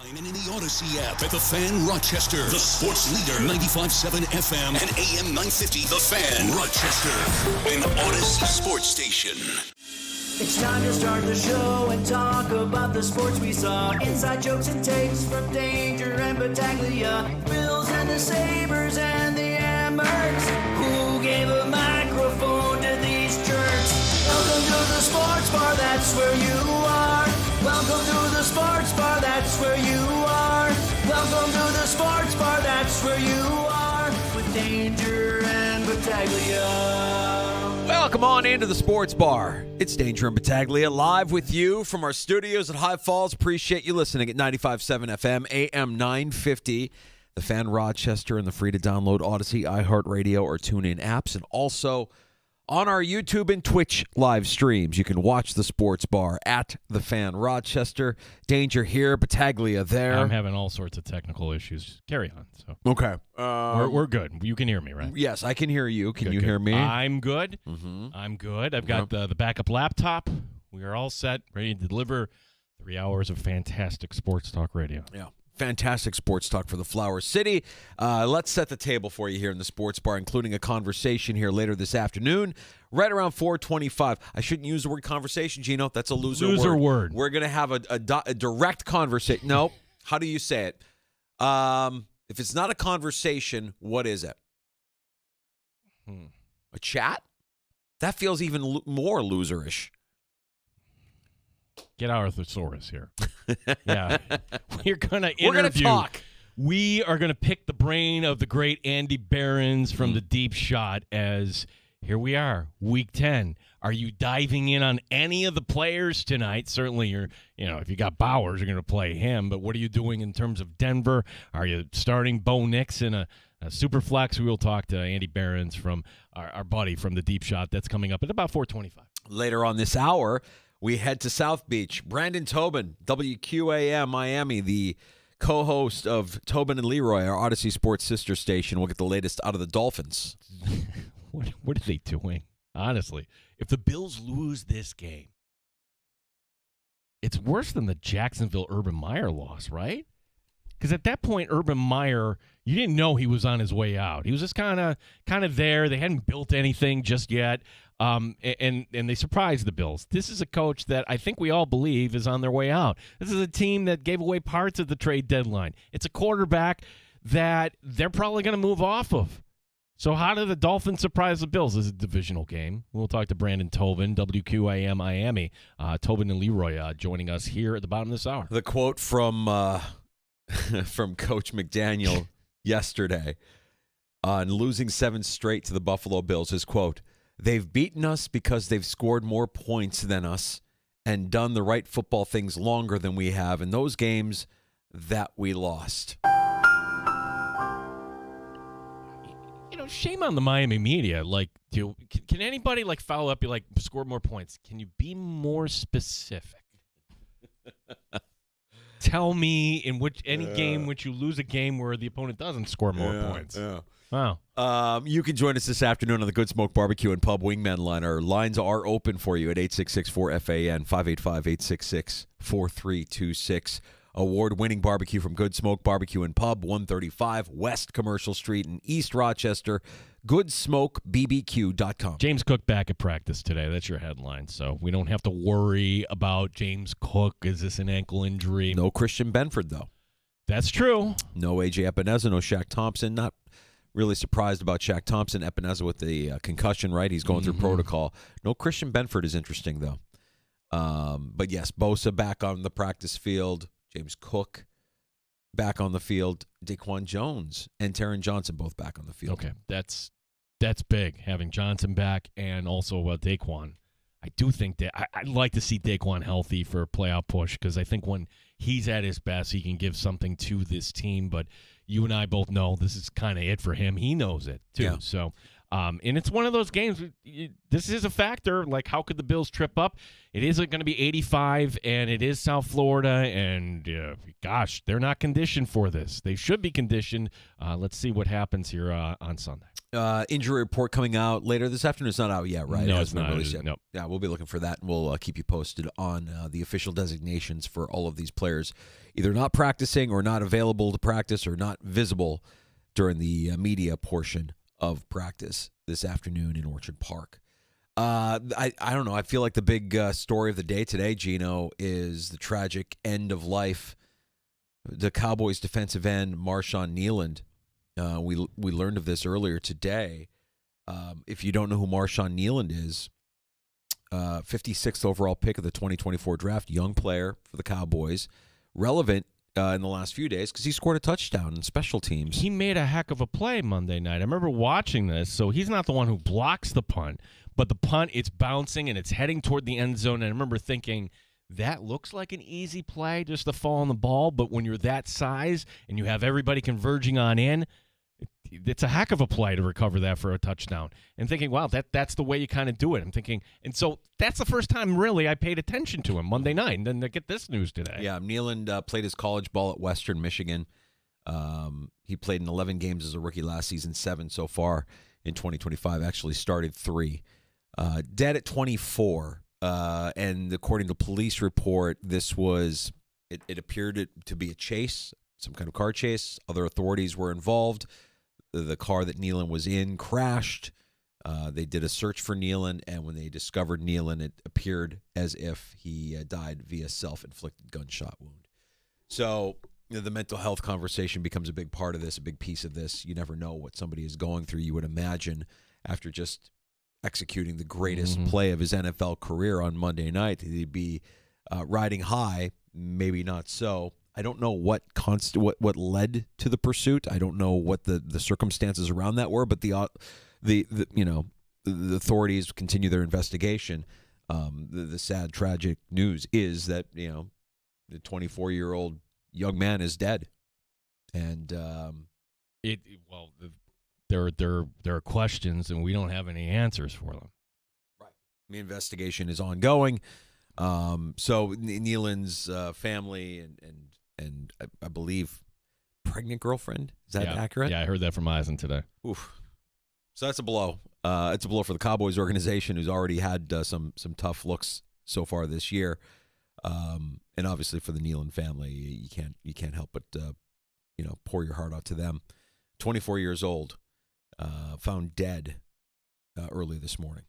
And in the Odyssey app at The Fan Rochester, the sports leader, 95.7 FM and AM 950, The Fan Rochester, an Odyssey sports station. It's time to start the show and talk about the sports we saw. Inside jokes and takes from Danger and Battaglia, Bills and the Sabres and the Ambers. Who gave a microphone to these jerks? Welcome to the sports bar, that's where you are. Welcome to the sports bar, that's where you are. Welcome to the sports bar, that's where you are. With Danger and Battaglia. Welcome on into the sports bar. It's Danger and Battaglia live with you from our studios at High Falls. Appreciate you listening at 95.7 FM, AM 950, The Fan Rochester, and the free-to-download Odyssey, iHeartRadio, or TuneIn apps, and also on our YouTube and Twitch live streams. You can watch the sports bar at The Fan Rochester. Danger here, Battaglia there. I'm having all sorts of technical issues. Carry on. So Okay. we're good. You can hear me, right? Yes, I can hear you. Can Good, you good. hear me? I'm good. Mm-hmm. I'm good. I've got the backup laptop. We are all set, ready to deliver 3 hours of fantastic sports talk radio. Yeah. Fantastic sports talk for the Flower City. Let's set the table for you here in the sports bar, including a conversation here later this afternoon, right around 4:25. I shouldn't use the word conversation, Gino. That's a loser word. We're going to have a direct conversation. No, how do you say it? If it's not a conversation, what is it? A chat? That feels even more loserish. Get our thesaurus here. Yeah. We're going to interview. We're going to talk. We are going to pick the brain of the great Andy Behrens from the Deep Shot as here we are, week 10. Are you diving in on any of the players tonight? Certainly if you got Bowers, you're going to play him, but what are you doing in terms of Denver? Are you starting Bo Nix in a super flex? We will talk to Andy Behrens from our buddy from the Deep Shot. That's coming up at about 4:25. Later on this hour, we head to South Beach. Brandon Tobin, WQAM Miami, the co-host of Tobin and Leroy, our Odyssey Sports sister station. We'll get the latest out of the Dolphins. What are they doing? Honestly, if the Bills lose this game, it's worse than the Jacksonville Urban Meyer loss, right? Because at that point, Urban Meyer, you didn't know he was on his way out. He was just kind of there. They hadn't built anything just yet, and they surprised the Bills. This is a coach that I think we all believe is on their way out. This is a team that gave away parts of the trade deadline. It's a quarterback that they're probably going to move off of. So how did the Dolphins surprise the Bills? This is a divisional game. We'll talk to Brandon Tobin, WQAM Miami. Tobin and Leroy joining us here at the bottom of this hour. The quote from Coach McDaniel yesterday on losing 7 straight to the Buffalo Bills, his quote, "They've beaten us because they've scored more points than us and done the right football things longer than we have in those games that we lost." Shame on the Miami media. Can anybody follow up? You score more points. Can you be more specific? Tell me in any game which you lose a game where the opponent doesn't score more points. Yeah. Wow. You can join us this afternoon on the Good Smoke Barbecue and Pub Wingman line. Our lines are open for you at 866-4FAN, 585-866-4326. Award-winning barbecue from Good Smoke Barbecue and Pub, 135 West Commercial Street in East Rochester. GoodSmokeBBQ.com. James Cook back at practice today. That's your headline. So we don't have to worry about James Cook. Is this an ankle injury? No Christian Benford, though. That's true. No A.J. Epineza, no Shaq Thompson. Not really surprised about Shaq Thompson. Epineza with the concussion, right? He's going through protocol. No Christian Benford is interesting, though. But, yes, Bosa back on the practice field. James Cook back on the field. Daquan Jones and Taron Johnson both back on the field. Okay, that's big, having Johnson back and also Daquan. I do think that I'd like to see Daquan healthy for a playoff push because I think when he's at his best, he can give something to this team. But you and I both know this is kind of it for him. He knows it, too. Yeah. So And it's one of those games. This is a factor. Like, how could the Bills trip up? It isn't going to be 85, and it is South Florida. And, gosh, they're not conditioned for this. They should be conditioned. Let's see what happens here on Sunday. Injury report coming out later this afternoon. It's not out yet, right? No, it it's not. Released yet. Nope. Yeah, we'll be looking for that, and we'll keep you posted on the official designations for all of these players, either not practicing or not available to practice or not visible during the media portion of practice this afternoon in Orchard Park. I don't know. I feel like the big story of the day today, Gino, is the tragic end of life. The Cowboys defensive end, Marshawn Nealand. We learned of this earlier today. If you don't know who Marshawn Nealand is, 56th overall pick of the 2024 draft, young player for the Cowboys, relevant in the last few days because he scored a touchdown in special teams. He made a heck of a play Monday night. I remember watching this. So he's not the one who blocks the punt, but the punt, it's bouncing and it's heading toward the end zone. And I remember thinking, that looks like an easy play just to fall on the ball. But when you're that size and you have everybody converging on in, it's a heck of a play to recover that for a touchdown. And thinking, wow, that's the way you kind of do it. I'm thinking, and so that's the first time really I paid attention to him Monday night. And then to get this news today. Yeah, Nealand played his college ball at Western Michigan. He played in 11 games as a rookie last season, 7 so far in 2025. Actually started 3. Dead at 24. And according to police report, this was, it appeared to be a chase, some kind of car chase. Other authorities were involved. The car that Nealand was in crashed. They did a search for Nealand, and when they discovered Nealand, it appeared as if he died via self-inflicted gunshot wound. So the mental health conversation becomes a big part of this, a big piece of this. You never know what somebody is going through. You would imagine after just executing the greatest play of his NFL career on Monday night, he'd be riding high. Maybe not so. I don't know what led to the pursuit. I don't know what the circumstances around that were, but the authorities continue their investigation. The sad, tragic news is that the 24-year-old young man is dead, and there are questions, and we don't have any answers for them. Right. The investigation is ongoing. So Nealand's family and I believe pregnant girlfriend, is that accurate? Yeah, I heard that from Eisen today. Oof. So that's a blow. It's a blow for the Cowboys organization, who's already had some tough looks so far this year, and obviously for the Nealand family, you can't help but pour your heart out to them. 24 years old, found dead early this morning.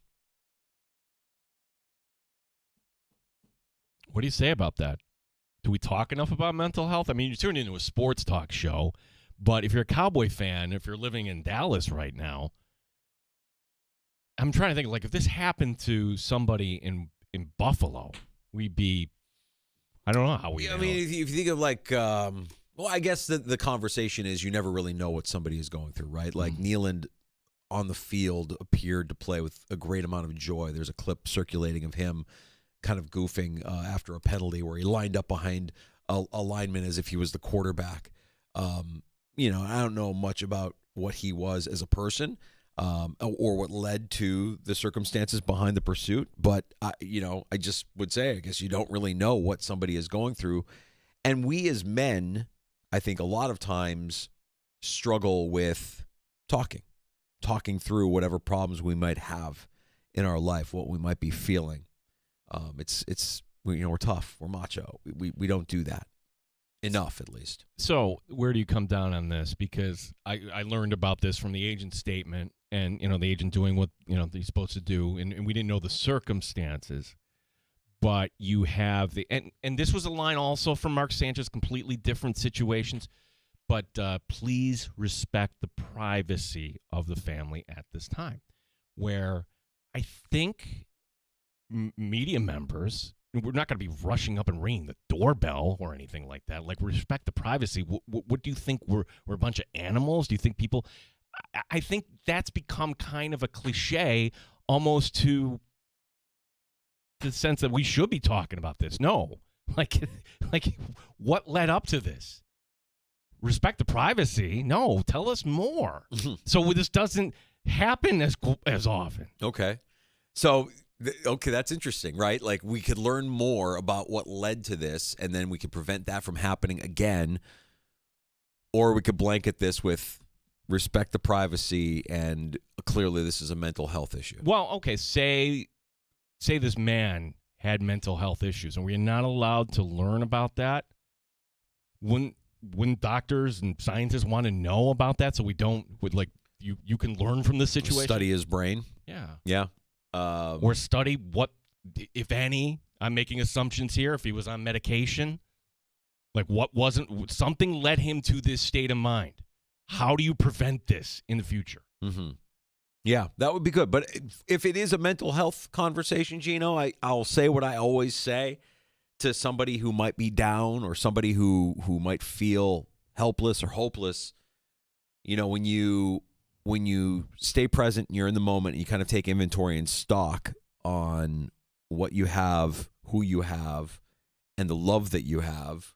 What do you say about that? Do we talk enough about mental health? I mean, you're tuning into a sports talk show, but if you're a Cowboy fan, if you're living in Dallas right now, I'm trying to think, like, if this happened to somebody in Buffalo, we'd be, I don't know how we. I mean, if you think of like, well, I guess the conversation is you never really know what somebody is going through, right? Like Nealand on the field appeared to play with a great amount of joy. There's a clip circulating of him kind of goofing after a penalty where he lined up behind a lineman as if he was the quarterback. I don't know much about what he was as a person or what led to the circumstances behind the pursuit. But, I just would say, I guess you don't really know what somebody is going through. And we as men, I think a lot of times struggle with talking through whatever problems we might have in our life, what we might be feeling. We're tough. We're macho. We don't do that enough, at least. So where do you come down on this? Because I learned about this from the agent's statement, and the agent doing what he's supposed to do, and we didn't know the circumstances. But you have and this was a line also from Mark Sanchez, completely different situations. But please respect the privacy of the family at this time, where I think media members, we're not going to be rushing up and ringing the doorbell or anything like that. Like, respect the privacy. What do you think? We're a bunch of animals? Do you think people? I think that's become kind of a cliche, almost to the sense that we should be talking about this. No, like what led up to this? Respect the privacy? No, tell us more. So this doesn't. happen as often. Okay. So, okay, that's interesting, right? Like, we could learn more about what led to this, and then we could prevent that from happening again. Or we could blanket this with respect the privacy, and clearly this is a mental health issue. Well, okay, say this man had mental health issues, and we're not allowed to learn about that. Wouldn't doctors and scientists want to know about that, so we don't you can learn from this situation? Study his brain. Yeah. Or study what, if any, I'm making assumptions here, if he was on medication. Like, something led him to this state of mind. How do you prevent this in the future? Mm-hmm. Yeah, that would be good. But if it is a mental health conversation, Gino, I'll say what I always say to somebody who might be down or somebody who might feel helpless or hopeless. You know, when you stay present and you're in the moment, and you kind of take inventory and stock on what you have, who you have, and the love that you have,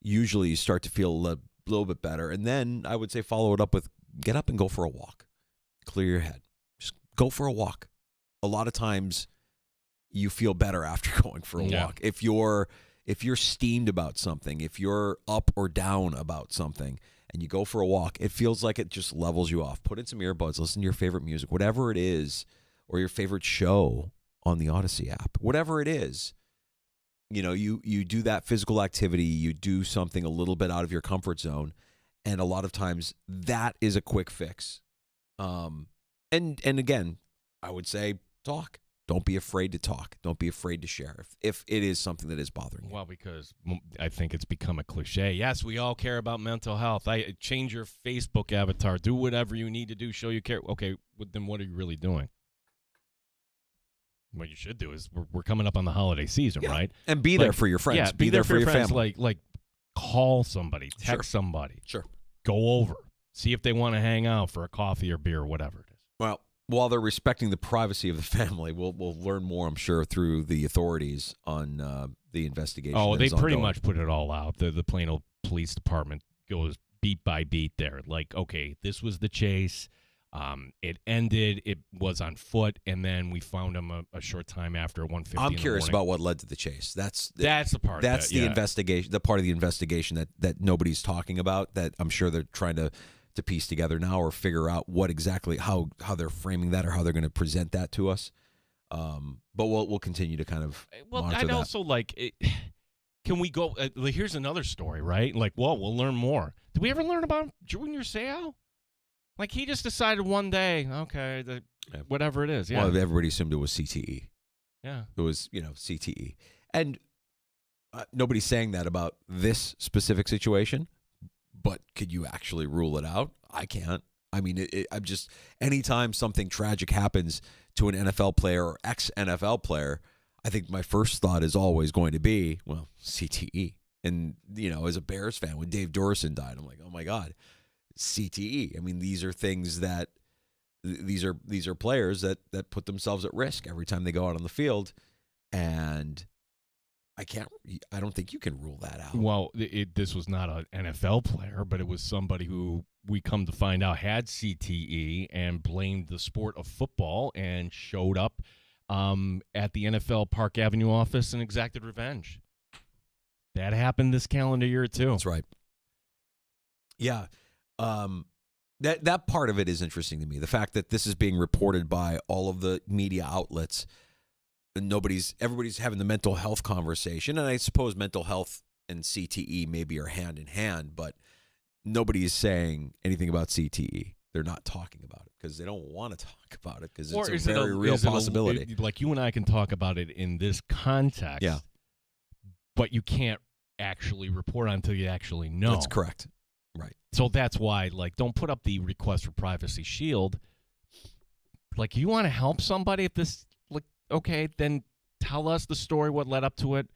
usually you start to feel a little bit better. And then I would say follow it up with get up and go for a walk. Clear your head. Just go for a walk. A lot of times you feel better after going for a walk. If you're steamed about something, if you're up or down about something, and you go for a walk, it feels like it just levels you off. Put in some earbuds, listen to your favorite music, whatever it is, or your favorite show on the Odyssey app, whatever it is. You know, you do that physical activity, you do something a little bit out of your comfort zone, and a lot of times that is a quick fix. And again, I would say talk. Don't be afraid to talk. Don't be afraid to share if it is something that is bothering you. Well, because I think it's become a cliche. Yes, we all care about mental health. Change your Facebook avatar. Do whatever you need to do. Show you care. Okay, then what are you really doing? What you should do is we're coming up on the holiday season, right? And be there for your friends. Yeah, be there for your friends. family. Like call somebody, text somebody. Sure. Go over. See if they want to hang out for a coffee or beer or whatever it is. Well, while they're respecting the privacy of the family, we'll learn more, I'm sure, through the authorities on the investigation. Oh, they pretty ongoing. much put it all out. The Plano Police Department goes beat by beat there. Like, okay, this was the chase. It ended. It was on foot, and then we found him a short time after 1:50. I'm curious about what led to the chase. That's the part. That's the investigation. The part of the investigation that nobody's talking about. That I'm sure they're trying to piece together now or figure out what exactly how they're framing that or how they're going to present that to us. But we'll continue to kind of monitor I'd that. also can we go? Here's another story, right? Like, well, we'll learn more. Did we ever learn about Junior Seau? Like, he just decided one day, okay, whatever it is. Yeah. Well, everybody assumed it was CTE. Yeah. It was, CTE. And nobody's saying that about this specific situation, but could you actually rule it out? I can't. I mean, I'm just, anytime something tragic happens to an NFL player or ex-NFL player, I think my first thought is always going to be, well, CTE. And, as a Bears fan, when Dave Dorison died, I'm like, oh my God, CTE. I mean, these are things that these are players that put themselves at risk every time they go out on the field, and I don't think you can rule that out. Well, this was not an NFL player, but it was somebody who we come to find out had CTE and blamed the sport of football and showed up at the NFL Park Avenue office and exacted revenge. That happened this calendar year too. That's right. Yeah. That part of it is interesting to me. The fact that this is being reported by all of the media outlets, and everybody's having the mental health conversation, and I suppose mental health and CTE maybe are hand in hand, but nobody is saying anything about CTE. They're not talking about it because they don't want to talk about it because it's a very real possibility. Like you and I can talk about it in this context, yeah, but you can't actually report on until you actually know. That's correct. Right. So that's why, don't put up the request for privacy shield. Like, you want to help somebody if this, okay, then tell us the story, what led up to it.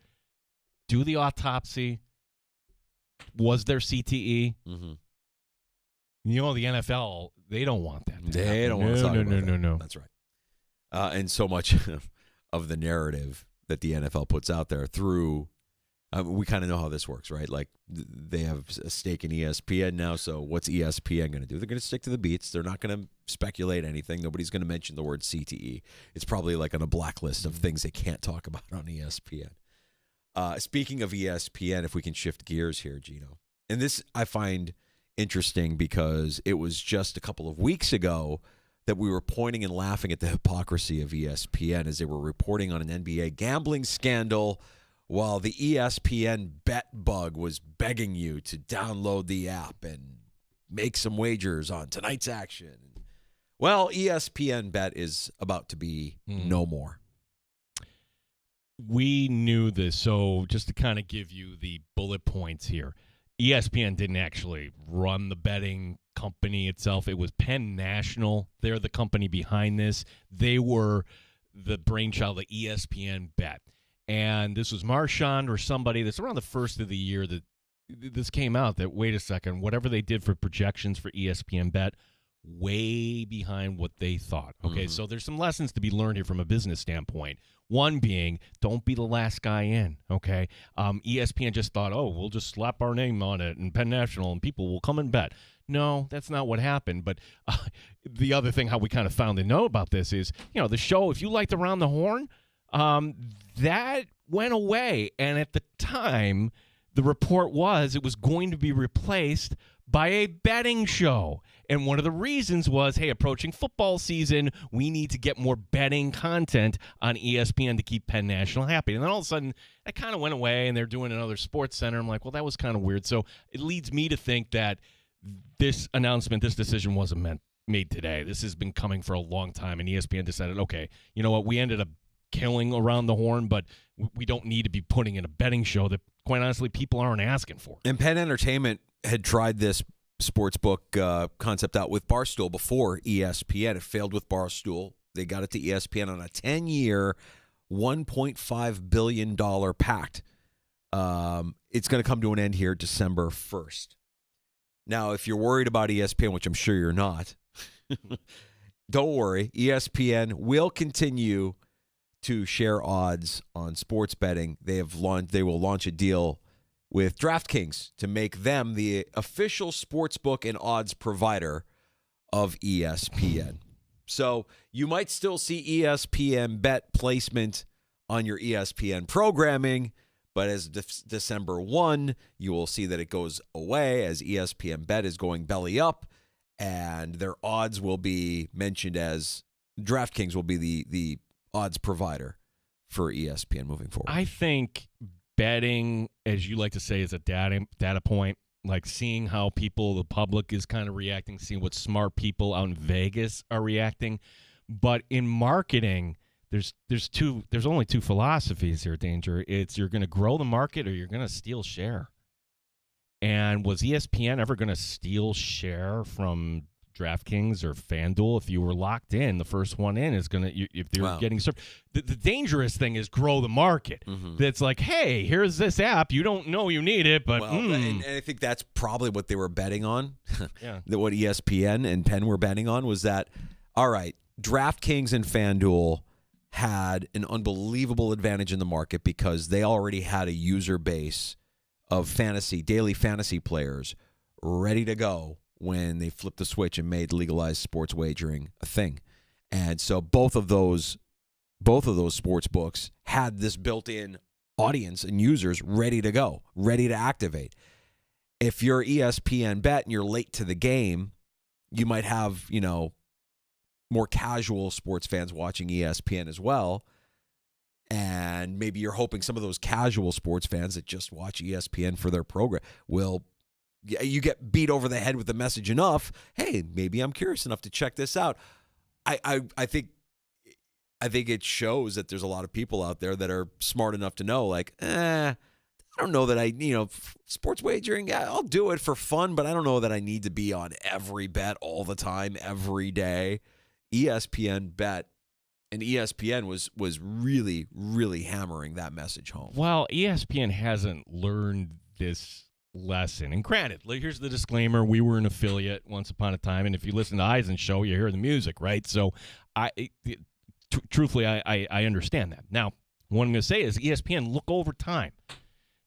Do the autopsy. Was there CTE? Mm-hmm. The NFL, they don't want that. They don't want to talk about that. No. That's right. And so much of the narrative that the NFL puts out there through We kind of know how this works, right? Like they have a stake in ESPN now, so what's ESPN going to do? They're going to stick to the beats. They're not going to speculate anything. Nobody's going to mention the word CTE. It's probably like on a blacklist of things they can't talk about on ESPN. Speaking of ESPN, if we can shift gears here, Gino, and this I find interesting because it was just a couple of weeks ago that we were pointing and laughing at the hypocrisy of ESPN as they were reporting on an NBA gambling scandal, while the ESPN bet bug was begging you to download the app and make some wagers on tonight's action. Well, ESPN bet is about to be no more. We knew this, so just to kind of give you the bullet points here, ESPN didn't actually run the betting company itself. It was Penn National. They're the company behind this. They were the brainchild of ESPN bet. And this was Marchand or somebody that's around the first of the year that this came out that, wait a second, whatever they did for projections for ESPN bet, way behind what they thought. Okay, so there's some lessons to be learned here from a business standpoint. One being, don't be the last guy in, okay? ESPN just thought, oh, we'll just slap our name on it and Penn National and people will come and bet. No, that's not what happened. But the other thing, how we kind of found to know about this is, the show, if you liked Around the Horn, that went away. And at the time, the report was it was going to be replaced by a betting show. And one of the reasons was, hey, approaching football season, we need to get more betting content on ESPN to keep Penn National happy. And then all of a sudden, that kind of went away, and they're doing another Sports Center. I'm like, well, that was kind of weird. So it leads me to think that this announcement, this decision wasn't made today. This has been coming for a long time, and ESPN decided, okay, you know what, we ended up killing Around the Horn, but we don't need to be putting in a betting show that, quite honestly, people aren't asking for. And Penn Entertainment had tried this sportsbook concept out with Barstool before ESPN. It failed with Barstool. They got it to ESPN on a 10-year, $1.5 billion pact. It's going to come to an end here December 1st. Now, if you're worried about ESPN, which I'm sure you're not, don't worry. ESPN will continue to share odds on sports betting. They will launch a deal with DraftKings to make them the official sportsbook and odds provider of ESPN. So you might still see ESPN bet placement on your ESPN programming, but as December 1, you will see that it goes away as ESPN bet is going belly up, and their odds will be mentioned as DraftKings will be the odds provider for ESPN moving forward. I think betting, as you like to say, is a data point, like seeing how the public is kind of reacting, seeing what smart people out in Vegas are reacting. But in marketing, there's only two philosophies here, Danger. It's you're going to grow the market or you're going to steal share. And was ESPN ever going to steal share from DraftKings or FanDuel? If you were locked in, the first one in is going to, if they're getting served. The dangerous thing is grow the market. That's like, hey, here's this app. You don't know you need it, but. And I think that's probably what they were betting on. Yeah. That what ESPN and Penn were betting on was that, all right, DraftKings and FanDuel had an unbelievable advantage in the market because they already had a user base of daily fantasy players ready to go when they flipped the switch and made legalized sports wagering a thing. And so both of those sports books had this built-in audience and users ready to go, ready to activate. If you're ESPN bet and you're late to the game, you might have, more casual sports fans watching ESPN as well. And maybe you're hoping some of those casual sports fans that just watch ESPN for their program you get beat over the head with the message enough. Hey, maybe I'm curious enough to check this out. I think it shows that there's a lot of people out there that are smart enough to know, like, I don't know that sports wagering, I'll do it for fun, but I don't know that I need to be on every bet all the time, every day. ESPN bet, and ESPN was really, really hammering that message home. Well, ESPN hasn't learned this lesson. And granted, here's the disclaimer. We were an affiliate once upon a time, and if you listen to Eisen's show, you hear the music, right? So truthfully, I understand that. Now, what I'm going to say is ESPN, look over time.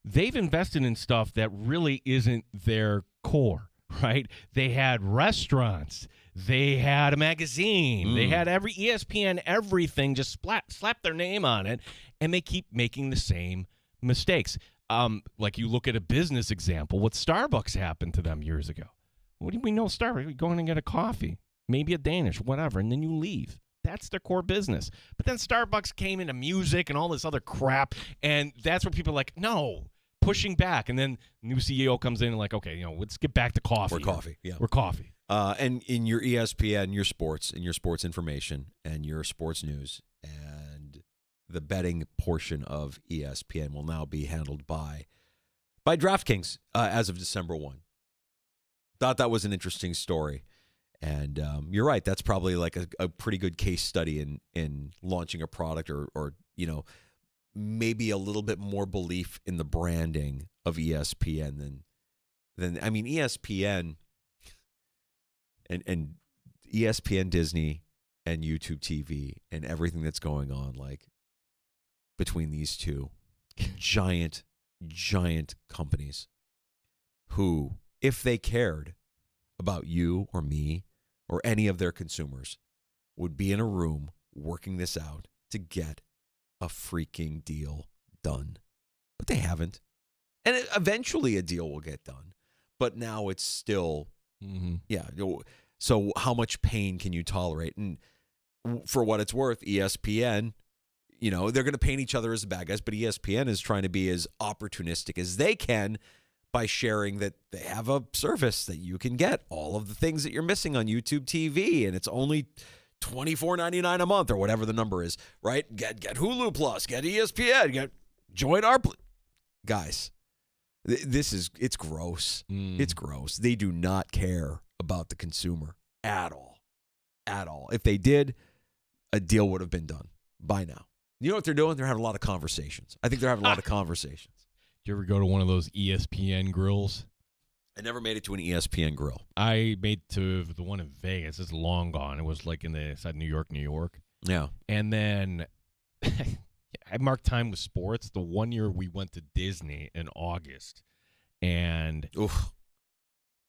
they've invested in stuff that really isn't their core, right? They had restaurants. They had a magazine. They had every ESPN, everything, just slap their name on it, and they keep making the same mistakes. Like you look at a business example, what Starbucks happened to them years ago. What do we know Starbucks? You go in and get a coffee, maybe a Danish, whatever, and then you leave. That's their core business. But then Starbucks came into music and all this other crap, and that's where people are like, no, pushing back. And then new CEO comes in and like, okay, let's get back to coffee. We're coffee, yeah. We're coffee. And in your ESPN, your sports, and your sports information, and your sports news, and the betting portion of ESPN will now be handled by DraftKings as of December 1. Thought that was an interesting story. And you're right. That's probably like a pretty good case study in launching a product or maybe a little bit more belief in the branding of ESPN than I mean, ESPN and ESPN, Disney, and YouTube TV and everything that's going on, like between these two giant companies who, if they cared about you or me or any of their consumers, would be in a room working this out to get a freaking deal done. But they haven't. And eventually a deal will get done. But now it's still, yeah. So how much pain can you tolerate? And for what it's worth, ESPN, they're going to paint each other as the bad guys, but ESPN is trying to be as opportunistic as they can by sharing that they have a service that you can get all of the things that you're missing on YouTube TV, and it's only $24.99 a month or whatever the number is, right? Get Hulu Plus, get ESPN, join our guys. It's gross. It's gross. They do not care about the consumer at all. If they did, a deal would have been done by now. You know what they're doing? They're having a lot of conversations. I think they're having a lot of conversations. Did you ever go to one of those ESPN grills? I never made it to an ESPN grill. I made to the one in Vegas. It's long gone. It was like inside New York. Yeah. And then I marked time with sports. The one year we went to Disney in August, and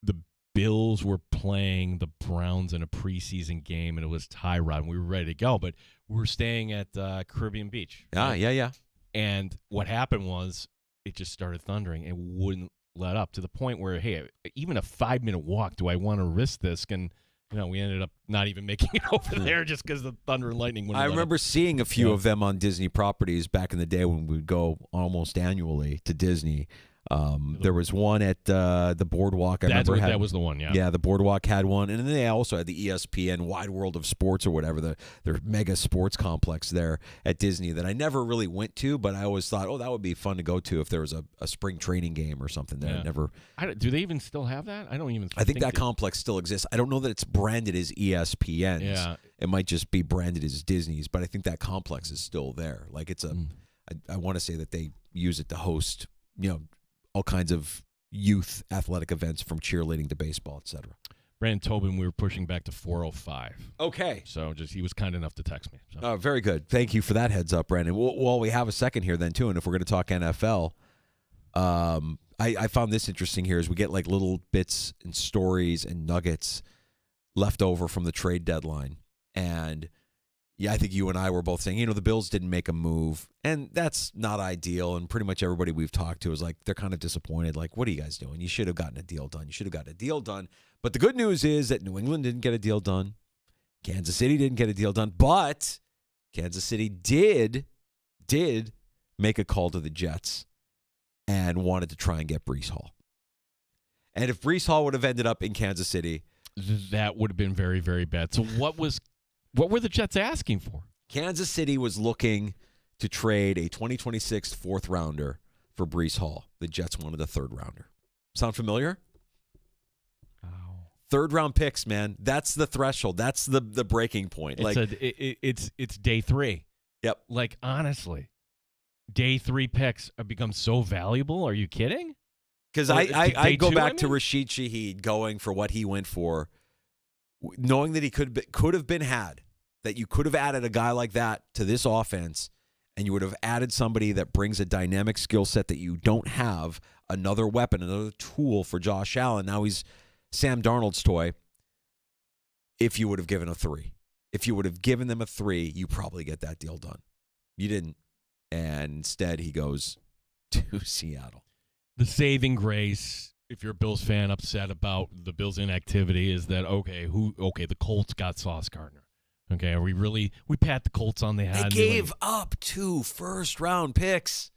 the Bills were playing the Browns in a preseason game, and it was Tyrod, and we were ready to go. But we were staying at Caribbean Beach. Right? Yeah. And what happened was it just started thundering and wouldn't let up to the point where, hey, even a 5-minute walk, do I want to risk this? And, we ended up not even making it over there just because the thunder and lightning wouldn't I remember seeing a few of them on Disney properties back in the day when we would go almost annually to Disney. There was one at the Boardwalk. That was the one, yeah. Yeah, the Boardwalk had one. And then they also had the ESPN Wide World of Sports or whatever, their mega sports complex there at Disney that I never really went to, but I always thought, that would be fun to go to if there was a spring training game or something there. Yeah. Do they even still have that? I think that complex still exists. I don't know that it's branded as ESPN's. Yeah. It might just be branded as Disney's, but I think that complex is still there. Like it's I want to say that they use it to host, all kinds of youth athletic events from cheerleading to baseball, etc. Brandon Tobin, we were pushing back to 4:05. Okay. So he was kind enough to text me. So. Very good. Thank you for that heads up, Brandon. Well, we have a second here then, too, and if we're going to talk NFL, I found this interesting here as we get like little bits and stories and nuggets left over from the trade deadline. And yeah, I think you and I were both saying, the Bills didn't make a move, and that's not ideal. And pretty much everybody we've talked to is like, they're kind of disappointed. Like, what are you guys doing? You should have gotten a deal done. But the good news is that New England didn't get a deal done. Kansas City didn't get a deal done, but Kansas City did make a call to the Jets and wanted to try and get Breece Hall. And if Breece Hall would have ended up in Kansas City, that would have been very, very bad. So what were the Jets asking for? Kansas City was looking to trade a 2026 fourth rounder for Breece Hall. The Jets wanted a third rounder. Sound familiar? Oh. Third round picks, man. That's the threshold. That's the breaking point. It's day 3. Yep. Like, honestly, day 3 picks have become so valuable. Are you kidding? Because I go back to Rashid Shaheed going for what he went for, knowing that he could have been had, that you could have added a guy like that to this offense and you would have added somebody that brings a dynamic skill set that you don't have, another weapon, another tool for Josh Allen. Now he's Sam Darnold's toy. If you would have given a 3. If you would have given them a 3, you probably get that deal done. You didn't. And instead, he goes to Seattle. The saving grace, if you're a Bills fan upset about the Bills' inactivity, is that, the Colts got Sauce Gardner. Okay, we pat the Colts on the head. They gave up 2 first-round picks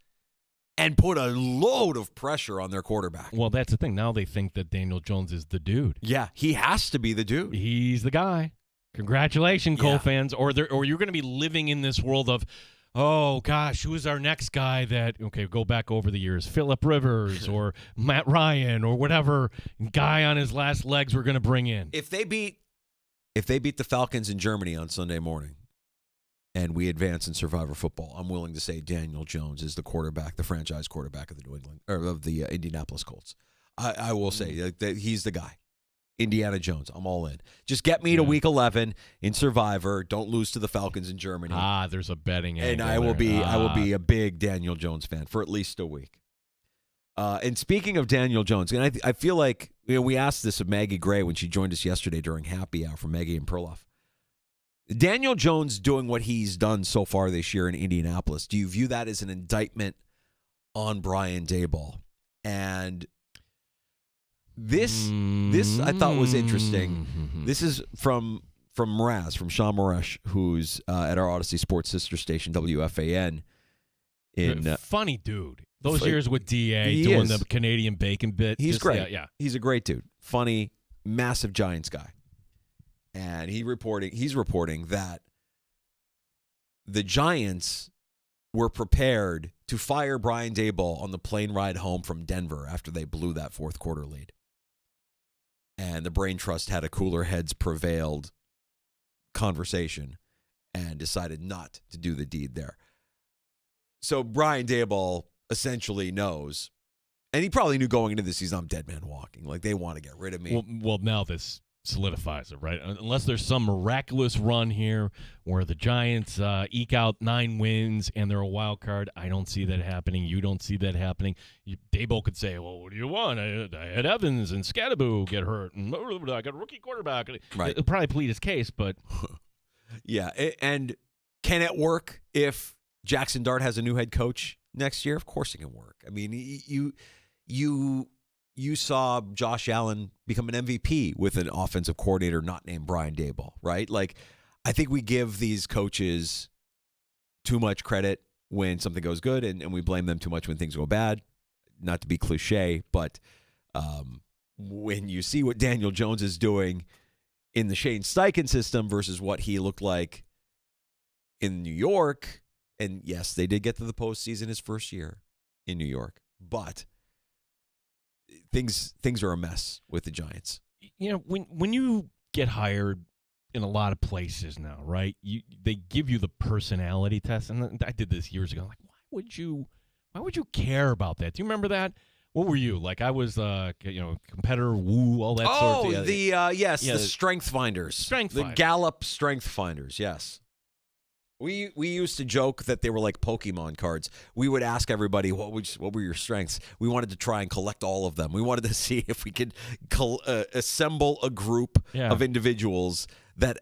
and put a load of pressure on their quarterback. Well, that's the thing. Now they think that Daniel Jones is the dude. Yeah, he has to be the dude. He's the guy. Congratulations, Cole fans. Or you're going to be living in this world of, oh, gosh, who's our next guy that, go back over the years, Phillip Rivers or Matt Ryan or whatever guy on his last legs we're going to bring in. If they beat the Falcons in Germany on Sunday morning and we advance in Survivor football, I'm willing to say Daniel Jones is the quarterback, the franchise quarterback of the Indianapolis Colts. I will say that he's the guy. Indiana Jones, I'm all in. Just get me to week 11 in Survivor. Don't lose to the Falcons in Germany. There's a betting angle. And I will be a big Daniel Jones fan for at least a week. And speaking of Daniel Jones, and I feel like we asked this of Maggie Gray when she joined us yesterday during Happy Hour from Maggie and Perloff. Daniel Jones doing what he's done so far this year in Indianapolis, do you view that as an indictment on Brian Daboll? And this I thought was interesting. This is from Mraz, from Sean Moresh, who's at our Odyssey Sports sister station, WFAN. Funny dude. Those years with DA doing the Canadian bacon bit. He's great. Yeah. He's a great dude. Funny, massive Giants guy. And he's reporting that the Giants were prepared to fire Brian Daboll on the plane ride home from Denver after they blew that fourth quarter lead. And the Brain Trust had a cooler heads prevailed conversation and decided not to do the deed there. So Brian Daboll essentially knows, and he probably knew going into this season, I'm dead man walking. Like, they want to get rid of me. Well, now this solidifies it, right? Unless there's some miraculous run here where the Giants eke out 9 wins and they're a wild card, I don't see that happening. You don't see that happening. Daboll could say, well, what do you want? I had Evans and Scadaboo get hurt, and I got a rookie quarterback. Right. He'll probably plead his case, but... Yeah, and can it work if Jackson Dart has a new head coach next year? Of course it can work. I mean, you saw Josh Allen become an MVP with an offensive coordinator not named Brian Daboll, right? Like, I think we give these coaches too much credit when something goes good, and we blame them too much when things go bad. Not to be cliche, but when you see what Daniel Jones is doing in the Shane Steichen system versus what he looked like in New York, and yes, they did get to the postseason his first year in New York, but things are a mess with the Giants. You know, when you get hired in a lot of places now, right? They give you the personality test, and I did this years ago. Like, why would you care about that? Do you remember that? What were you like? I was, competitor, woo, all that sort of. The strength finders, the Gallup strength finders. Yes, we used to joke that they were like Pokemon cards. We would ask everybody what were your strengths. We wanted to try and collect all of them. We wanted to see if we could assemble a group of individuals that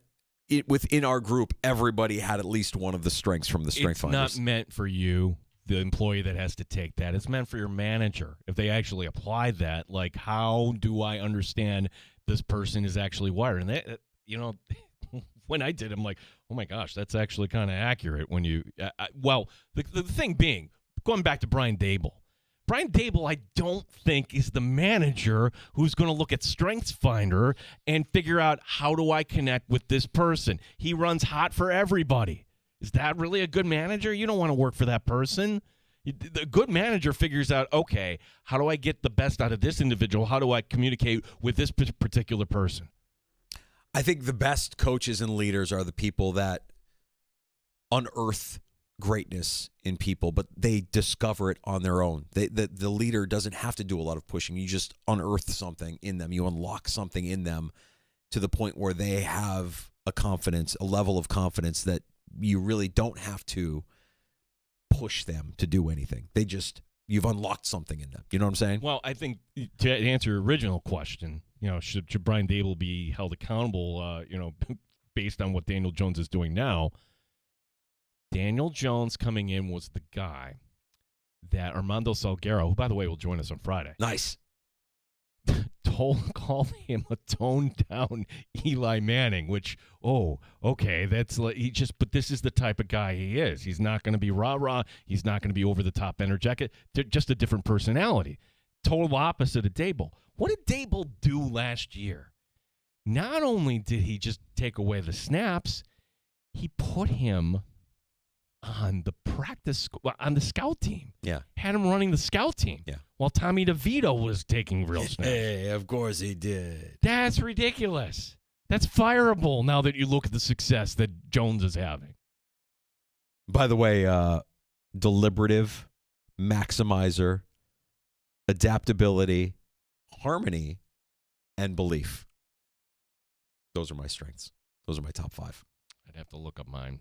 within our group everybody had at least one of the strengths from the strength finders. It's not meant for you, the employee that has to take that. It's meant for your manager. If they actually apply that, like, how do I understand this person is actually wired? And that, when I did, I'm like, oh my gosh, that's actually kind of accurate. When you, the thing being, going back to Brian Daboll. Brian Daboll, I don't think, is the manager who's going to look at StrengthsFinder and figure out, how do I connect with this person? He runs hot for everybody. Is that really a good manager? You don't want to work for that person. The good manager figures out, okay, how do I get the best out of this individual? How do I communicate with this particular person? I think the best coaches and leaders are the people that unearth greatness in people, but they discover it on their own. The leader doesn't have to do a lot of pushing. You just unearth something in them. You unlock something in them to the point where they have a level of confidence that you really don't have to push them to do anything. You've unlocked something in them. You know what I'm saying? Well, I think to answer your original question, should Brian Dable be held accountable, based on what Daniel Jones is doing now? Daniel Jones coming in was the guy that Armando Salguero, who, by the way, will join us on Friday. Nice. Called him a toned down Eli Manning, which, okay, that's like but this is the type of guy he is. He's not going to be rah-rah. He's not going to be over the top energetic. Just a different personality. Total opposite of Dable. What did Dable do last year? Not only did he just take away the snaps, he put him on the scout team. Yeah. Had him running the scout team. Yeah. While Tommy DeVito was taking real snaps. Hey, of course he did. That's ridiculous. That's fireable now that you look at the success that Jones is having. By the way, deliberative, maximizer, adaptability, harmony, and belief. Those are my strengths. Those are my top 5. I'd have to look up mine.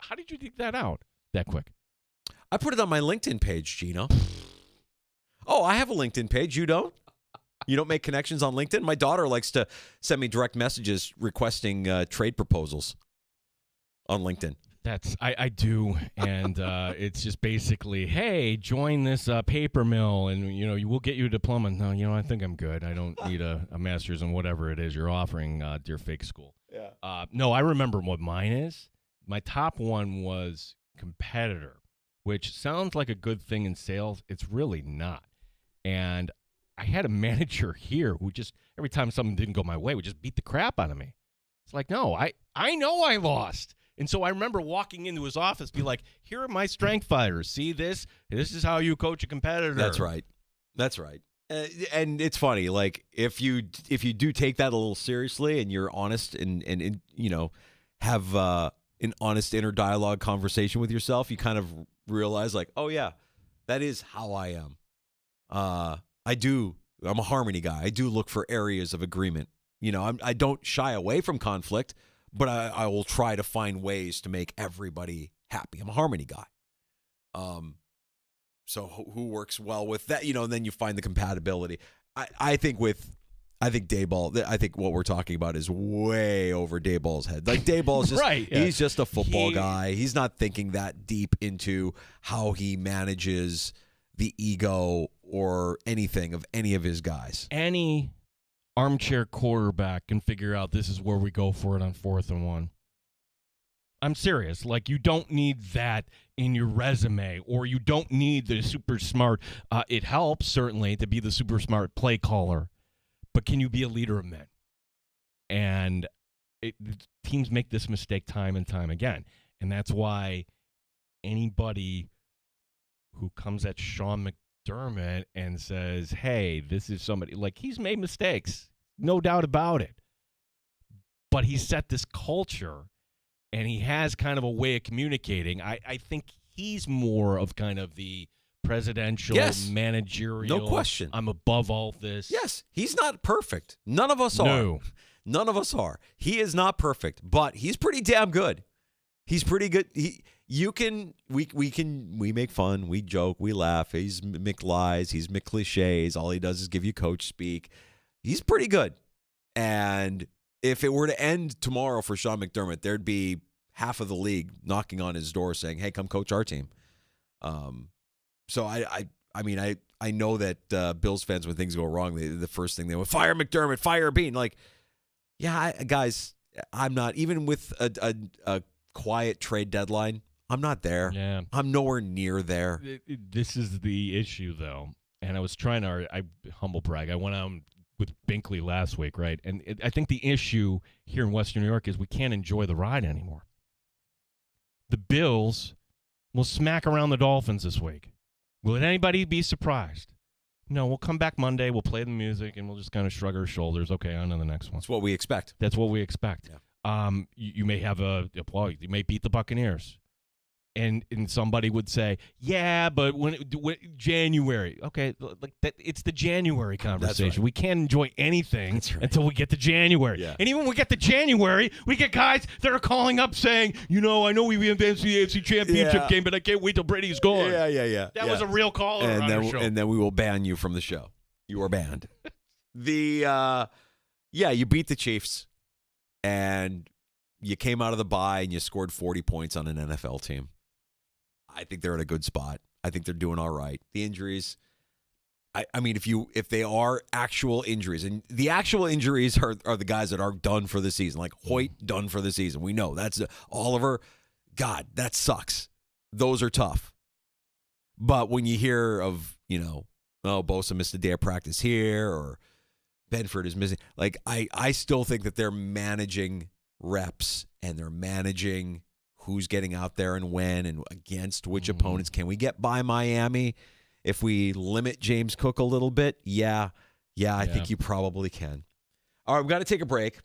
How did you dig that out that quick? I put it on my LinkedIn page, Gino. Oh, I have a LinkedIn page. You don't? You don't make connections on LinkedIn? My daughter likes to send me direct messages requesting trade proposals on LinkedIn. I do, and it's just basically, hey, join this paper mill, and you will get you a diploma. No, I think I'm good. I don't need a master's in whatever it is you're offering, dear fake school. Yeah. No, I remember what mine is. My top one was competitor, which sounds like a good thing in sales. It's really not. And I had a manager here who just every time something didn't go my way would just beat the crap out of me. It's like, no, I know I lost. And so I remember walking into his office, be like, here are my strength fighters. See this? This is how you coach a competitor. That's right. And it's funny, like if you do take that a little seriously and you're honest and have an honest inner dialogue conversation with yourself, you kind of realize like, oh yeah, that is how I am. I'm a harmony guy. I do look for areas of agreement. I don't shy away from conflict, but I will try to find ways to make everybody happy. I'm a harmony guy. So who works well with that? And then you find the compatibility. I think Dayball, I think what we're talking about is way over Dayball's head. Like Dayball's just right, yeah. He's just a football guy. He's not thinking that deep into how he manages the ego or anything of any of his guys. Any armchair quarterback can figure out this is where we go for it on 4th and 1. I'm serious. Like, you don't need that in your resume, or you don't need the super smart. It helps, certainly, to be the super smart play caller, but can you be a leader of men? And teams make this mistake time and time again. And that's why anybody who comes at Sean McDermott and says, hey, this is somebody, like, he's made mistakes, no doubt about it. But he set this culture, and he has kind of a way of communicating. I think he's more of kind of the presidential, managerial. No question. I'm above all this. Yes, he's not perfect. None of us are. No. None of us are. He is not perfect, but he's pretty damn good. He's pretty good. We make fun, we joke, we laugh. He's McLies, he's McCliches. All he does is give you coach speak. He's pretty good. And if it were to end tomorrow for Sean McDermott, there'd be half of the league knocking on his door saying, hey, come coach our team. So I know that Bills fans, when things go wrong, the first thing they would fire McDermott, fire Bean. Like, yeah, guys, I'm not, even with a quiet trade deadline, I'm not there. Yeah. I'm nowhere near there. This is the issue, though. And I was trying to, I humble brag. I went on with Binkley last week, right? And I think the issue here in Western New York is we can't enjoy the ride anymore. The Bills will smack around the Dolphins this week. Will anybody be surprised? No, we'll come back Monday, we'll play the music, and we'll just kind of shrug our shoulders. Okay, on to the next one. That's what we expect. That's what we expect. Yeah. You may have you may beat the Buccaneers. And somebody would say, yeah, but when January, okay, like that, it's the January conversation. Right. We can't enjoy anything until we get to January. Yeah. And even when we get to January, we get guys that are calling up saying, I know we advanced the AFC Championship game, but I can't wait till Brady's gone. Yeah. That was a real caller on our show. And then we will ban you from the show. You are banned. You beat the Chiefs, and you came out of the bye and you scored 40 points on an NFL team. I think they're in a good spot. I think they're doing all right. The injuries, I mean, if they are actual injuries, and the actual injuries are the guys that are done for the season, like Hoyt done for the season. We know that's Oliver. God, that sucks. Those are tough. But when you hear of, Bosa missed a day of practice here, or Benford is missing, like I still think that they're managing reps and they're managing who's getting out there and when and against which opponents. Can we get by Miami if we limit James Cook a little bit? Yeah, I think you probably can. All right, we've got to take a break.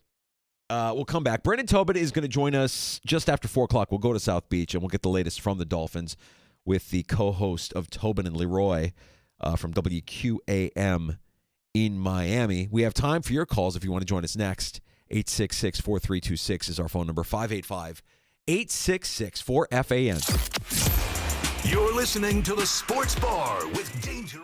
We'll come back. Brendan Tobin is going to join us just after 4 o'clock. We'll go to South Beach, and we'll get the latest from the Dolphins with the co-host of Tobin and Leroy from WQAM in Miami. We have time for your calls if you want to join us next. 866-4326 is our phone number, 585-866-4FAN. You're listening to The Sports Bar with Danger.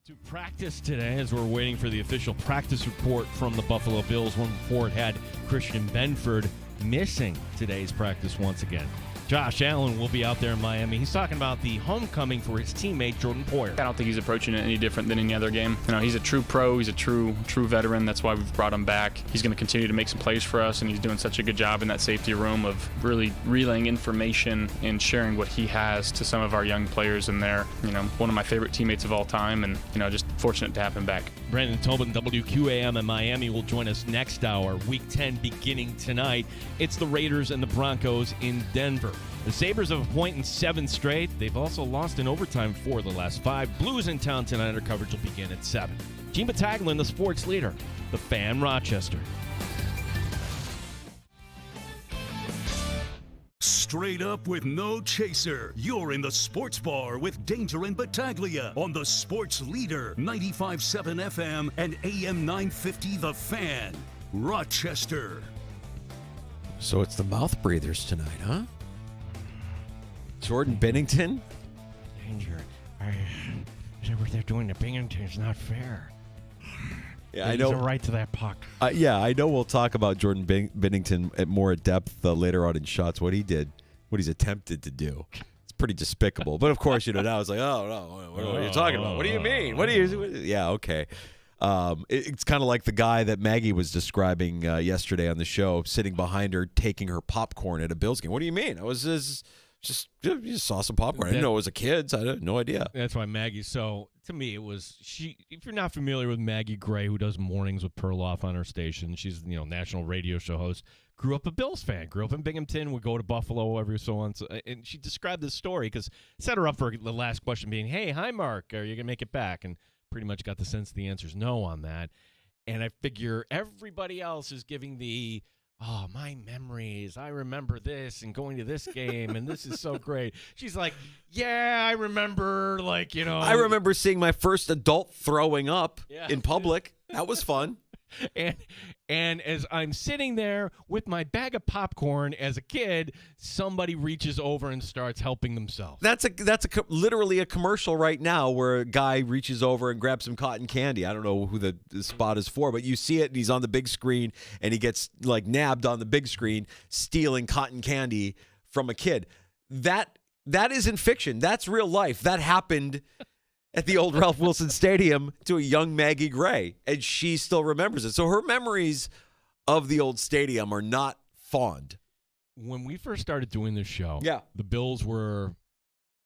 To practice today as we're waiting for the official practice report from the Buffalo Bills. One before it had Christian Benford missing today's practice once again. Josh Allen will be out there in Miami. He's talking about the homecoming for his teammate Jordan Poyer. I don't think he's approaching it any different than any other game. He's a true pro. He's a true veteran. That's why we've brought him back. He's going to continue to make some plays for us, and he's doing such a good job in that safety room of really relaying information and sharing what he has to some of our young players in there. One of my favorite teammates of all time, and just fortunate to have him back. Brandon Tobin, WQAM in Miami, will join us next hour. Week 10 beginning tonight. It's the Raiders and the Broncos in Denver. The Sabres have a point in 7 straight. They've also lost in overtime 4 of the last 5. Blues in town tonight. Our coverage will begin at 7. Gene Battaglin, the sports leader, the Fan Rochester. Straight up with no chaser. You're in the Sports Bar with Danger and Battaglia on the Sports Leader, 95.7 FM and AM 950 The Fan, Rochester. So it's the mouth breathers tonight, huh? Jordan Bennington? Danger. What they're doing to Bennington is not fair. Yeah, I He's know. a right to that puck. Yeah, I know we'll talk about Jordan Bennington at more at depth later on in shots, what he did, what he's attempted to do. It's pretty despicable. But of course, now it's like, oh, no, what are you talking about? What do you mean? Yeah, okay. It's kind of like the guy that Maggie was describing yesterday on the show, sitting behind her, taking her popcorn at a Bills game. What do you mean? I was just saw some popcorn. I didn't know it was a kid's. I had no idea. That's why Maggie. So to me, it was she. If you're not familiar with Maggie Gray, who does mornings with Perloff on her station, she's national radio show host. Grew up a Bills fan. Grew up in Binghamton. Would go to Buffalo every so on. And she described this story because set her up for the last question being, "Hey, hi Mark, are you gonna make it back?" And pretty much got the sense the answer's no on that. And I figure everybody else is giving the, oh, my memories. I remember this and going to this game, and this is so great. She's like, yeah, I remember, I remember seeing my first adult throwing up Yeah. in public. That was fun. And as I'm sitting there with my bag of popcorn as a kid, somebody reaches over and starts helping themselves. That's literally a commercial right now where a guy reaches over and grabs some cotton candy. I don't know who the spot is for, but you see it, and he's on the big screen, and he gets nabbed on the big screen stealing cotton candy from a kid. That isn't fiction. That's real life. That happened at the old Ralph Wilson Stadium to a young Maggie Gray, and she still remembers it. So her memories of the old stadium are not fond. When we first started doing this show, Yeah. the Bills were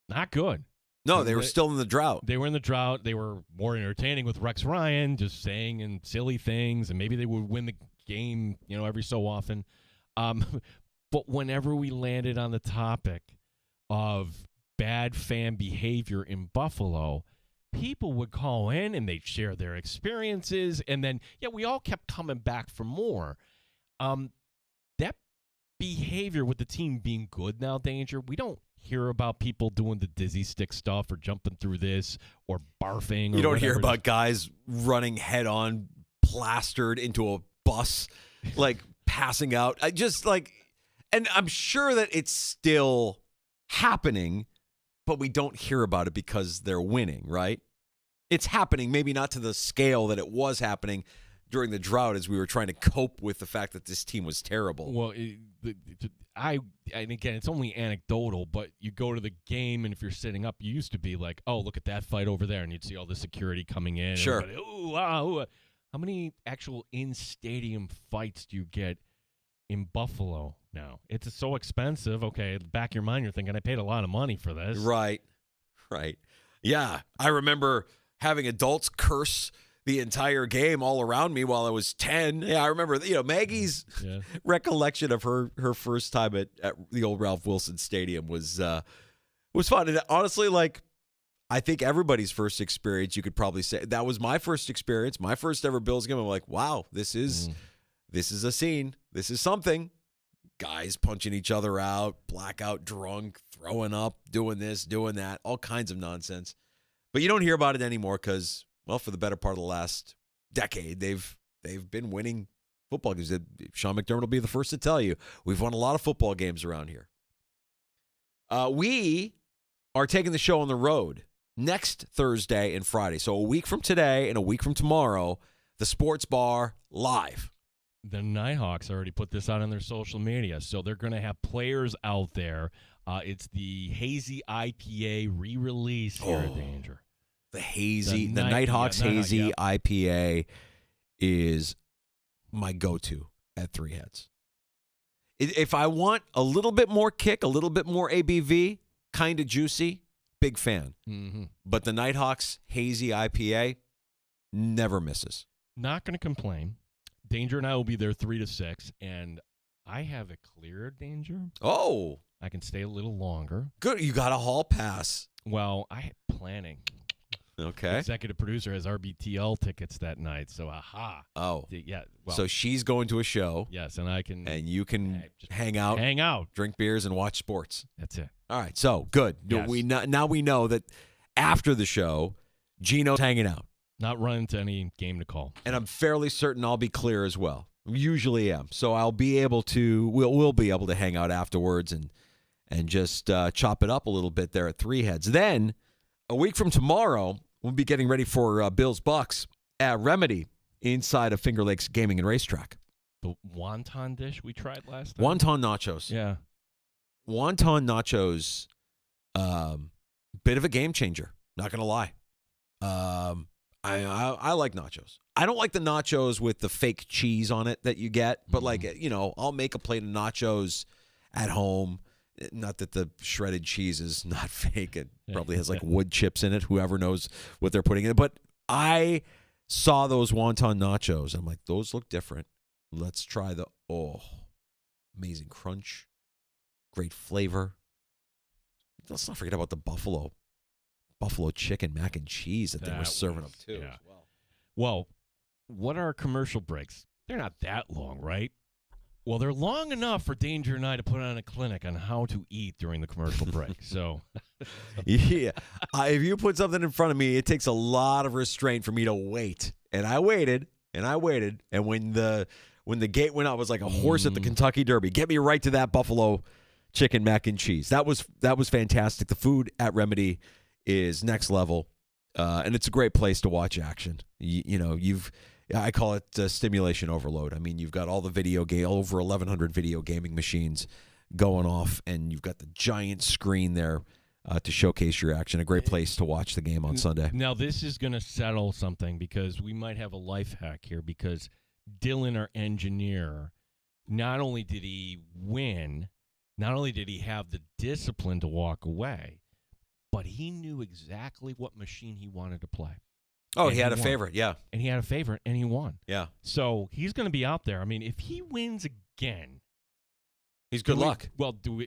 not good. No, they were still in the drought. They were in the drought. They were more entertaining with Rex Ryan, just saying and silly things, and maybe they would win the game, every so often. But whenever we landed on the topic of bad fan behavior in Buffalo, people would call in and they'd share their experiences, and then we all kept coming back for more. That behavior with the team being good now, Danger, we don't hear about people doing the dizzy stick stuff or jumping through this or barfing. You don't hear whatever. about guys running head on, plastered into a bus, passing out. And I'm sure that it's still happening, but we don't hear about it because they're winning, right? It's happening, maybe not to the scale that it was happening during the drought as we were trying to cope with the fact that this team was terrible. Well, and again, it's only anecdotal, but you go to the game, and if you're sitting up, you used to be like, oh, look at that fight over there, and you'd see all the security coming in. Sure. Ooh, wow, ooh. How many actual in-stadium fights do you get in Buffalo now? It's so expensive. Okay, back of your mind, you're thinking, I paid a lot of money for this. Right. Yeah, I remember having adults curse the entire game all around me while I was 10. Yeah, I remember, Maggie's recollection of her first time at the old Ralph Wilson Stadium was fun. And honestly, I think everybody's first experience, you could probably say, that was my first experience, my first ever Bills game. I'm like, wow, this is a scene. This is something. Guys punching each other out, blackout drunk, throwing up, doing this, doing that, all kinds of nonsense. But you don't hear about it anymore because, well, for the better part of the last decade, they've been winning football games. Sean McDermott will be the first to tell you, we've won a lot of football games around here. We are taking the show on the road next Thursday and Friday. So a week from today and a week from tomorrow, the Sports Bar live. The Nighthawks already put this out on their social media, so they're going to have players out there. It's the Hazy IPA re-release here at Danger. The Nighthawks Hazy IPA is my go-to at Three Heads. If I want a little bit more kick, a little bit more ABV, kind of juicy, big fan. Mm-hmm. But the Nighthawks Hazy IPA never misses. Not going to complain. Danger and I will be there 3 to 6, and I have it cleared, Danger. Oh. I can stay a little longer. Good. You got a hall pass. Well, I planning. Okay. Executive producer has RBTL tickets that night, so aha. Oh. Yeah. Well, So she's going to a show. yes, and I can. And you can just hang out, drink beers, and watch sports. That's it. All right. So, good. Yes. Now we know that after the show, Gino's hanging out. Not run to any game to call. And I'm fairly certain I'll be clear as well. Usually am. So I'll be able to, we'll be able to hang out afterwards and just chop it up a little bit there at Three Heads. Then, a week from tomorrow, we'll be getting ready for Bills Bucks at Remedy inside of Finger Lakes Gaming and Racetrack. The wonton dish we tried last time? Wonton nachos. Yeah. Wonton nachos, bit of a game changer. Not going to lie. I like nachos. I don't like the nachos with the fake cheese on it that you get, but I'll make a plate of nachos at home. Not that the shredded cheese is not fake. It probably has like wood chips in it. Whoever knows what they're putting in it. But I saw those wonton nachos. I'm like, those look different. Let's try amazing crunch. Great flavor. Let's not forget about the buffalo chicken mac and cheese that they were serving up too. Yeah. As well. Well, what are commercial breaks? They're not that long, right? Well, they're long enough for Danger and I to put on a clinic on how to eat during the commercial break. So, yeah, if you put something in front of me, it takes a lot of restraint for me to wait. And I waited, and when the gate went out, it was like a horse at the Kentucky Derby. Get me right to that buffalo chicken mac and cheese. That was fantastic. The food at Remedy is next level, and it's a great place to watch action. I call it stimulation overload. I mean, you've got all the over 1,100 video gaming machines going off, and you've got the giant screen there to showcase your action. A great place to watch the game on Sunday. Now, this is going to settle something because we might have a life hack here because Dylan, our engineer, not only did he win, not only did he have the discipline to walk away, but he knew exactly what machine he wanted to play. Oh, and he had a won. favorite, yeah. And he had a favorite, and he won. Yeah. So he's going to be out there. I mean, if he wins again, he's good luck.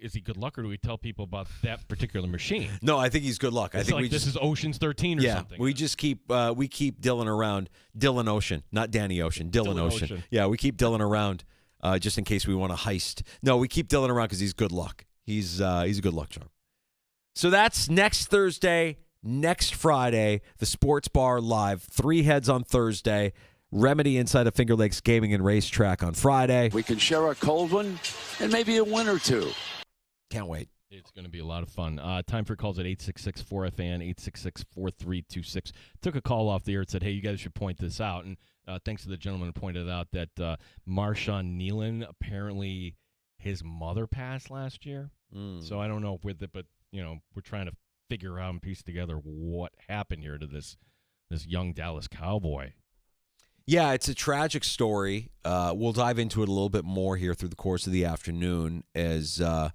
Is he good luck, or do we tell people about that particular machine? No, I think he's good luck. I think this is Ocean's 13 or something. We just keep Dylan around. Dylan Ocean, not Danny Ocean. Dylan Ocean. Yeah, we keep Dylan around just in case we want to heist. No, we keep Dylan around because he's good luck. He's a good luck charm. So that's next Thursday. Next Friday, the Sports Bar live. Three Heads on Thursday. Remedy inside of Finger Lakes Gaming and Racetrack on Friday. We can share a cold one and maybe a win or two. Can't wait. It's going to be a lot of fun. Time for calls at 866-4FAN, 866-4326. Took a call off the air and said, hey, you guys should point this out. And thanks to the gentleman who pointed out that Marshawn Nealon, apparently his mother passed last year. So I don't know with it, but, we're trying to figure out and piece together what happened here to this young Dallas Cowboy. Yeah, it's a tragic story. We'll dive into it a little bit more here through the course of the afternoon as the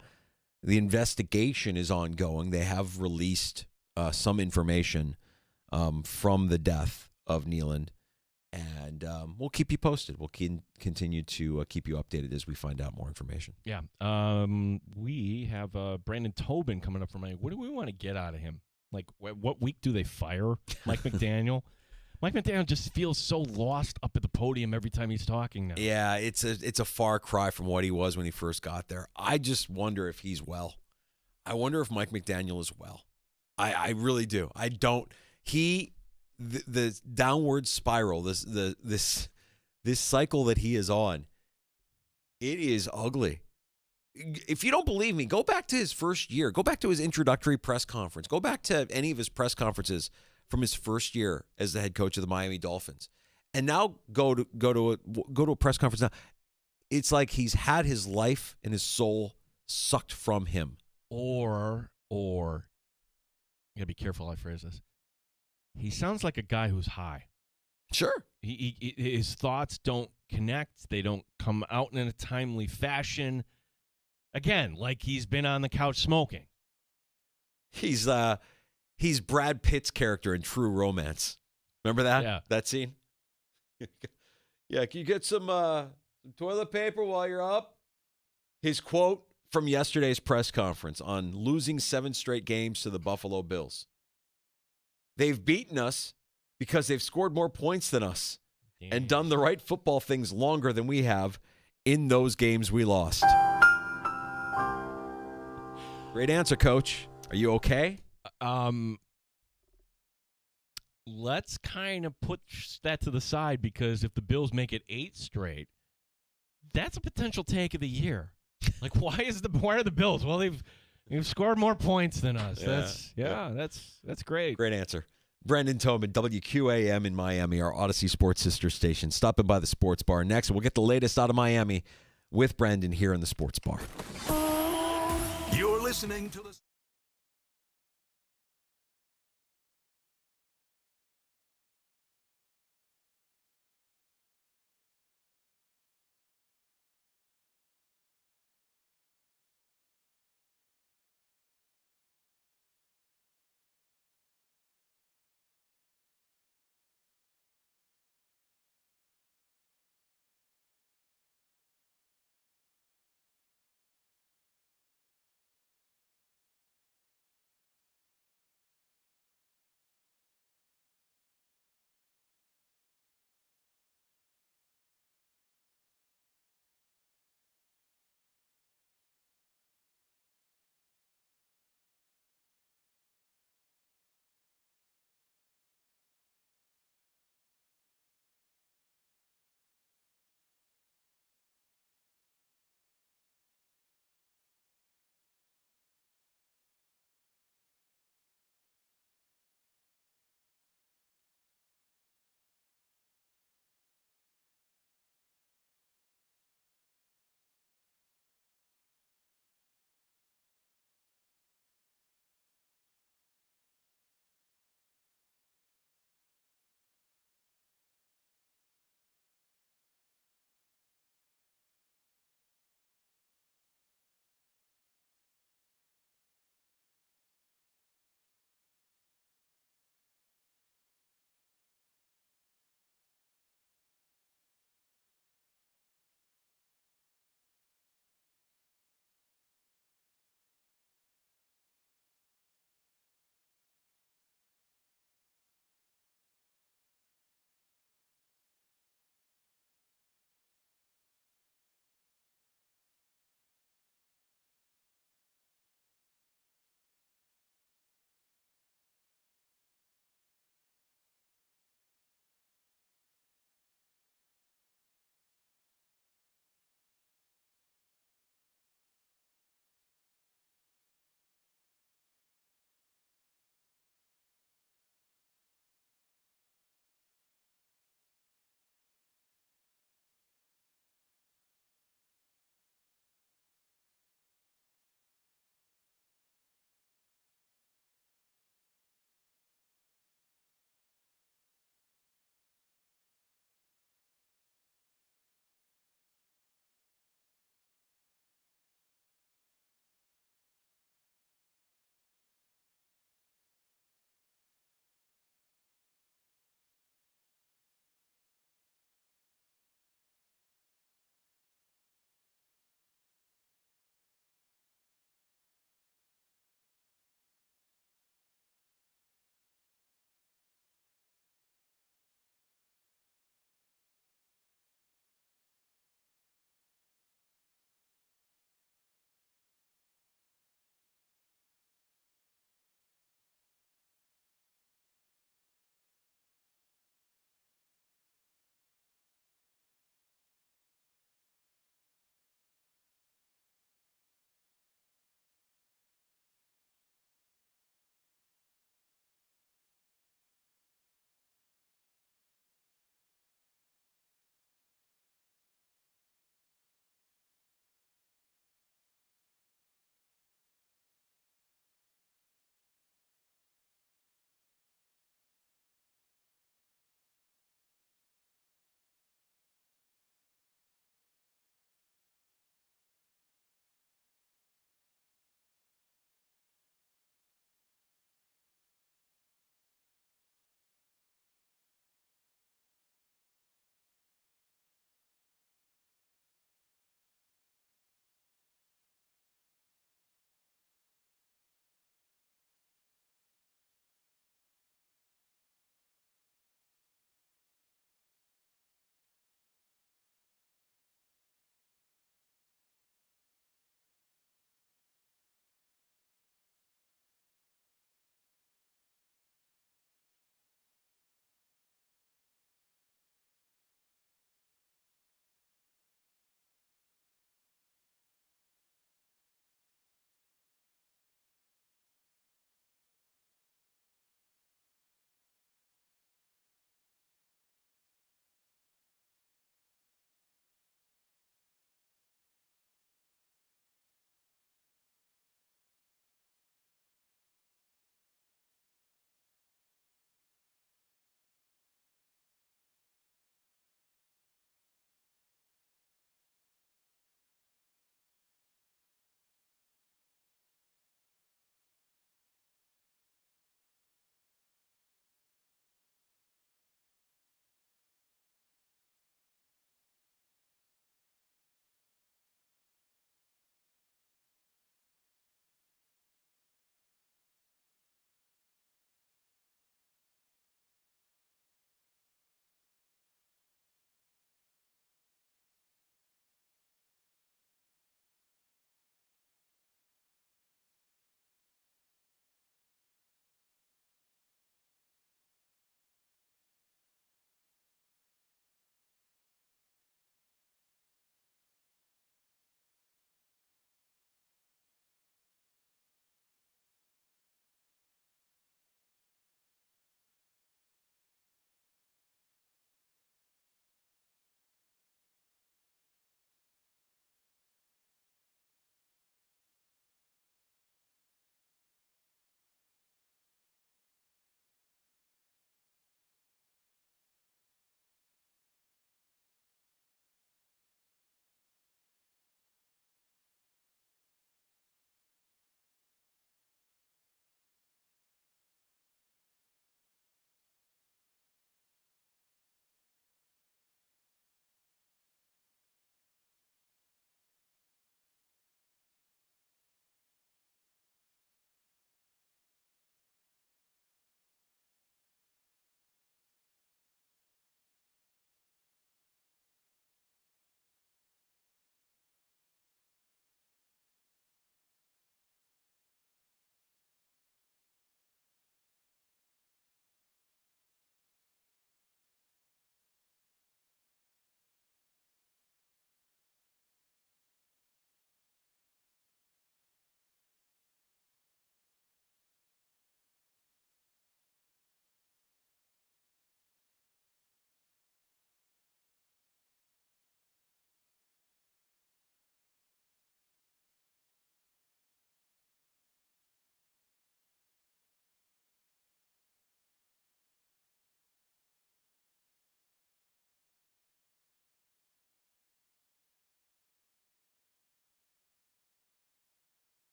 investigation is ongoing. They have released some information from the death of Nealon, and we'll keep you posted. We'll continue to keep you updated as we find out more information. Yeah. We have Brandon Tobin coming up for Monday. What do we want to get out of him? Like, what week do they fire Mike McDaniel? Mike McDaniel just feels so lost up at the podium every time he's talking now. Yeah, it's a far cry from what he was when he first got there. I just wonder if he's well. I wonder if Mike McDaniel is well. I really do. I don't. The downward spiral, this cycle that he is on, it is ugly. If you don't believe me, go back to his first year. Go back to his introductory press conference. Go back to any of his press conferences from his first year as the head coach of the Miami Dolphins. And now go to a press conference now. It's like he's had his life and his soul sucked from him. Or you gotta be careful how I phrase this. He sounds like a guy who's high. Sure. His thoughts don't connect. They don't come out in a timely fashion. Again, like he's been on the couch smoking. He's Brad Pitt's character in True Romance. Remember that? Yeah. That scene? Yeah, can you get some toilet paper while you're up? His quote from yesterday's press conference on losing 7 straight games to the Buffalo Bills. They've beaten us because they've scored more points than us and done the right football things longer than we have in those games we lost. Great answer, Coach. Are you okay? Let's kind of put that to the side because if the Bills make it 8 straight, that's a potential take of the year. Like, why are the Bills? Well, they've scored more points than us. That's great. Great answer. Brendan Toman, WQAM in Miami, our Odyssey Sports sister station. Stopping by the Sports Bar next. We'll get the latest out of Miami with Brendan here in the Sports Bar. You're listening to the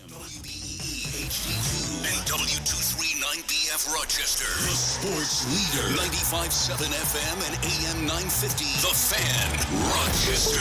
WBEE HD2 and W239BF Rochester. The sports leader. 95.7 FM and AM 950. The Fan, Rochester.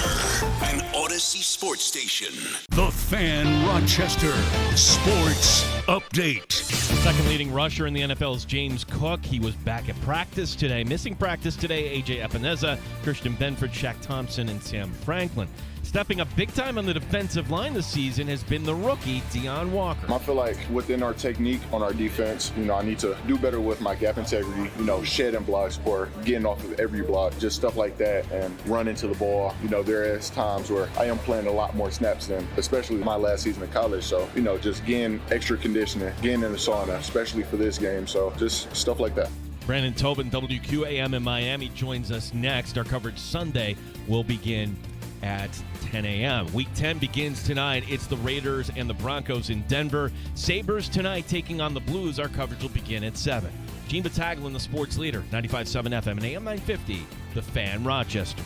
An Odyssey sports station. The Fan, Rochester. Sports update. Second leading rusher in the NFL is James Cook. He was back at practice today. Missing practice today, A.J. Epineza, Christian Benford, Shaq Thompson, and Sam Franklin. Stepping up big time on the defensive line this season has been the rookie, Deion Walker. I feel like within our technique on our defense, I need to do better with my gap integrity, shedding blocks or getting off of every block, just stuff like that, and run into the ball. There is times where I am playing a lot more snaps than, especially my last season in college. So, just getting extra conditioning, getting in the sauna, especially for this game. So just stuff like that. Brandon Tobin, WQAM in Miami, joins us next. Our coverage Sunday will begin at 10 a.m. Week 10 begins tonight. It's the Raiders and the Broncos in Denver. Sabres tonight taking on the Blues. Our coverage will begin at 7. Gene Battaglin, the sports leader, 95.7 FM and AM 950, The Fan, Rochester.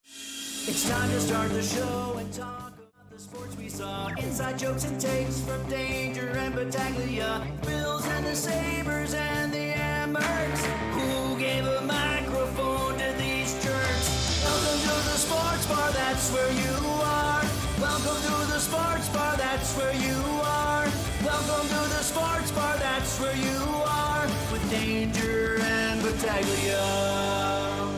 It's time to start the show and talk about the sports we saw. Inside jokes and takes from Danger and Battaglia. Bills and the Sabres and the Amherst. Who gave a microphone to these jerks? Welcome to the sports bar, that's where you are. Welcome to the sports bar, that's where you are. Welcome to the sports bar, that's where you are. With Danger and Battaglia.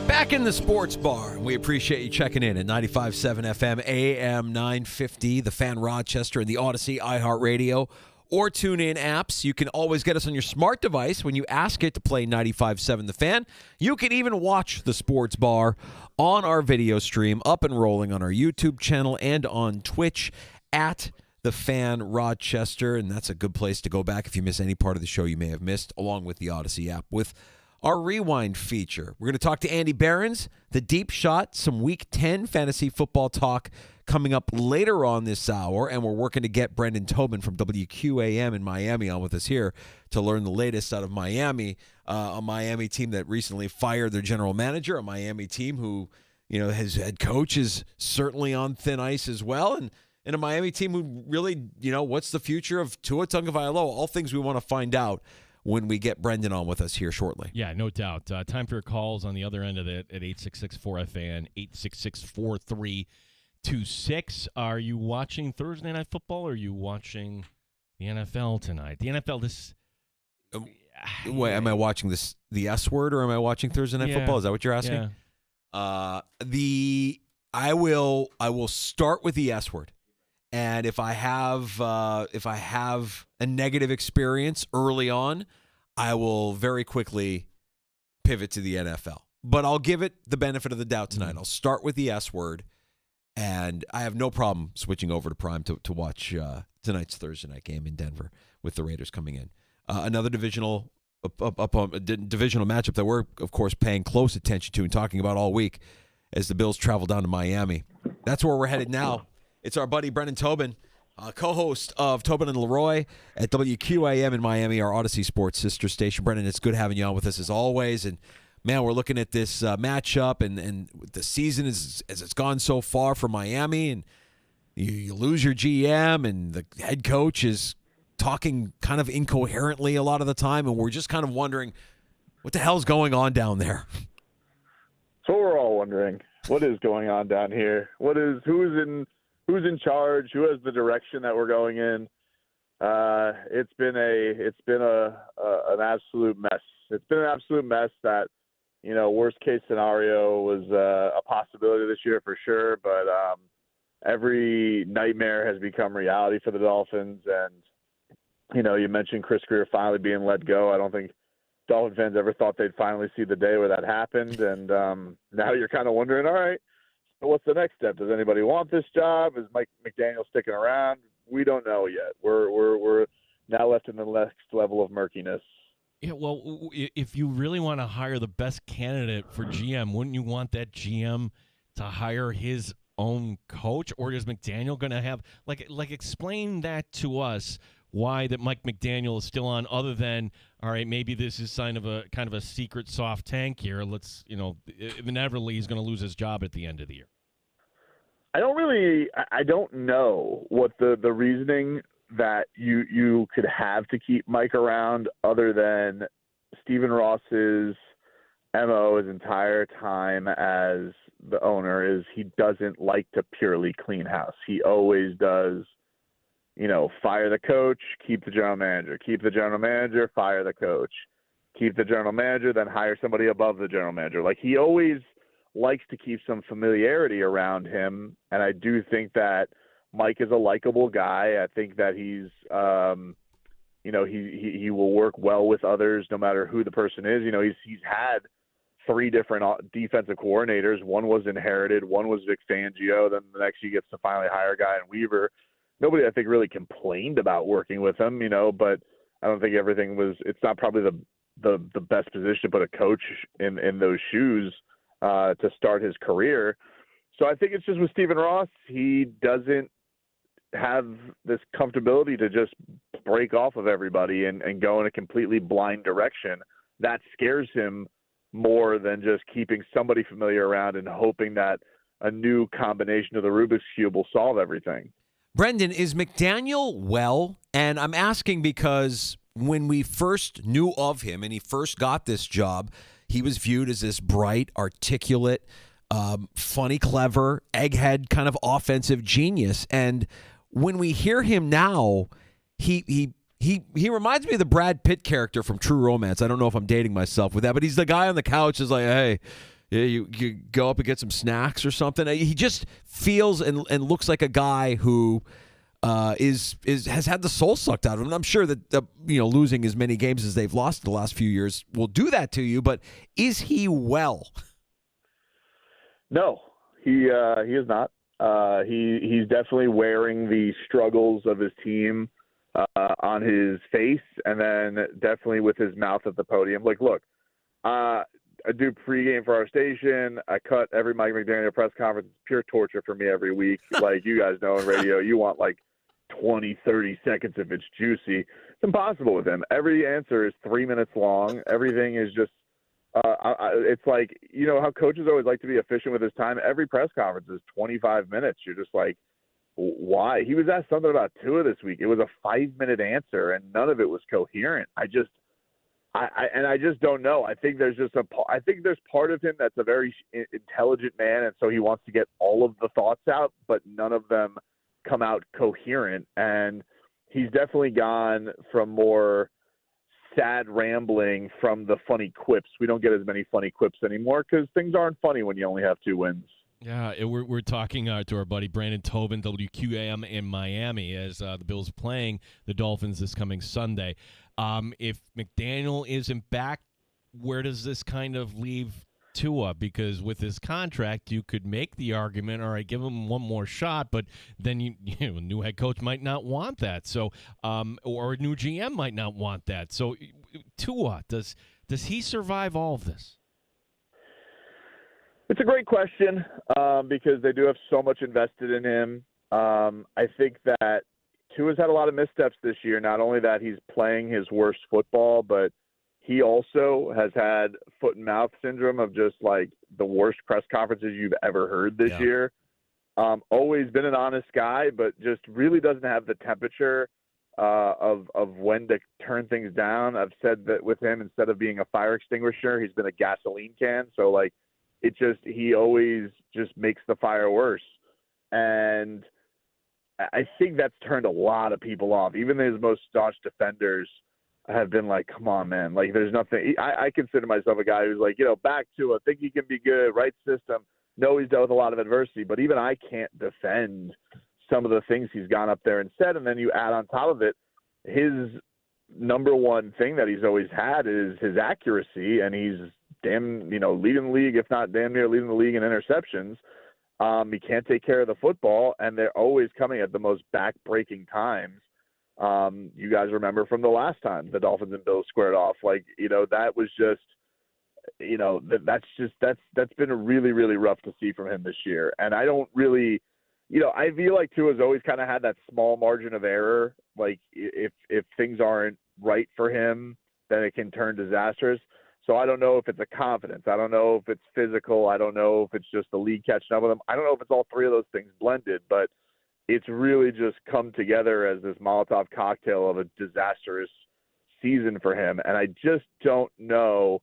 Back in the sports bar. We appreciate you checking in at 95.7 FM, AM 950, The Fan, Rochester, and the Odyssey, iHeartRadio, or TuneIn apps. You can always get us on your smart device when you ask it to play 95.7 The Fan. You can even watch the sports bar on our video stream, up and rolling on our YouTube channel and on Twitch at The Fan Rochester. And that's a good place to go back if you miss any part of the show you may have missed, along with the Odyssey app with our Rewind feature. We're going to talk to Andy Behrens, the Deep Shot, some Week 10 fantasy football talk coming up later on this hour, and we're working to get Brendan Tobin from WQAM in Miami on with us here to learn the latest out of Miami, a Miami team that recently fired their general manager, a Miami team who, his head coach is certainly on thin ice as well, and a Miami team who really, what's the future of Tua Tagovailoa? All things we want to find out when we get Brendan on with us here shortly. Yeah, no doubt. Time for your calls on the other end of it at 866-4FAN, 866-4326. Are you watching Thursday Night Football or are you watching the NFL tonight? The NFL Wait, am I watching the S word or am I watching Thursday Night Football? Is that what you're asking? Yeah. I will start with the S word. And if I have a negative experience early on, I will very quickly pivot to the NFL. But I'll give it the benefit of the doubt tonight. I'll start with the S word, and I have no problem switching over to Prime to watch tonight's Thursday night game in Denver with the Raiders coming in. Another divisional matchup that we're, of course, paying close attention to and talking about all week as the Bills travel down to Miami. That's where we're headed now. It's our buddy Brendan Tobin, co-host of Tobin and Leroy at WQAM in Miami, our Odyssey Sports sister station. Brendan, it's good having you on with us as always. And, man, we're looking at this matchup and the season as it's gone so far for Miami. And you lose your GM and the head coach is talking kind of incoherently a lot of the time. And we're just kind of wondering what the hell's going on down there. So we're all wondering what is going on down here. Who's in charge? Who has the direction that we're going in? It's been an absolute mess. It's been an absolute mess. That worst case scenario was a possibility this year for sure, but every nightmare has become reality for the Dolphins. And you mentioned Chris Greer finally being let go. I don't think Dolphin fans ever thought they'd finally see the day where that happened. And now you're kind of wondering, all right, what's the next step? Does anybody want this job? Is Mike McDaniel sticking around? We don't know yet. We're now left in the next level of murkiness. Yeah, well, if you really want to hire the best candidate for GM, wouldn't you want that GM to hire his own coach? Or is McDaniel going to have explain that to us? Why that Mike McDaniel is still on, other than, all right, maybe this is sign of a kind of a secret soft tank here. Let's, inevitably he's going to lose his job at the end of the year. I don't know what the reasoning that you could have to keep Mike around other than Stephen Ross's MO his entire time as the owner is he doesn't like to purely clean house. He always does, fire the coach, keep the general manager, keep the general manager, fire the coach, keep the general manager, then hire somebody above the general manager. Like he always likes to keep some familiarity around him. And I do think that Mike is a likable guy. I think that he's, he will work well with others no matter who the person is. He's had 3 different defensive coordinators. One was inherited. One was Vic Fangio. Then the next he gets to finally hire a guy in Weaver. Nobody, I think, really complained about working with him, but I don't think everything was – it's not probably the best position to put a coach in those shoes to start his career. So I think it's just with Stephen Ross, he doesn't have this comfortability to just break off of everybody and go in a completely blind direction. That scares him more than just keeping somebody familiar around and hoping that a new combination of the Rubik's Cube will solve everything. Brendan, is McDaniel well? And I'm asking because when we first knew of him and he first got this job, he was viewed as this bright, articulate, funny, clever, egghead kind of offensive genius. And when we hear him now, he reminds me of the Brad Pitt character from True Romance. I don't know if I'm dating myself with that, but he's the guy on the couch is like, hey, yeah, you go up and get some snacks or something. He just feels and looks like a guy who has had the soul sucked out of him. And I'm sure that losing as many games as they've lost the last few years will do that to you. But is he well? No, he is not. He's definitely wearing the struggles of his team on his face, and then definitely with his mouth at the podium. Like, look, I do pregame for our station. I cut every Mike McDaniel press conference. It's pure torture for me every week. Like you guys know in radio, you want like 20, 30 seconds if it's juicy. It's impossible with him. Every answer is 3 minutes long. Everything is just it's like, how coaches always like to be efficient with his time. Every press conference is 25 minutes. You're just like, why? He was asked something about Tua this week. It was a 5-minute answer, and none of it was coherent. I just don't know. I think there's part of him that's a very intelligent man, and so he wants to get all of the thoughts out, but none of them come out coherent. And he's definitely gone from more sad rambling from the funny quips. We don't get as many funny quips anymore because things aren't funny when you only have 2 wins. Yeah, we're talking to our buddy Brandon Tobin, WQAM in Miami, as the Bills are playing the Dolphins this coming Sunday. If McDaniel isn't back, where does this kind of leave Tua? Because with his contract, you could make the argument, all right, give him one more shot, but then a new head coach might not want that. So, or a new GM might not want that. So, Tua, does he survive all of this? It's a great question because they do have so much invested in him. I think that Tua's had a lot of missteps this year. Not only that he's playing his worst football, but he also has had foot and mouth syndrome of just like the worst press conferences you've ever heard this year. Always been an honest guy, but just really doesn't have the temperature of when to turn things down. I've said that with him, instead of being a fire extinguisher, he's been a gasoline can. So like, he always just makes the fire worse. And I think that's turned a lot of people off. Even his most staunch defenders have been like, come on, man. Like, there's nothing. I consider myself a guy who's like, back to think he can be good, right system. No, he's dealt with a lot of adversity, but even I can't defend some of the things he's gone up there and said. And then you add on top of it, his number one thing that he's always had is his accuracy, and he's leading the league, if not damn near leading the league in interceptions. He can't take care of the football, and they're always coming at the most back-breaking times. You guys remember from the last time the Dolphins and Bills squared off. Like, that was just, that's been really, really rough to see from him this year. And I don't really, I feel like Tua's always kind of had that small margin of error. Like, if things aren't right for him, then it can turn disastrous. So I don't know if it's a confidence. I don't know if it's physical. I don't know if it's just the league catching up with him. I don't know if it's all three of those things blended, but it's really just come together as this Molotov cocktail of a disastrous season for him. And I just don't know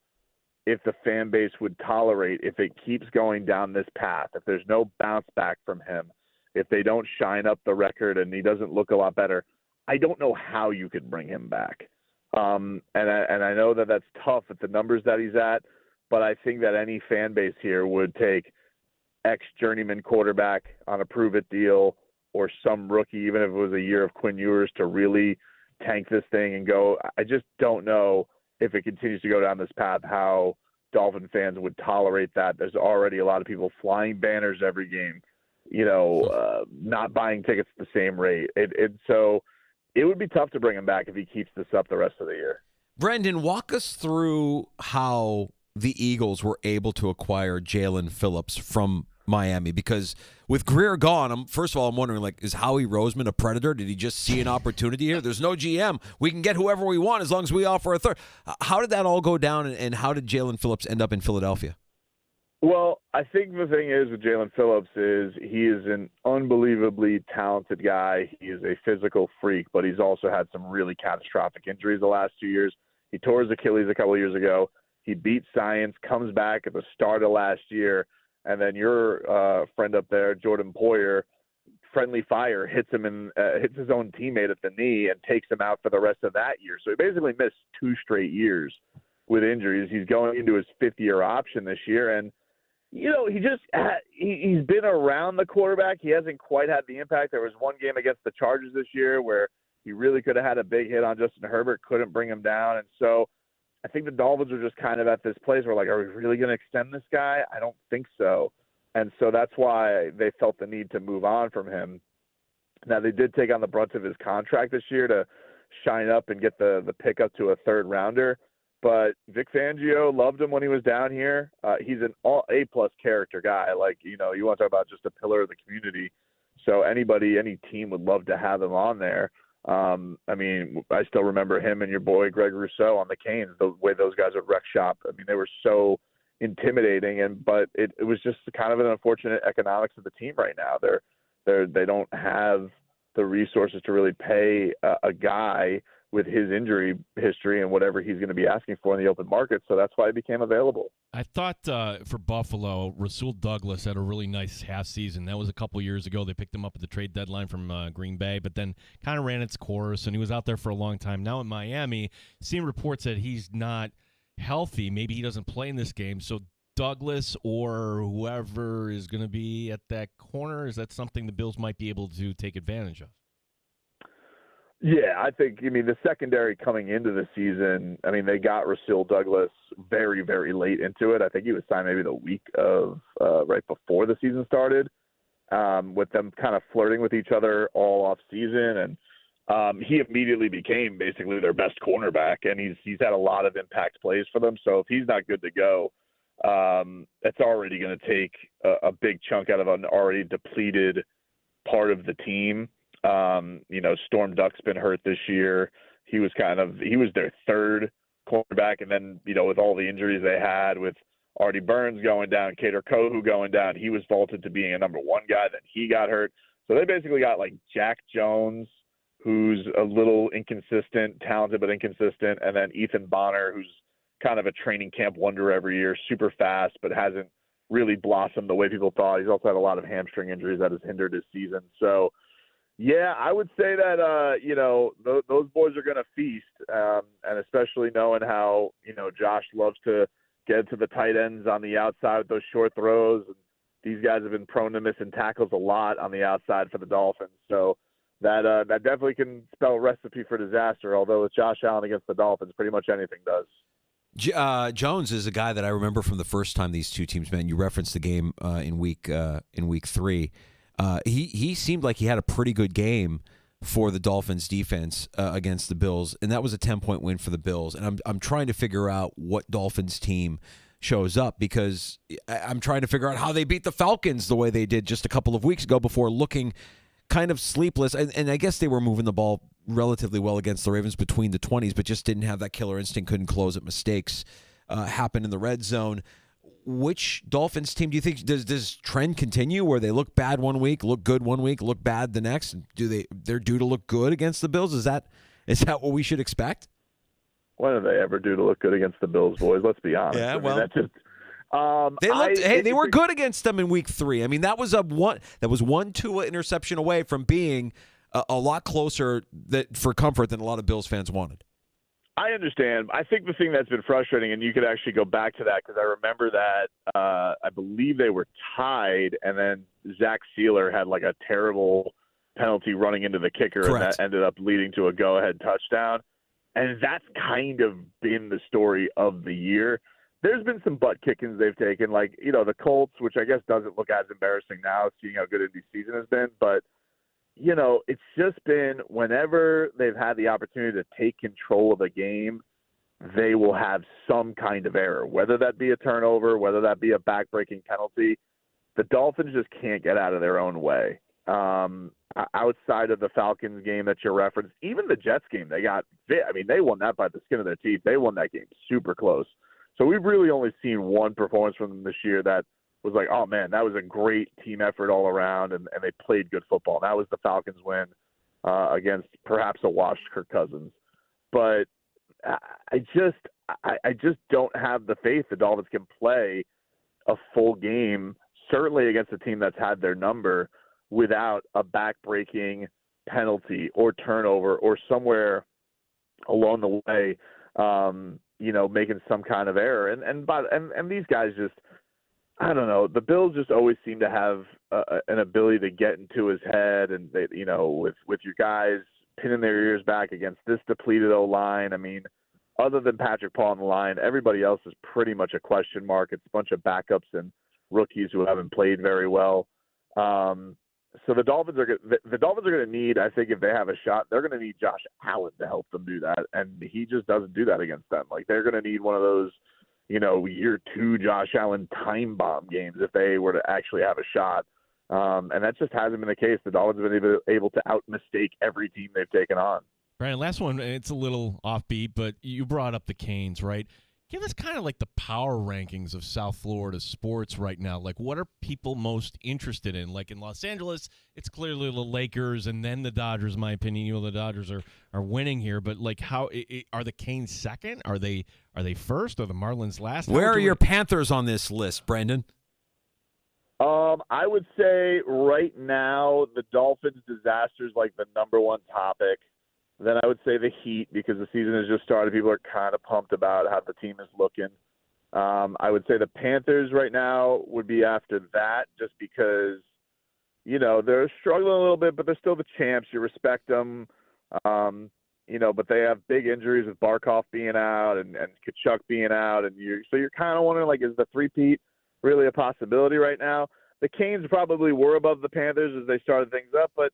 if the fan base would tolerate if it keeps going down this path, if there's no bounce back from him, if they don't shine up the record and he doesn't look a lot better. I don't know how you could bring him back. And I know that that's tough at the numbers that he's at, but I think that any fan base here would take ex-journeyman quarterback on a prove-it deal or some rookie, even if it was a year of Quinn Ewers, to really tank this thing and go. I just don't know if it continues to go down this path how Dolphin fans would tolerate that. There's already a lot of people flying banners every game, not buying tickets at the same rate. So it would be tough to bring him back if he keeps this up the rest of the year. Brendan, walk us through how the Eagles were able to acquire Jalen Phillips from Miami, because with Greer gone, first of all, I'm wondering, is Howie Roseman a predator? Did he just see an opportunity here? There's no GM. We can get whoever we want as long as we offer a third. How did that all go down, and how did Jalen Phillips end up in Philadelphia? Well, I think the thing is with Jalen Phillips is he is an unbelievably talented guy. He is a physical freak, but he's also had some really catastrophic injuries the last 2 years. He tore his Achilles a couple of years ago. He beat science, comes back at the start of last year, and then your friend up there, Jordan Poyer, friendly fire, hits his own teammate at the knee and takes him out for the rest of that year. So he basically missed 2 straight years with injuries. He's going into his 5th-year option this year, and he's been around the quarterback. He hasn't quite had the impact. There was one game against the Chargers this year where he really could have had a big hit on Justin Herbert, couldn't bring him down. And so I think the Dolphins are just kind of at this place where, are we really going to extend this guy? I don't think so. And so that's why they felt the need to move on from him. Now, they did take on the brunt of his contract this year to shine up and get the pick up to a 3rd rounder. But Vic Fangio loved him when he was down here. He's an all A-plus character guy. You want to talk about just a pillar of the community. So any team would love to have him on there. I still remember him and your boy Greg Rousseau on the Canes, the way those guys would wreck shop. They were so intimidating, but it was just kind of an unfortunate economics of the team right now. They don't have the resources to really pay a guy with his injury history and whatever he's going to be asking for in the open market. So that's why it became available. I thought for Buffalo, Rasul Douglas had a really nice half season. That was a couple years ago. They picked him up at the trade deadline from Green Bay, but then kind of ran its course, and he was out there for a long time. Now in Miami, seeing reports that he's not healthy. Maybe he doesn't play in this game. So Douglas or whoever is going to be at that corner, is that something the Bills might be able to take advantage of? Yeah, I think, the secondary coming into the season, they got Rasul Douglas very, very late into it. I think he was signed maybe the week of right before the season started, with them kind of flirting with each other all off season. And he immediately became basically their best cornerback, and he's had a lot of impact plays for them. So if he's not good to go, it's already going to take a big chunk out of an already depleted part of the team. Storm Duck's been hurt this year. He was their 3rd cornerback. And then, with all the injuries they had with Artie Burns going down, Kader Kohu going down, he was vaulted to being a number 1 guy. Then he got hurt. So they basically got Jack Jones, who's a little inconsistent, talented, but inconsistent. And then Ethan Bonner, who's kind of a training camp wonder every year, super fast, but hasn't really blossomed the way people thought. He's also had a lot of hamstring injuries that has hindered his season. So, yeah, I would say that, those boys are going to feast, and especially knowing how, Josh loves to get to the tight ends on the outside with those short throws. And these guys have been prone to missing tackles a lot on the outside for the Dolphins. So that definitely can spell a recipe for disaster, although with Josh Allen against the Dolphins, pretty much anything does. Jones is a guy that I remember from the first time these two teams met. You referenced the game in week 3. He seemed like he had a pretty good game for the Dolphins defense against the Bills, and that was a 10-point win for the Bills. And I'm trying to figure out what Dolphins team shows up, because I'm trying to figure out how they beat the Falcons the way they did just a couple of weeks ago before looking kind of sleepless. And I guess they were moving the ball relatively well against the Ravens between the 20s, but just didn't have that killer instinct, couldn't close at mistakes. happen in the red zone. Which Dolphins team do you think does trend continue where they look bad one week, look good one week, look bad the next? They're due to look good against the Bills? Is that what we should expect? When are they ever due to look good against the Bills, boys? Let's be honest. Yeah, I mean, well, that's just, they were good against them in week 3. I mean, that was one Tua interception away from being a lot closer for comfort than a lot of Bills fans wanted. I understand. I think the thing that's been frustrating, and you could actually go back to that because I remember that I believe they were tied, and then Zach Sealer had like a terrible penalty running into the kicker, Correct. And that ended up leading to a go-ahead touchdown. And that's kind of been the story of the year. There's been some butt kickings they've taken, like, the Colts, which I guess doesn't look as embarrassing now, seeing how good Indy's season has been. But, it's just been whenever they've had the opportunity to take control of a game, they will have some kind of error, whether that be a turnover, whether that be a back-breaking penalty. The Dolphins just can't get out of their own way. Outside of the Falcons game that you referenced, even the Jets game, they won that by the skin of their teeth. They won that game super close. So we've really only seen one performance from them this year that was like, oh, man, that was a great team effort all around, and they played good football. That was the Falcons win against perhaps a washed Kirk Cousins. But I just don't have the faith the Dolphins can play a full game, certainly against a team that's had their number, without a back-breaking penalty or turnover or somewhere along the way, making some kind of error. And these guys just, I don't know, the Bills just always seem to have an ability to get into his head, and they, with your guys pinning their ears back against this depleted O-line. I mean, other than Patrick Paul on the line, everybody else is pretty much a question mark. It's a bunch of backups and rookies who haven't played very well. So the Dolphins are going to need, I think, if they have a shot, they're going to need Josh Allen to help them do that, and he just doesn't do that against them. Like, they're going to need one of those, year 2 Josh Allen time bomb games if they were to actually have a shot. And that just hasn't been the case. The Dolphins have been able to out-mistake every team they've taken on. Brian, last one, it's a little offbeat, but you brought up the Canes, right? Give us kind of like the power rankings of South Florida sports right now. Like, what are people most interested in? Like in Los Angeles, it's clearly the Lakers and then the Dodgers, in my opinion. The Dodgers are winning here, but like, how are the Canes second? Are they first? Are the Marlins last? Where are your Panthers on this list, Brendan? I would say right now the Dolphins disaster is like the number one topic. Then I would say the Heat, because the season has just started. People are kind of pumped about how the team is looking. I would say the Panthers right now would be after that, just because, they're struggling a little bit, but they're still the champs. You respect them. But they have big injuries with Barkov being out and Kachuk being out. So you're kind of wondering, like, is the three-peat really a possibility right now? The Canes probably were above the Panthers as they started things up, but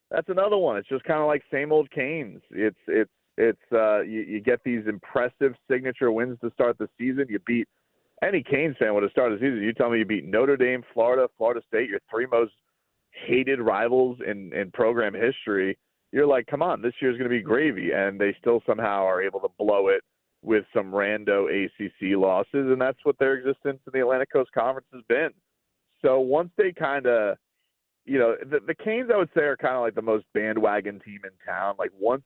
that's another one. It's just kind of like same old Canes. You get these impressive signature wins to start the season. You beat any Canes fan would have started the season. You tell me you beat Notre Dame, Florida State, your 3 most hated rivals in program history. You're like, come on, this year's going to be gravy, and they still somehow are able to blow it with some rando ACC losses, and that's what their existence in the Atlantic Coast Conference has been. So once they kind of the Canes, I would say, are kind of like the most bandwagon team in town. Like, once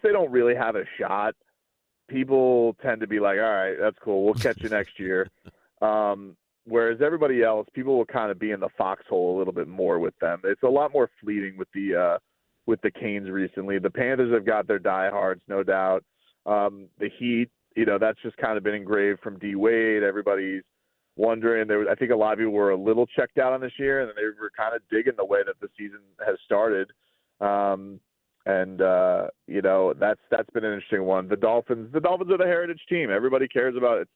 they don't really have a shot, people tend to be like, all right, that's cool, we'll catch you next year. Whereas everybody else, people will kind of be in the foxhole a little bit more with them. It's a lot more fleeting with the Canes recently. The Panthers have got their diehards, no doubt. The Heat, that's just kind of been engraved from D. Wade. Everybody's wondering. I think a lot of people were a little checked out on this year, and they were kind of digging the way that the season has started. That's been an interesting one. The Dolphins are the heritage team. Everybody cares about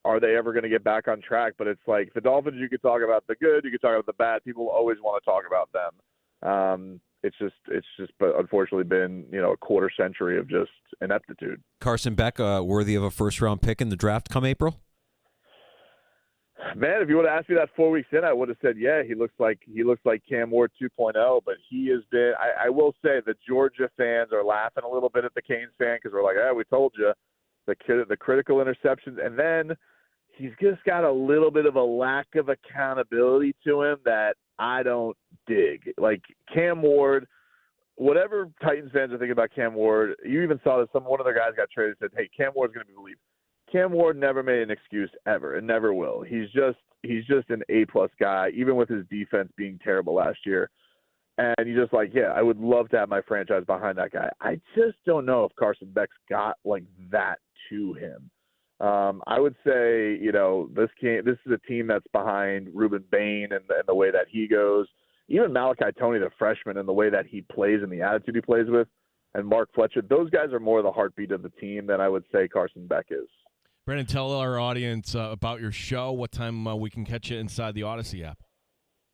are they ever going to get back on track? But it's like the Dolphins, you could talk about the good, you could talk about the bad. People always want to talk about them. It's just, but unfortunately been, a quarter century of just ineptitude. Carson Beck, worthy of a first-round pick in the draft come April? Man, if you would have asked me that 4 weeks in, I would have said, yeah, he looks like Cam Ward 2.0. But he has been. I will say the Georgia fans are laughing a little bit at the Canes fan because we're like, we told you. the critical interceptions, and then he's just got a little bit of a lack of accountability to him that I don't dig. Like Cam Ward, whatever Titans fans are thinking about Cam Ward, you even saw that one of their guys got traded and said, hey, Cam Ward's going to be relieved. Cam Ward never made an excuse ever and never will. He's just an A-plus guy, even with his defense being terrible last year. And you're just like, yeah, I would love to have my franchise behind that guy. I just don't know if Carson Beck's got like that to him. I would say, this is a team that's behind Ruben Bain and the way that he goes. Even Malachi Toney, the freshman, and the way that he plays and the attitude he plays with, and Mark Fletcher, those guys are more the heartbeat of the team than I would say Carson Beck is. Brandon, tell our audience about your show, what time we can catch you inside the Odyssey app.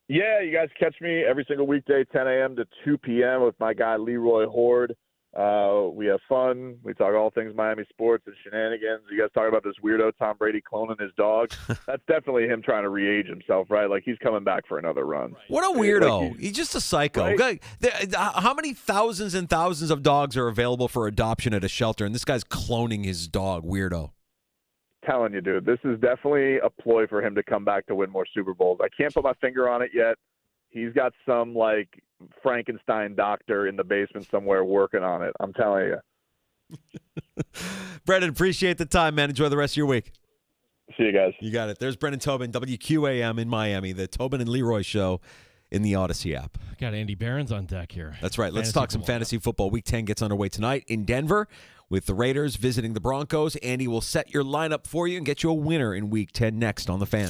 Yeah, you guys catch me every single weekday, 10 a.m. to 2 p.m. with my guy Leroy Horde. We have fun. We talk all things Miami sports and shenanigans. You guys talk about this weirdo Tom Brady cloning his dog. That's definitely him trying to re-age himself, right? Like he's coming back for another run. What a weirdo. He's just a psycho. Right? How many thousands and thousands of dogs are available for adoption at a shelter, and this guy's cloning his dog? Weirdo. Telling you, dude, this is definitely a ploy for him to come back to win more Super Bowls. I can't put my finger on it yet. He's got some like Frankenstein doctor in the basement somewhere working on it. I'm telling you. Brendan, appreciate the time, man. Enjoy the rest of your week. See you guys. You got it. There's Brendan Tobin, WQAM in Miami, the Tobin and Leroy show in the Odyssey app. Got Andy Barron's on deck here. That's right. Let's talk some fantasy football. Week 10 gets underway tonight in Denver with the Raiders visiting the Broncos. Andy will set your lineup for you and get you a winner in Week 10 next on The Fan.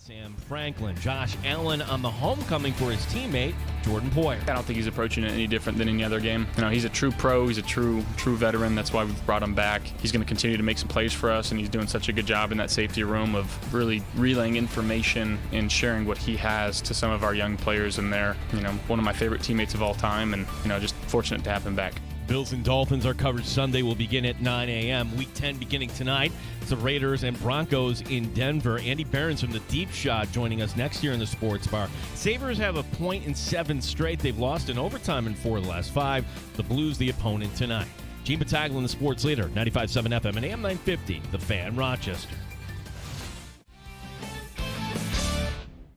Sam Franklin. Josh Allen on the homecoming for his teammate, Jordan Poyer. I don't think he's approaching it any different than any other game. He's a true pro. He's a true veteran. That's why we've brought him back. He's going to continue to make some plays for us, and he's doing such a good job in that safety room of really relaying information and sharing what he has to some of our young players in there. One of my favorite teammates of all time, and just fortunate to have him back. Bills and Dolphins, our coverage Sunday will begin at 9 a.m. Week 10 beginning tonight. It's the Raiders and Broncos in Denver. Andy Behrens from the Deep Shot joining us next year in the Sports Bar. Sabres have a point in 7 straight. They've lost in overtime in 4 of the last 5. The Blues the opponent tonight. Gene Battaglia, the sports leader, 95.7 FM and AM 950, The Fan, Rochester.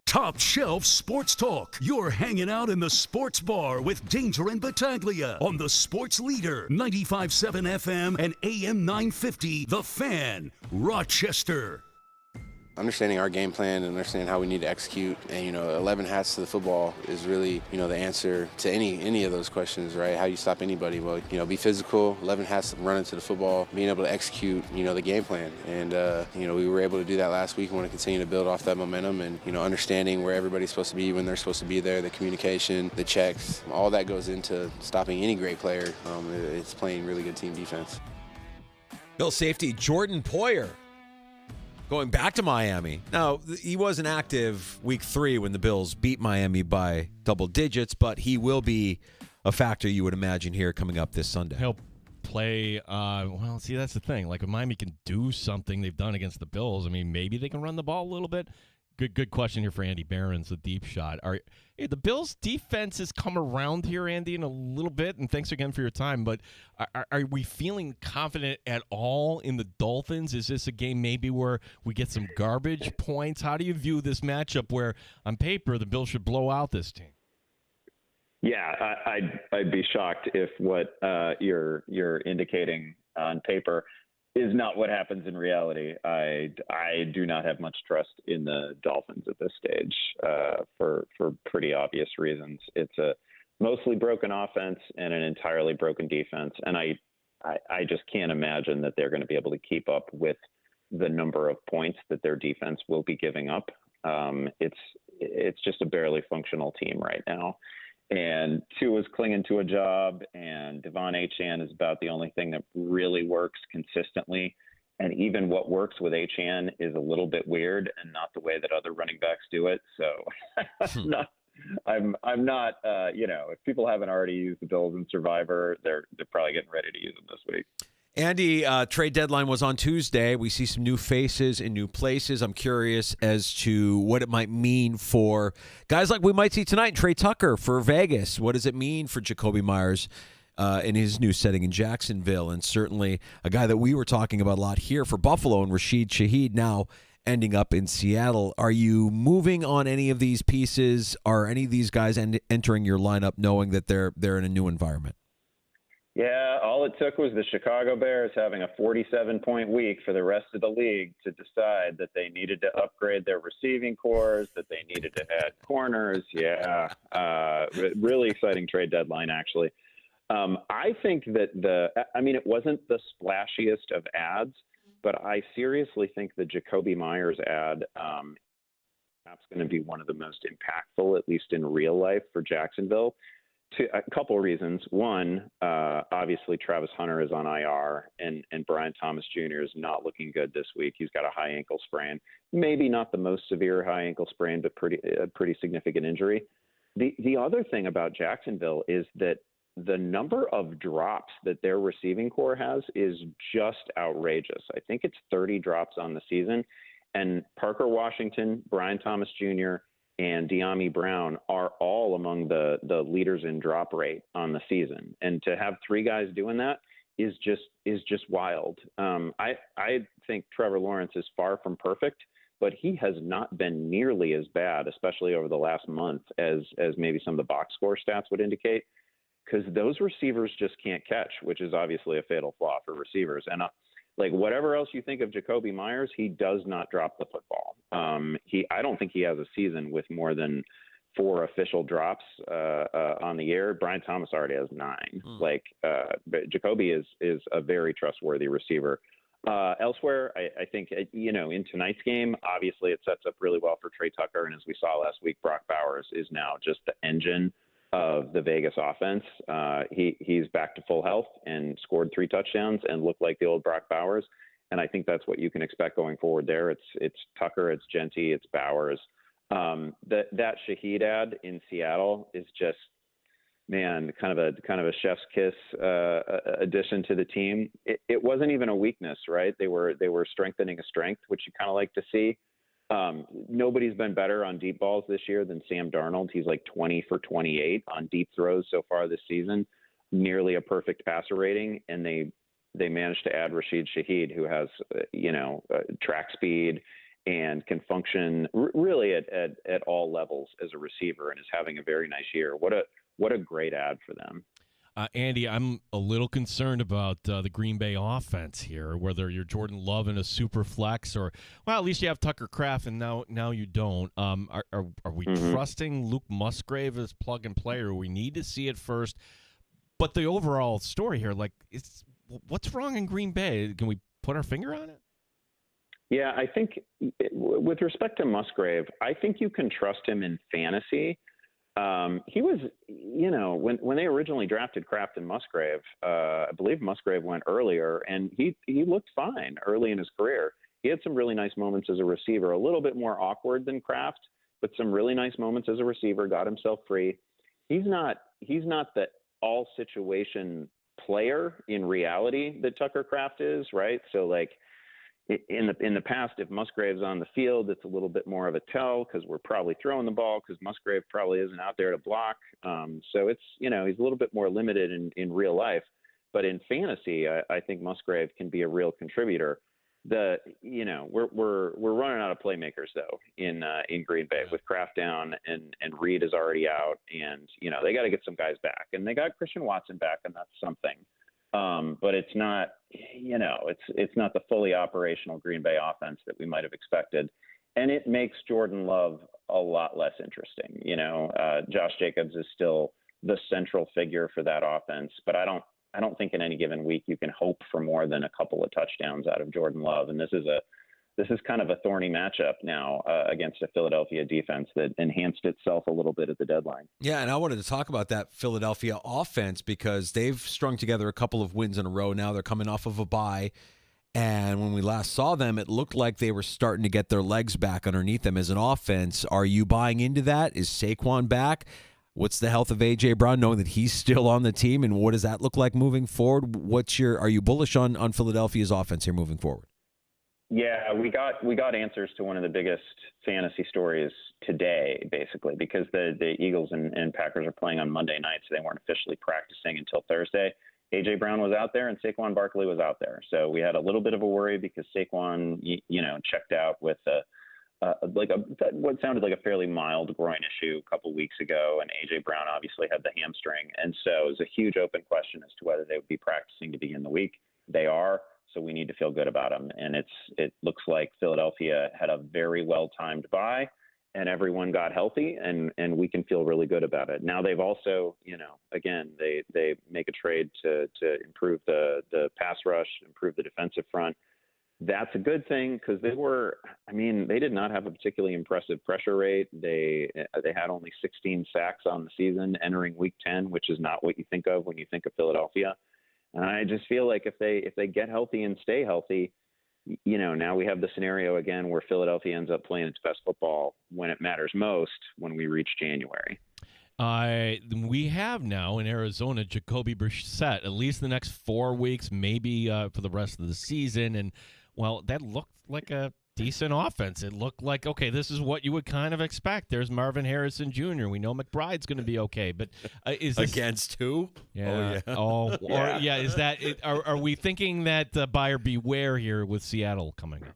Top Shelf Sports Talk. You're hanging out in the Sports Bar with Danger and Battaglia on the Sports Leader, 95.7 FM and AM 950, The Fan, Rochester. Understanding our game plan and understanding how we need to execute, and 11 hats to the football is really the answer to any of those questions, right? How you stop anybody? Well, be physical, 11 hats running to the football, being able to execute the game plan, and we were able to do that last week. We want to continue to build off that momentum, and understanding where everybody's supposed to be when they're supposed to be there, the communication, the checks, all that goes into stopping any great player. It's playing really good team defense. Bill safety Jordan Poyer going back to Miami. Now, he wasn't active week 3 when the Bills beat Miami by double digits, but he will be a factor, you would imagine, here coming up this Sunday. He'll play, see, that's the thing. Like, if Miami can do something they've done against the Bills, maybe they can run the ball a little bit. Good question here for Andy Behrens, the deep shot. The Bills' defense has come around here, Andy, in a little bit, and thanks again for your time, but are we feeling confident at all in the Dolphins? Is this a game maybe where we get some garbage points? How do you view this matchup where, on paper, the Bills should blow out this team? Yeah, I'd be shocked if what you're indicating on paper is not what happens in reality. I do not have much trust in the Dolphins at this stage for pretty obvious reasons. It's a mostly broken offense and an entirely broken defense, and I just can't imagine that they're going to be able to keep up with the number of points that their defense will be giving up. It's just a barely functional team right now. And Tua's clinging to a job, and Devon Achane is about the only thing that really works consistently. And even what works with Achane is a little bit weird and not the way that other running backs do it. So I'm not, if people haven't already used the Bills in Survivor, they're probably getting ready to use them this week. Andy, trade deadline was on Tuesday. We see some new faces in new places. I'm curious as to what it might mean for guys like we might see tonight, Trey Tucker for Vegas. What does it mean for Jacoby Myers in his new setting in Jacksonville? And certainly a guy that we were talking about a lot here for Buffalo, and Rashid Shaheed now ending up in Seattle. Are you moving on any of these pieces? Are any of these guys entering your lineup knowing that they're in a new environment? Yeah, all it took was the Chicago Bears having a 47-point week for the rest of the league to decide that they needed to upgrade their receiving cores, that they needed to add corners. Yeah, really exciting trade deadline, actually. I think that it wasn't the splashiest of ads, but I seriously think the Jacoby Myers ad perhaps going to be one of the most impactful, at least in real life, for Jacksonville. A couple of reasons. One, obviously Travis Hunter is on IR, and Brian Thomas Jr. is not looking good this week. He's got a high ankle sprain. Maybe not the most severe high ankle sprain, but pretty significant injury. The other thing about Jacksonville is that the number of drops that their receiving core has is just outrageous. I think it's 30 drops on the season, and Parker Washington, Brian Thomas Jr., and De'Ami Brown are all among the leaders in drop rate on the season. And to have 3 guys doing that is just wild. I think Trevor Lawrence is far from perfect, but he has not been nearly as bad, especially over the last month, as maybe some of the box score stats would indicate, because those receivers just can't catch, which is obviously a fatal flaw for receivers. And whatever else you think of Jacoby Myers, he does not drop the football. I don't think he has a season with more than 4 official drops on the air. Brian Thomas already has 9. But Jacoby is a very trustworthy receiver. Elsewhere, I think, in tonight's game, obviously it sets up really well for Trey Tucker. And as we saw last week, Brock Bowers is now just the engine of the Vegas offense. He's back to full health and scored 3 touchdowns and looked like the old Brock Bowers. And I think that's what you can expect going forward there. It's Tucker, it's Genty, it's Bowers. That Shaheed ad in Seattle is just, man, kind of a chef's kiss addition to the team. It wasn't even a weakness, right? They were strengthening a strength, which you kind of like to see. Nobody's been better on deep balls this year than Sam Darnold. He's like 20 for 28 on deep throws so far this season, nearly a perfect passer rating. And they managed to add Rashid Shaheed, who has, track speed and can function really at all levels as a receiver and is having a very nice year. What a great ad for them. Andy, I'm a little concerned about the Green Bay offense here, whether you're Jordan Love in a super flex or, well, at least you have Tucker Kraft and now you don't. Are we trusting Luke Musgrave as plug and play, or we need to see it first? But the overall story here, what's wrong in Green Bay? Can we put our finger on it? Yeah, I think with respect to Musgrave, I think you can trust him in fantasy. He was, when they originally drafted Kraft and Musgrave, I believe Musgrave went earlier, and he looked fine early in his career. He had some really nice moments as a receiver, a little bit more awkward than Kraft, but some really nice moments as a receiver, got himself free. He's not the all situation player in reality that Tucker Kraft is, right? So in the past, if Musgrave's on the field, it's a little bit more of a tell because we're probably throwing the ball because Musgrave probably isn't out there to block. So it's, he's a little bit more limited in real life. But in fantasy, I think Musgrave can be a real contributor. We're running out of playmakers though in Green Bay with Kraft down and Reed is already out, and they got to get some guys back, and they got Christian Watson back, and that's something. But it's not, it's not the fully operational Green Bay offense that we might have expected. And it makes Jordan Love a lot less interesting. Josh Jacobs is still the central figure for that offense, but I don't think in any given week you can hope for more than a couple of touchdowns out of Jordan Love. And this is kind of a thorny matchup now against a Philadelphia defense that enhanced itself a little bit at the deadline. Yeah, and I wanted to talk about that Philadelphia offense because they've strung together a couple of wins in a row now. They're coming off of a bye. And when we last saw them, it looked like they were starting to get their legs back underneath them as an offense. Are you buying into that? Is Saquon back? What's the health of A.J. Brown, knowing that he's still on the team, and what does that look like moving forward? Are you bullish on Philadelphia's offense here moving forward? Yeah, we got answers to one of the biggest fantasy stories today, basically, because the Eagles and Packers are playing on Monday night, so they weren't officially practicing until Thursday. A.J. Brown was out there and Saquon Barkley was out there. So we had a little bit of a worry because Saquon, checked out with what sounded like a fairly mild groin issue a couple weeks ago, and A.J. Brown obviously had the hamstring. And so it was a huge open question as to whether they would be practicing to begin the week. They are. So we need to feel good about them. And it looks like Philadelphia had a very well-timed bye, and everyone got healthy, and we can feel really good about it. Now they've also, again, they make a trade to improve the pass rush, improve the defensive front. That's a good thing because they did not have a particularly impressive pressure rate. They had only 16 sacks on the season entering week 10, which is not what you think of when you think of Philadelphia. And I just feel like if they get healthy and stay healthy, now we have the scenario again where Philadelphia ends up playing its best football when it matters most when we reach January. We have now in Arizona Jacoby Brissett, at least the next 4 weeks, maybe for the rest of the season. And, well, that looked like a decent offense. It looked like, okay, this is what you would kind of expect. There's Marvin Harrison Jr. We know McBride's going to be okay, but is this against who? Yeah. Is that? Are we thinking that buyer beware here with Seattle coming up?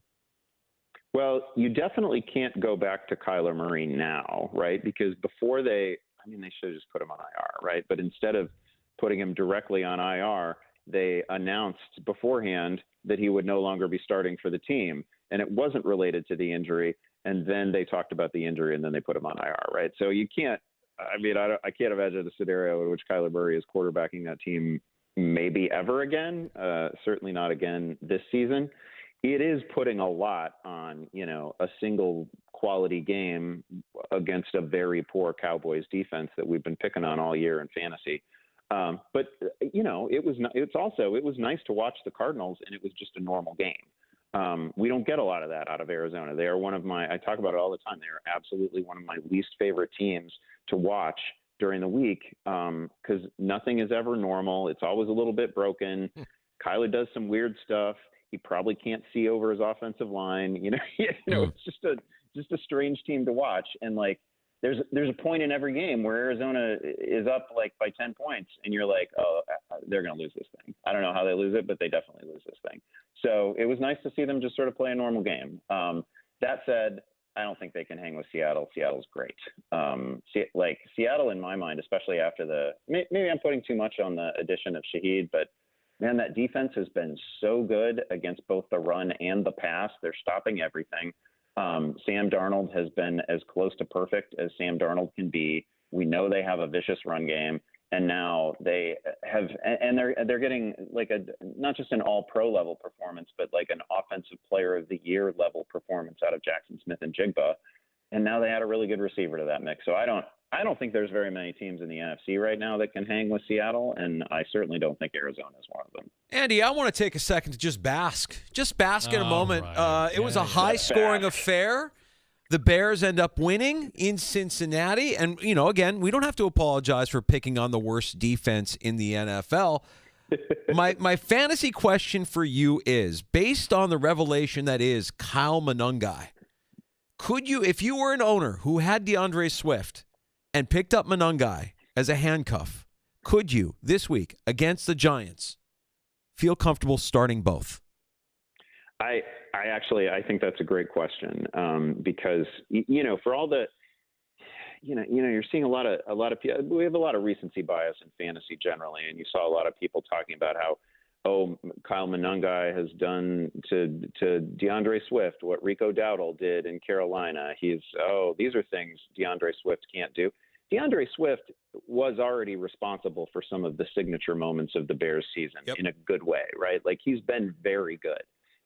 Well, you definitely can't go back to Kyler Murray now, right? Because before they should have just put him on IR, right? But instead of putting him directly on IR, they announced beforehand that he would no longer be starting for the team. And it wasn't related to the injury. And then they talked about the injury and then they put him on IR, right? So you can't, I can't imagine a scenario in which Kyler Murray is quarterbacking that team maybe ever again. Certainly not again this season. It is putting a lot on, a single quality game against a very poor Cowboys defense that we've been picking on all year in fantasy. But it was nice to watch the Cardinals, and it was just a normal game. We don't get a lot of that out of Arizona. They are I talk about it all the time. They are absolutely one of my least favorite teams to watch during the week, because nothing is ever normal. It's always a little bit broken. Kyler does some weird stuff. He probably can't see over his offensive line. It's just a strange team to watch. And there's a point in every game where Arizona is up by 10 points, and you're like, oh, they're going to lose this thing. I don't know how they lose it, but they definitely lose this thing. So it was nice to see them just sort of play a normal game. That said, I don't think they can hang with Seattle. Seattle's great. Seattle, in my mind, especially after maybe I'm putting too much on the addition of Shaheed, but man, that defense has been so good against both the run and the pass. They're stopping everything. Sam Darnold has been as close to perfect as Sam Darnold can be. We know they have a vicious run game, and now they have, and they're getting not just an all-pro level performance, but an offensive player of the year level performance out of Jackson Smith and Jigba. And now they add a really good receiver to that mix. So I don't think there's very many teams in the NFC right now that can hang with Seattle, and I certainly don't think Arizona is one of them. Andy, I want to take a second to just bask in a moment. Right. It was a high-scoring affair. The Bears end up winning in Cincinnati, and again, we don't have to apologize for picking on the worst defense in the NFL. My fantasy question for you is, based on the revelation that is Kyle Monangai, could you, if you were an owner who had DeAndre Swift and picked up Monangai as a handcuff, could you, this week against the Giants, feel comfortable starting both? I think that's a great question, because for all the you're seeing a lot of people. We have a lot of recency bias in fantasy generally, and you saw a lot of people talking about how Kyle Monangai has done to DeAndre Swift what Rico Dowdle did in Carolina. These are things DeAndre Swift can't do. DeAndre Swift was already responsible for some of the signature moments of the Bears season in a good way, right? He's been very good.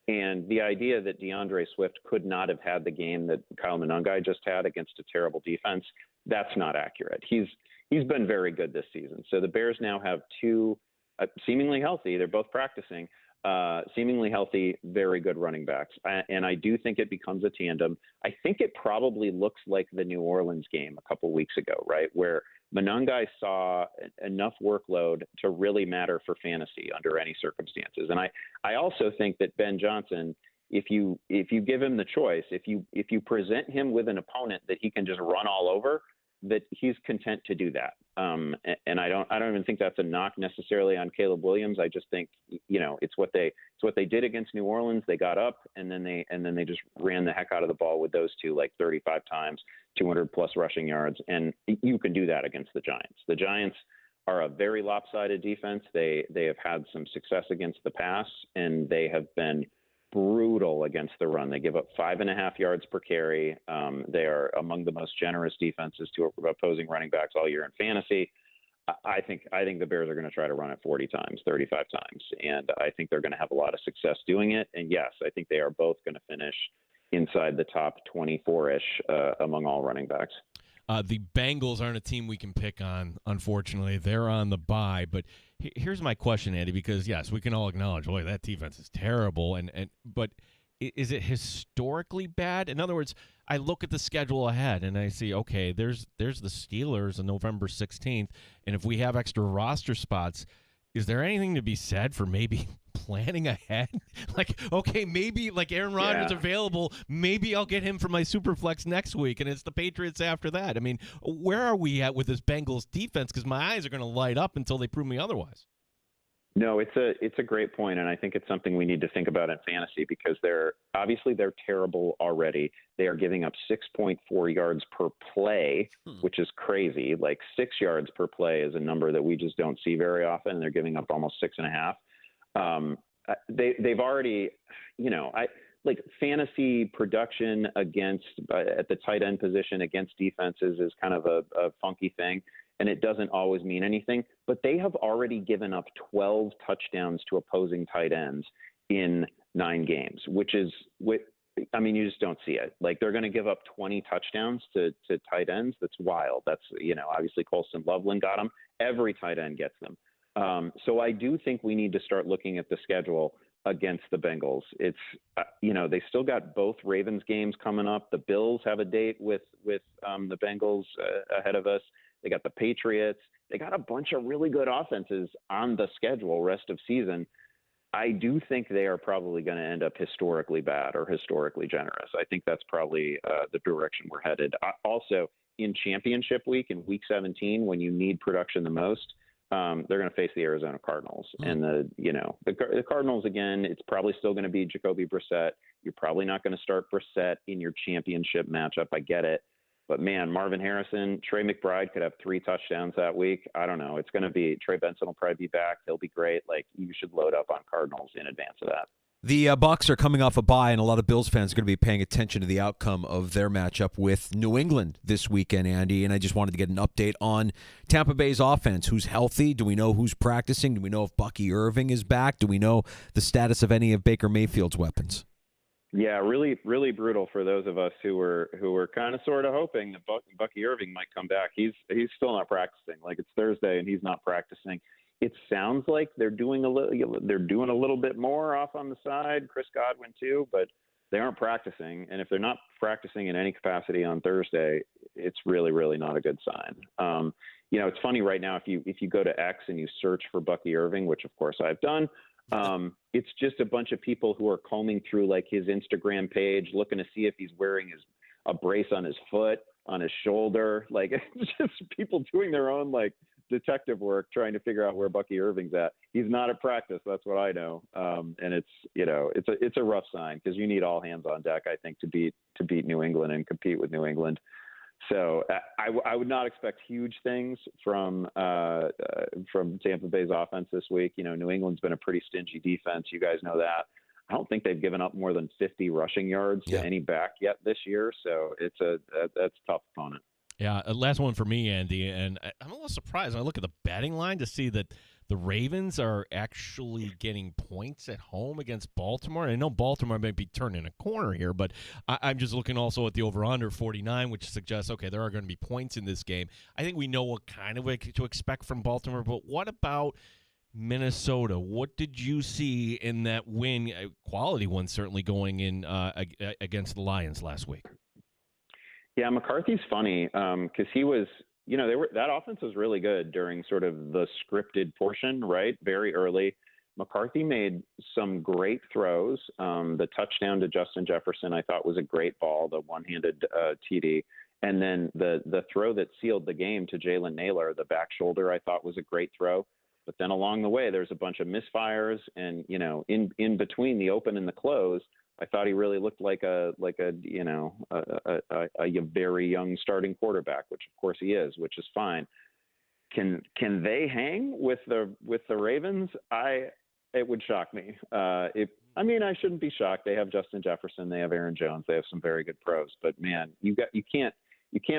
And the idea that DeAndre Swift could not have had the game that Kyle Monangai just had against a terrible defense, that's not accurate. He's been very good this season. So the Bears now have two seemingly healthy, they're both practicing, seemingly healthy, very good running backs. And I do think it becomes a tandem. I think it probably looks like the New Orleans game a couple weeks ago, right, where Monangai saw enough workload to really matter for fantasy under any circumstances. And I also think that Ben Johnson, if you give him the choice, if you present him with an opponent that he can just run all over, that he's content to do that. And I don't even think that's a knock necessarily on Caleb Williams. I just think, it's what they did against New Orleans. They got up and then they just ran the heck out of the ball with those two, 35 times, 200 plus rushing yards. And you can do that against the Giants. The Giants are a very lopsided defense. They have had some success against the pass, and they have been brutal against the run. They give up 5.5 yards per carry. They are among the most generous defenses to opposing running backs all year in fantasy. I think the Bears are going to try to run it 40 times, 35 times, and I think they're going to have a lot of success doing it. And yes, I think they are both going to finish inside the top 24-ish among all running backs. The Bengals aren't a team we can pick on, unfortunately. They're on the bye. But here's my question, Andy, because, yes, we can all acknowledge, boy, that defense is terrible. But is it historically bad? In other words, I look at the schedule ahead and I see, okay, there's the Steelers on November 16th, and if we have extra roster spots, is there anything to be said for maybe planning ahead? Okay, maybe Aaron Rodgers available, maybe I'll get him for my Superflex next week, and it's the Patriots after that. I mean, where are we at with this Bengals defense? Because my eyes are going to light up until they prove me otherwise. No, it's a great point, and I think it's something we need to think about in fantasy because they're terrible already. They are giving up 6.4 yards per play, which is crazy. 6 yards per play is a number that we just don't see very often, and they're giving up almost 6.5. They've already, fantasy production against at the tight end position against defenses is kind of a funky thing. and it doesn't always mean anything. But they have already given up 12 touchdowns to opposing tight ends in 9 games, which is I mean, you just don't see it. Like, they're going to give up 20 touchdowns to tight ends. That's wild. That's, obviously Colston Loveland got them. Every tight end gets them. So I do think we need to start looking at the schedule against the Bengals. It's, they still got both Ravens games coming up. The Bills have a date with the Bengals ahead of us. They got the Patriots. They got a bunch of really good offenses on the schedule rest of season. I do think they are probably going to end up historically bad or historically generous. I think that's probably the direction we're headed. Also, in championship week, in week 17, when you need production the most, they're going to face the Arizona Cardinals. And the Cardinals, again, it's probably still going to be Jacoby Brissett. You're probably not going to start Brissett in your championship matchup. I get it. But, man, Marvin Harrison, Trey McBride could have 3 touchdowns that week. I don't know. It's going to be – Trey Benson will probably be back. He'll be great. Like, you should load up on Cardinals in advance of that. The Bucs are coming off a bye, and a lot of Bills fans are going to be paying attention to the outcome of their matchup with New England this weekend, Andy. And I just wanted to get an update on Tampa Bay's offense. Who's healthy? Do we know who's practicing? Do we know if Bucky Irving is back? Do we know the status of any of Baker Mayfield's weapons? Yeah, really, really brutal for those of us who were kind of sort of hoping that Bucky Irving might come back. He's still not practicing. Like, it's Thursday and he's not practicing. It sounds like they're doing a little bit more off on the side. Chris Godwin too, but they aren't practicing. And if they're not practicing in any capacity on Thursday, it's really, really not a good sign. It's funny right now, if you go to X and you search for Bucky Irving, which of course I've done, it's just a bunch of people who are combing through like his Instagram page, looking to see if he's wearing a brace on his foot, on his shoulder. Like, it's just people doing their own like detective work, trying to figure out where Bucky Irving's at. He's not at practice. That's what I know. And it's a rough sign because you need all hands on deck, I think, to beat New England and compete with New England. So I would not expect huge things from Tampa Bay's offense this week. New England's been a pretty stingy defense. You guys know that. I don't think they've given up more than 50 rushing yards to any back yet this year. So that's a tough opponent. Yeah, last one for me, Andy, and I'm a little surprised when I look at the betting line to see that the Ravens are actually getting points at home against Baltimore. I know Baltimore might be turning a corner here, but I'm just looking also at the over-under 49, which suggests, okay, there are going to be points in this game. I think we know what kind of to expect from Baltimore, but what about Minnesota? What did you see in that win, a quality one certainly, going in against the Lions last week? Yeah, McCarthy's funny because he was, that offense was really good during sort of the scripted portion, right? Very early. McCarthy made some great throws. The touchdown to Justin Jefferson, I thought, was a great ball, the one-handed TD. And then the throw that sealed the game to Jalen Naylor, the back shoulder, I thought was a great throw. But then along the way, there's a bunch of misfires, and in between the open and the close, I thought he really looked like a very young starting quarterback, which of course he is, which is fine. Can they hang with the Ravens? It would shock me. I shouldn't be shocked. They have Justin Jefferson, they have Aaron Jones, they have some very good pros. But man, you can't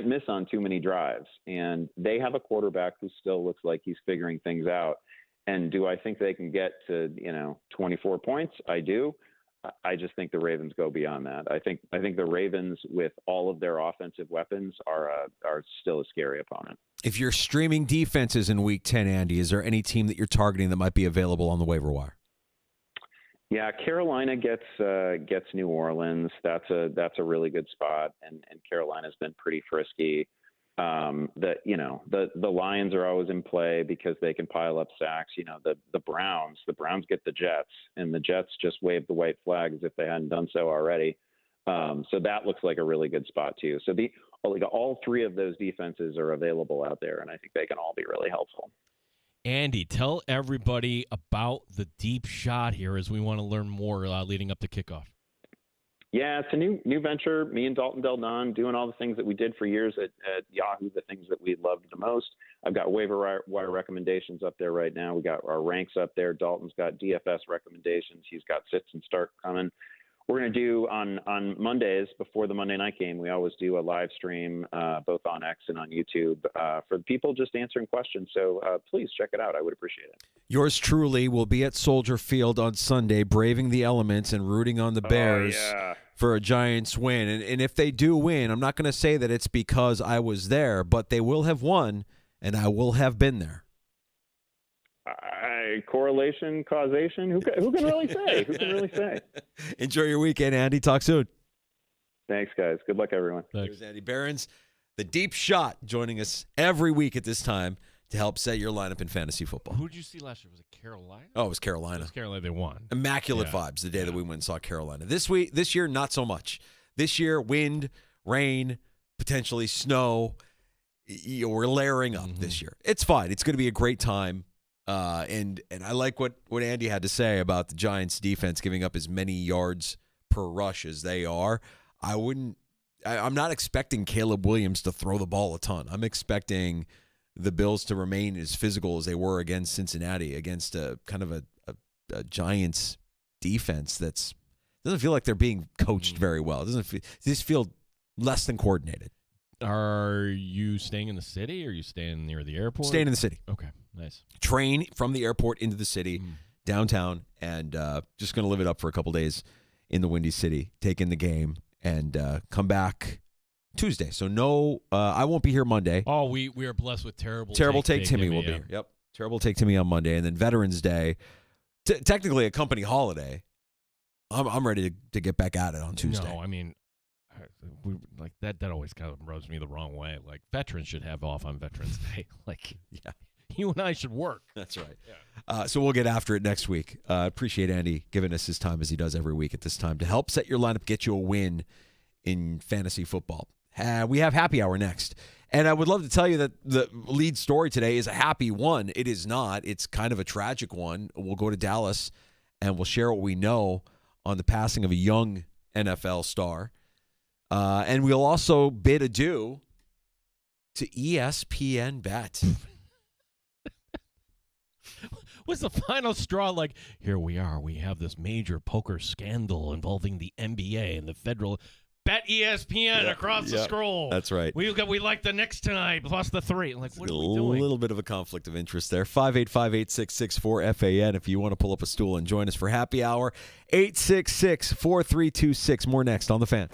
miss on too many drives, and they have a quarterback who still looks like he's figuring things out. And do I think they can get to 24 points? I do. I just think the Ravens go beyond that. I think the Ravens, with all of their offensive weapons, are still a scary opponent. If you're streaming defenses in Week 10, Andy, is there any team that you're targeting that might be available on the waiver wire? Yeah, Carolina gets New Orleans. That's a really good spot, and Carolina's been pretty frisky. The Lions are always in play because they can pile up sacks. The Browns get the Jets, and the Jets just waved the white flag as if they hadn't done so already. So that looks like a really good spot too. So all 3 of those defenses are available out there, and I think they can all be really helpful. Andy, tell everybody about the deep shot here as we want to learn more leading up to kickoff. Yeah, it's a new venture. Me and Dalton Del Don doing all the things that we did for years at Yahoo, the things that we loved the most. I've got waiver wire recommendations up there right now. We got our ranks up there. Dalton's got DFS recommendations. He's got sits and start coming. we're going to do on Mondays before the Monday night game. We always do a live stream both on X and on YouTube for the people just answering questions. So please check it out. I would appreciate it. Yours truly will be at Soldier Field on Sunday, braving the elements and rooting on the Bears for a Giants win. And if they do win, I'm not going to say that it's because I was there, but they will have won, and I will have been there. Correlation, causation, who can really say? Who can really say? Enjoy your weekend, Andy. Talk soon. Thanks, guys. Good luck, everyone. There's Andy Behrens, the deep shot, joining us every week at this time to help set your lineup in fantasy football. Who did you see last year? Was it Carolina? Oh, it was Carolina. It was Carolina. They won. Immaculate vibes the day that we went and saw Carolina. This year, not so much. This year, wind, rain, potentially snow. We're layering up this year. It's fine. It's going to be a great time. And I like what Andy had to say about the Giants defense giving up as many yards per rush as they are. I'm not expecting Caleb Williams to throw the ball a ton. I'm expecting the Bills to remain as physical as they were against Cincinnati, against a kind of a Giants defense that's doesn't feel like they're being coached very well. They just feel less than coordinated. Are you staying in the city or are you staying near the airport? Staying in the city. Okay, nice. Train from the airport into the city, downtown, and just going to live it up for a couple days in the Windy City, take in the game, and come back Tuesday. So no, I won't be here Monday. Oh, we are blessed with Terrible Take Timmy will be here. Yep. Terrible Take Timmy on Monday. And then Veterans Day, technically a company holiday. I'm ready to get back at it on Tuesday. No, I mean, like that always kind of rubs me the wrong way. Like, veterans should have off on Veterans Day. Like, yeah, you and I should work. That's right. Yeah. So we'll get after it next week. Appreciate Andy giving us his time as he does every week at this time to help set your lineup, get you a win in fantasy football. We have happy hour next. And I would love to tell you that the lead story today is a happy one. It is not. It's kind of a tragic one. We'll go to Dallas and we'll share what we know on the passing of a young NFL star. And we'll also bid adieu to ESPN Bet. Was the final straw like, here we are, we have this major poker scandal involving the NBA and the federal bet ESPN across the scroll. That's right. We like the Knicks tonight plus the 3. Like, what are we doing? A little bit of a conflict of interest there. 585-8664-FAN if you want to pull up a stool and join us for happy hour. 866-4326. More next on The Fan.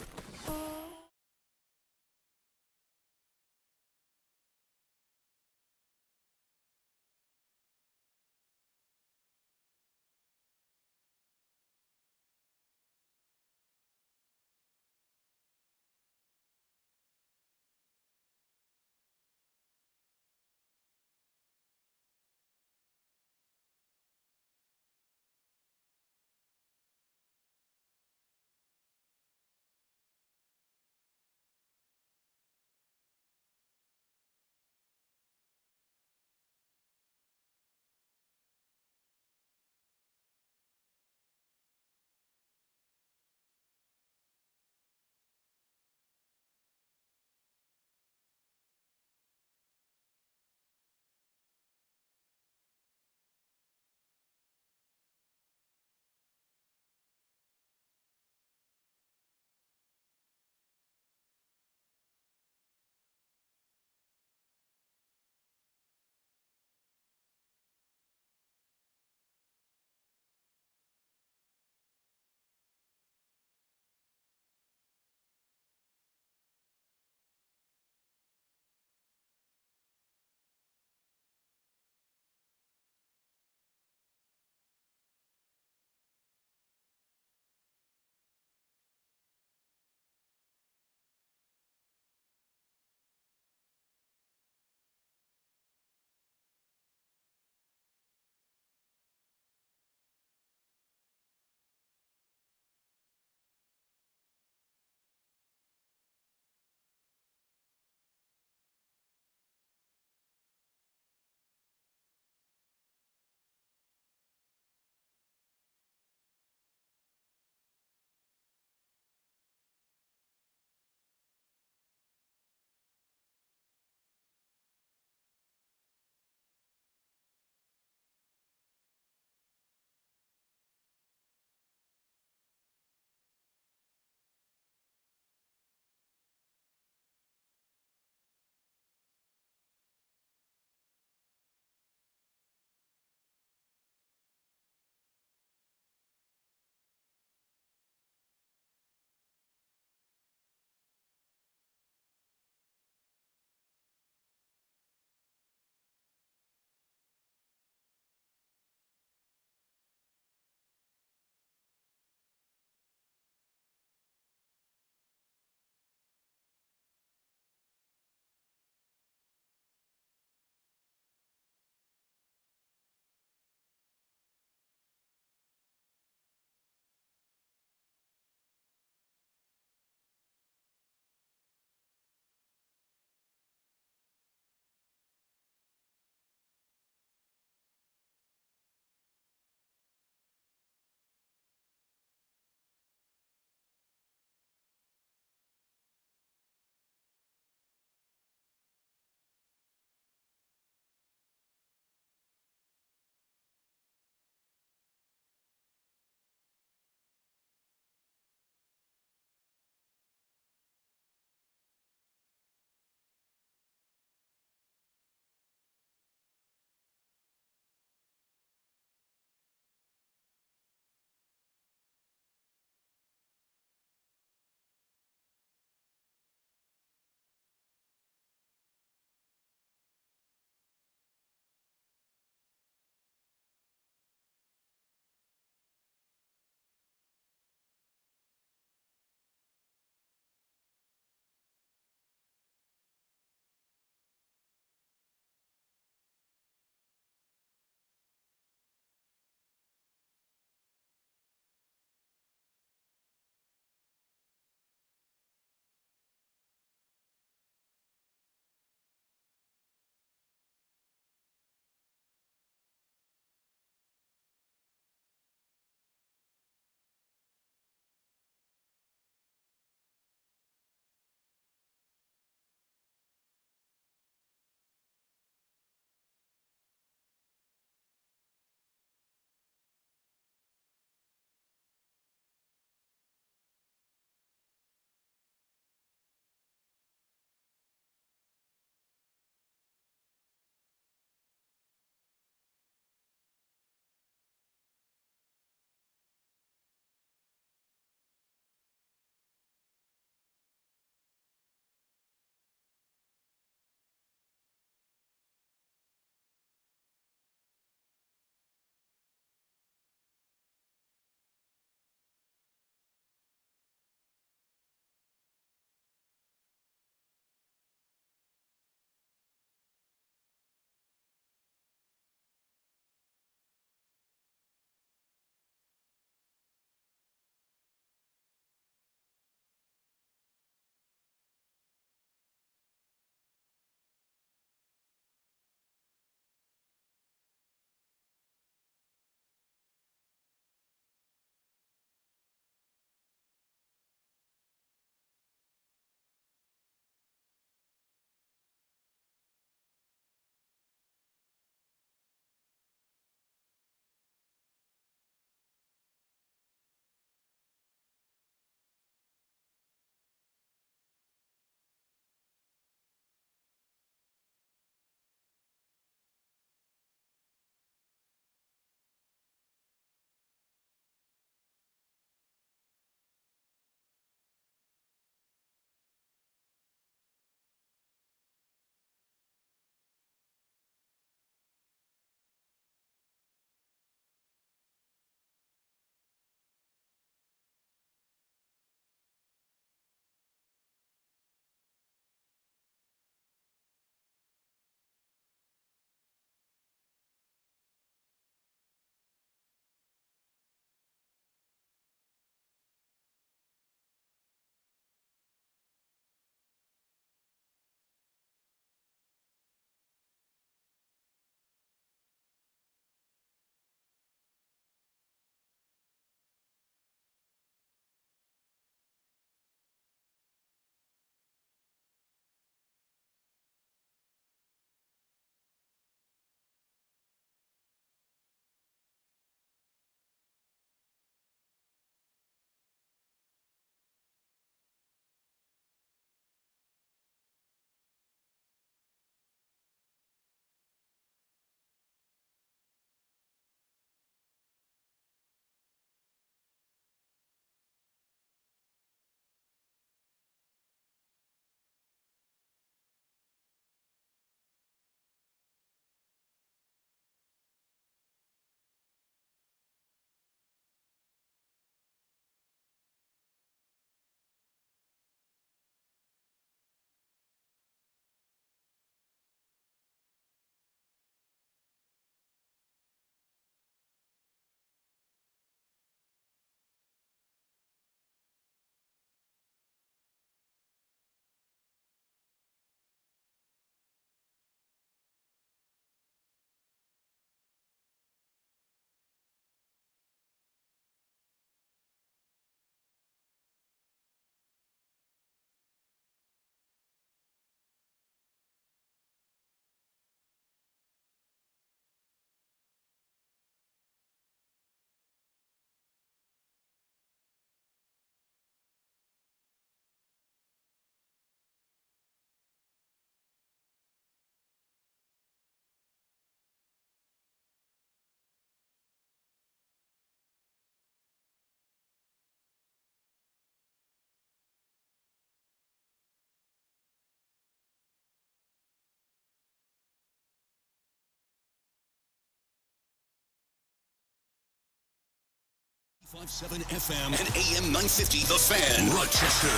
97 FM and AM 950 The Fan, Rochester,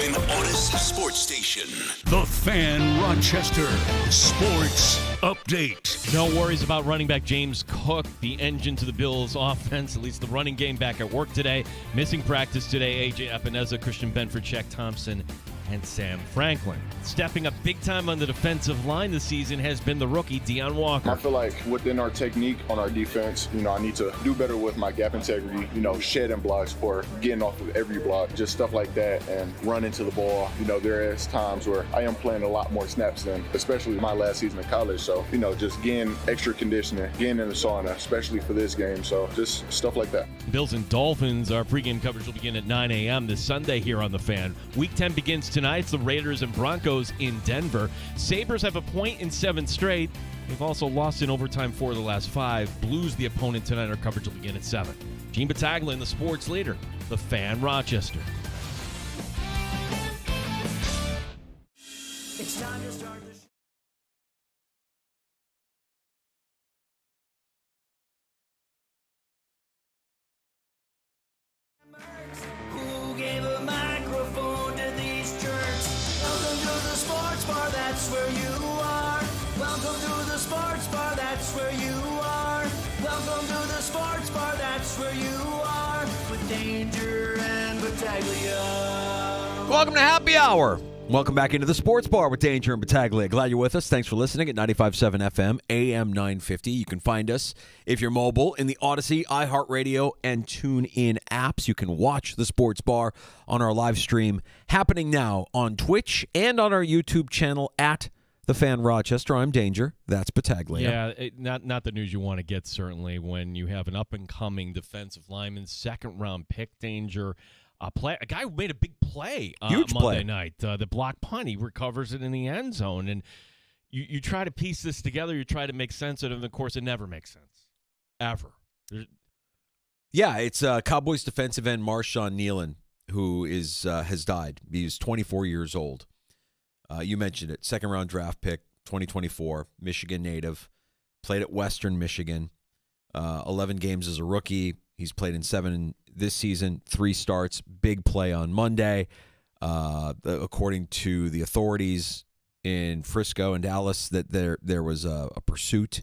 an Odyssey sports station. The Fan, Rochester, sports update. No worries about running back James Cook, the engine to the Bills' offense, at least the running game back at work today. Missing practice today, A.J. Epineza, Christian Benford, Shaq Thompson, and Sam Franklin. Stepping up big time on the defensive line this season has been the rookie, Deion Walker. I feel like within our technique on our defense, I need to do better with my gap integrity, shedding blocks or getting off of every block, just stuff like that, and run into the ball. There is times where I am playing a lot more snaps than, especially my last season of college. So, just getting extra conditioning, getting in the sauna, especially for this game. So just stuff like that. Bills and Dolphins, our pregame coverage will begin at 9 a.m. this Sunday here on The Fan. Week 10 begins tonight. It's the Raiders and Broncos in Denver. Sabres have a point in 7 straight. They've also lost in overtime 4 of the last 5. Blues, the opponent tonight. Our coverage will begin at 7. Gene Battaglia, the sports leader, The Fan, Rochester. It's time to start the show. Who gave a microphone to these jerks? Welcome to the sports bar, that's where you are. Welcome to the sports bar, that's where you are. Welcome to the sports bar, that's where you are. With Danger and Battaglia. Welcome to Happy Hour. Welcome back into the Sports Bar with Danger and Battaglia. Glad you're with us. Thanks for listening at 95.7 FM, AM 950. You can find us, if you're mobile, in the Odyssey, iHeartRadio, and TuneIn apps. You can watch the Sports Bar on our live stream happening now on Twitch and on our YouTube channel at The Fan Rochester. I'm Danger. That's Battaglia. Yeah, not the news you want to get, certainly, when you have an up-and-coming defensive lineman, second-round pick, Danger. A guy who made a big play Huge Monday play. night. The block punt, he recovers it in the end zone. And you try to piece this together, you try to make sense of it, and of course it never makes sense. Ever. Yeah, it's Cowboys defensive end Marshawn Nealon, who has died. He's 24 years old. You mentioned it. Second-round draft pick, 2024, Michigan native. Played at Western Michigan. 11 games as a rookie. He's played in 7 this season, 3 starts, big play on Monday. According to the authorities in Frisco and Dallas, that there was a pursuit.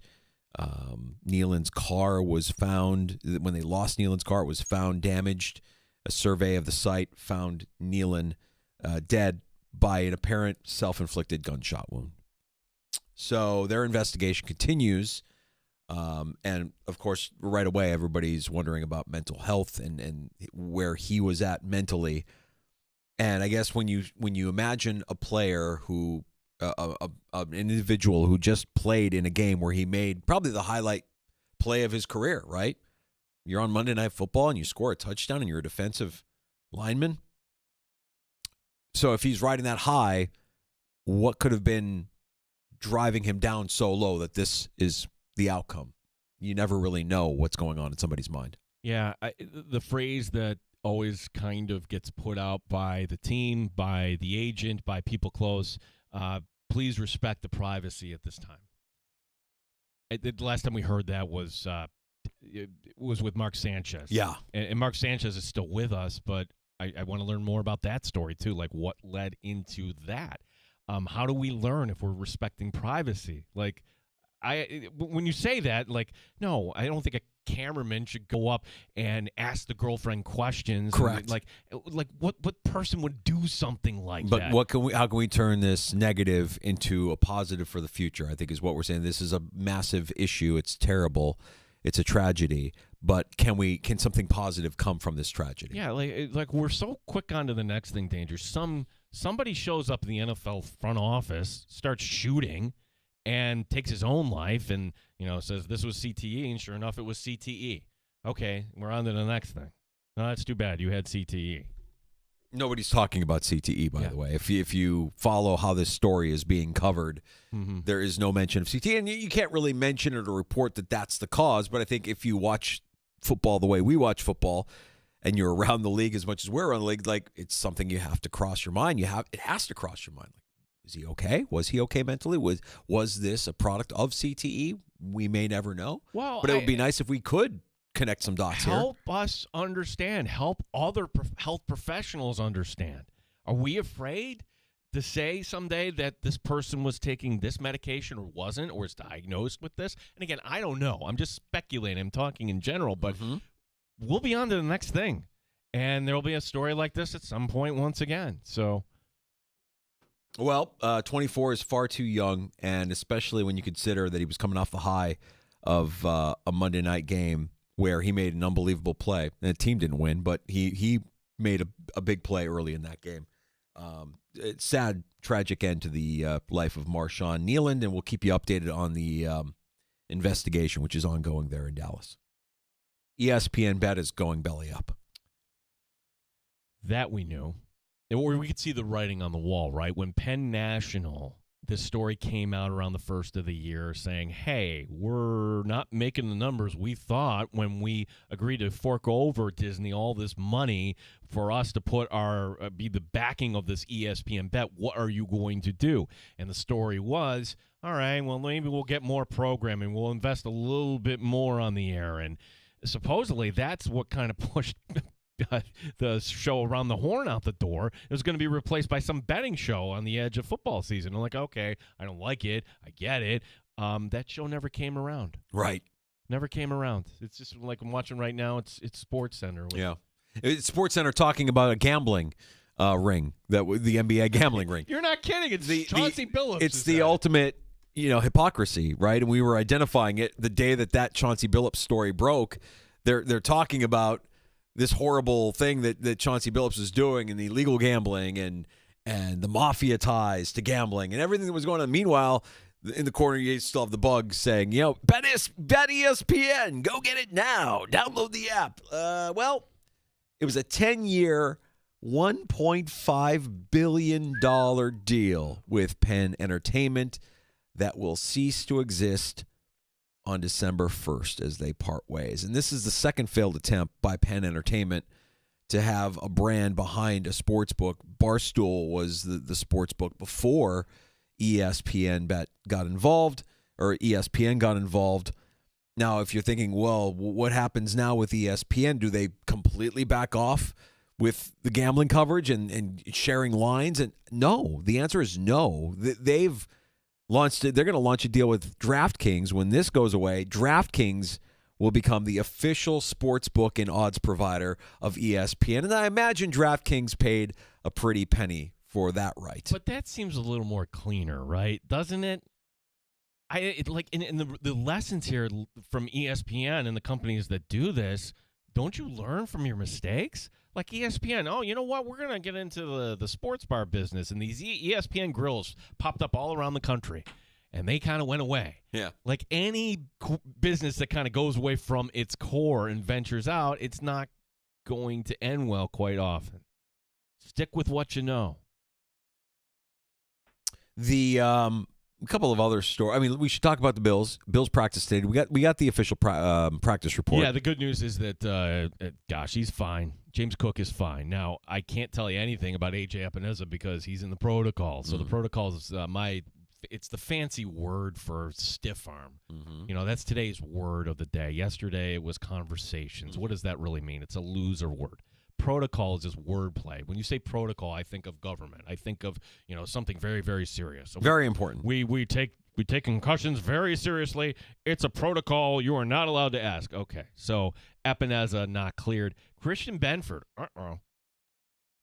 Nealon's car was found. When they lost Nealon's car, it was found damaged. A survey of the site found Nealon dead by an apparent self-inflicted gunshot wound. So their investigation continues. And, of course, right away, everybody's wondering about mental health and where he was at mentally. And I guess when you imagine a player who, an individual who just played in a game where he made probably the highlight play of his career, right? You're on Monday Night Football and you score a touchdown and you're a defensive lineman. So if he's riding that high, what could have been driving him down so low that this is the outcome? You never really know what's going on in somebody's mind. Yeah, the phrase that always kind of gets put out by the team, by the agent, by people close, please respect the privacy at this time. The last time we heard that was with Mark Sanchez. Yeah. And Mark Sanchez is still with us, but I want to learn more about that story too, like what led into that. How do we learn if we're respecting privacy? Like, when you say that, like, no, I don't think a cameraman should go up and ask the girlfriend questions. Correct. Like what person would do something like But that? how can we turn this negative into a positive for the future? I think is what we're saying. This is a massive issue. It's terrible. It's a tragedy. But can something positive come from this tragedy? Yeah, like we're so quick on to the next thing, Danger. Somebody shows up in the NFL front office, starts shooting, and takes his own life and, says this was CTE, and sure enough, it was CTE. Okay, we're on to the next thing. No, that's too bad. You had CTE. Nobody's talking about CTE, by the way. If you follow how this story is being covered, there is no mention of CTE. And you can't really mention it or report that that's the cause. But I think if you watch football the way we watch football and you're around the league as much as we're around the league, like, it's something you have to cross your mind. It has to cross your mind. Like, is he okay? Was he okay mentally? Was this a product of CTE? We may never know. Well, but it would be nice if we could connect some dots here. Help us understand. Help other health professionals understand. Are we afraid to say someday that this person was taking this medication or wasn't, or is diagnosed with this? And again, I don't know. I'm just speculating. I'm talking in general, but we'll be on to the next thing. And there will be a story like this at some point once again. So, well, 24 is far too young, and especially when you consider that he was coming off the high of a Monday night game where he made an unbelievable play. And the team didn't win, but he made a big play early in that game. It's sad, tragic end to the life of Marshawn Nealand, and we'll keep you updated on the investigation, which is ongoing there in Dallas. ESPN bet is going belly up. That we knew. Or we could see the writing on the wall, right? When Penn National, this story came out around the first of the year saying, hey, we're not making the numbers we thought when we agreed to fork over Disney all this money for us to put our be the backing of this ESPN bet. What are you going to do? And the story was, all right, well, maybe we'll get more programming. We'll invest a little bit more on the air. And supposedly that's what kind of pushed the show Around the Horn out the door. It was going to be replaced by some betting show on the edge of football season. I'm like, okay, I don't like it. I get it. That show never came around. Right. Never came around. It's just like I'm watching right now. It's Sports Center. Yeah. It's Sports Center talking about a gambling ring, the NBA gambling ring. You're not kidding. It's Chauncey Billups. It's the ultimate, hypocrisy, right? And we were identifying it the day that Chauncey Billups story broke. They're talking about this horrible thing that Chauncey Billups was doing and the illegal gambling and the mafia ties to gambling and everything that was going on. Meanwhile, in the corner, you still have the bug saying, bet ESPN, go get it now. Download the app. Well, it was a 10-year, $1.5 billion deal with Penn Entertainment that will cease to exist on December 1st as they part ways. And this is the second failed attempt by Penn Entertainment to have a brand behind a sports book. Barstool was the sports book before ESPN got involved. Now, if you're thinking, well, what happens now with ESPN? Do they completely back off with the gambling coverage and sharing lines? And no, the answer is no. They've launched it. They're going to launch a deal with DraftKings. When this goes away, DraftKings will become the official sports book and odds provider of ESPN. And I imagine DraftKings paid a pretty penny for that right. But that seems a little more cleaner, right? Doesn't it? The lessons here from ESPN and the companies that do this, don't you learn from your mistakes? Like ESPN, oh, you know what? We're going to get into the sports bar business. And these ESPN grills popped up all around the country. And they kind of went away. Yeah. Like any business that kind of goes away from its core and ventures out, it's not going to end well quite often. Stick with what you know. A couple of other stories. I mean, we should talk about the Bills. Bills practice today. We got the official practice report. Yeah, the good news is that, he's fine. James Cook is fine. Now, I can't tell you anything about A.J. Epineza because he's in the protocol. So the protocol is it's the fancy word for stiff arm. Mm-hmm. That's today's word of the day. Yesterday it was conversations. Mm-hmm. What does that really mean? It's a loser word. Protocol is just wordplay. When you say protocol, I think of government. I think of something very, very serious. So very important. We take concussions very seriously. It's a protocol. You are not allowed to ask. Okay, so Epineza not cleared. Christian Benford.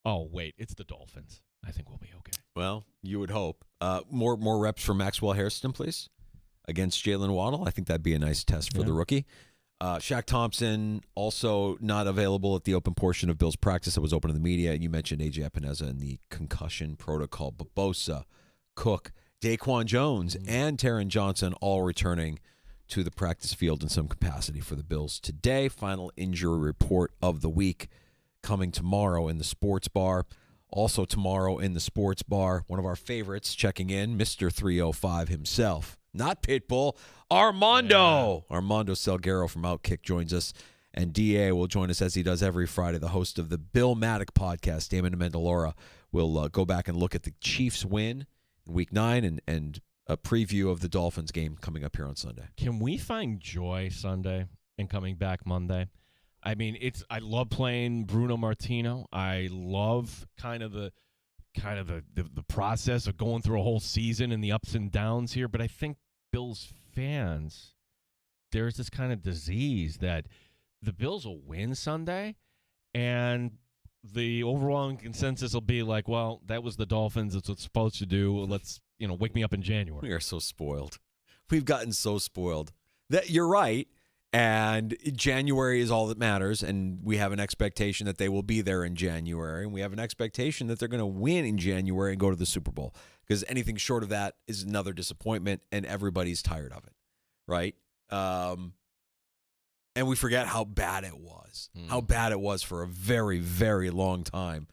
Oh wait, it's the Dolphins. I think we'll be okay. Well, you would hope. More reps for Maxwell Hairston, please, against Jalen Waddle. I think that'd be a nice test for the rookie. Shaq Thompson also not available at the open portion of Bill's practice that was open to the media. And you mentioned A.J. Epineza and the concussion protocol. Bosa, Cook, Daquan Jones, and Taron Johnson all returning to the practice field in some capacity for the Bills today. Final injury report of the week coming tomorrow in the sports bar. Also tomorrow in the sports bar, one of our favorites checking in, Mr. 305 himself. Not Pitbull, Armando. Yeah. Armando Salguero from Outkick joins us. And D.A. will join us as he does every Friday, the host of the Bill Maddock podcast. Damon Amendola will go back and look at the Chiefs' win in Week 9 and a preview of the Dolphins game coming up here on Sunday. Can we find joy Sunday? and coming back Monday. I mean, I love playing Bruno Martino. I love kind of the process of going through a whole season and the ups and downs here. But I think Bills fans, there's this kind of disease that the Bills will win Sunday, and the overall consensus will be like, well, that was the Dolphins. That's what it's supposed to do. Let's, wake me up in January. We are so spoiled. We've gotten so spoiled. That you're right. And January is all that matters, and we have an expectation that they will be there in January, and we have an expectation that they're going to win in January and go to the Super Bowl, because anything short of that is another disappointment, and everybody's tired of it, right? And we forget how bad it was, for a very, very long time.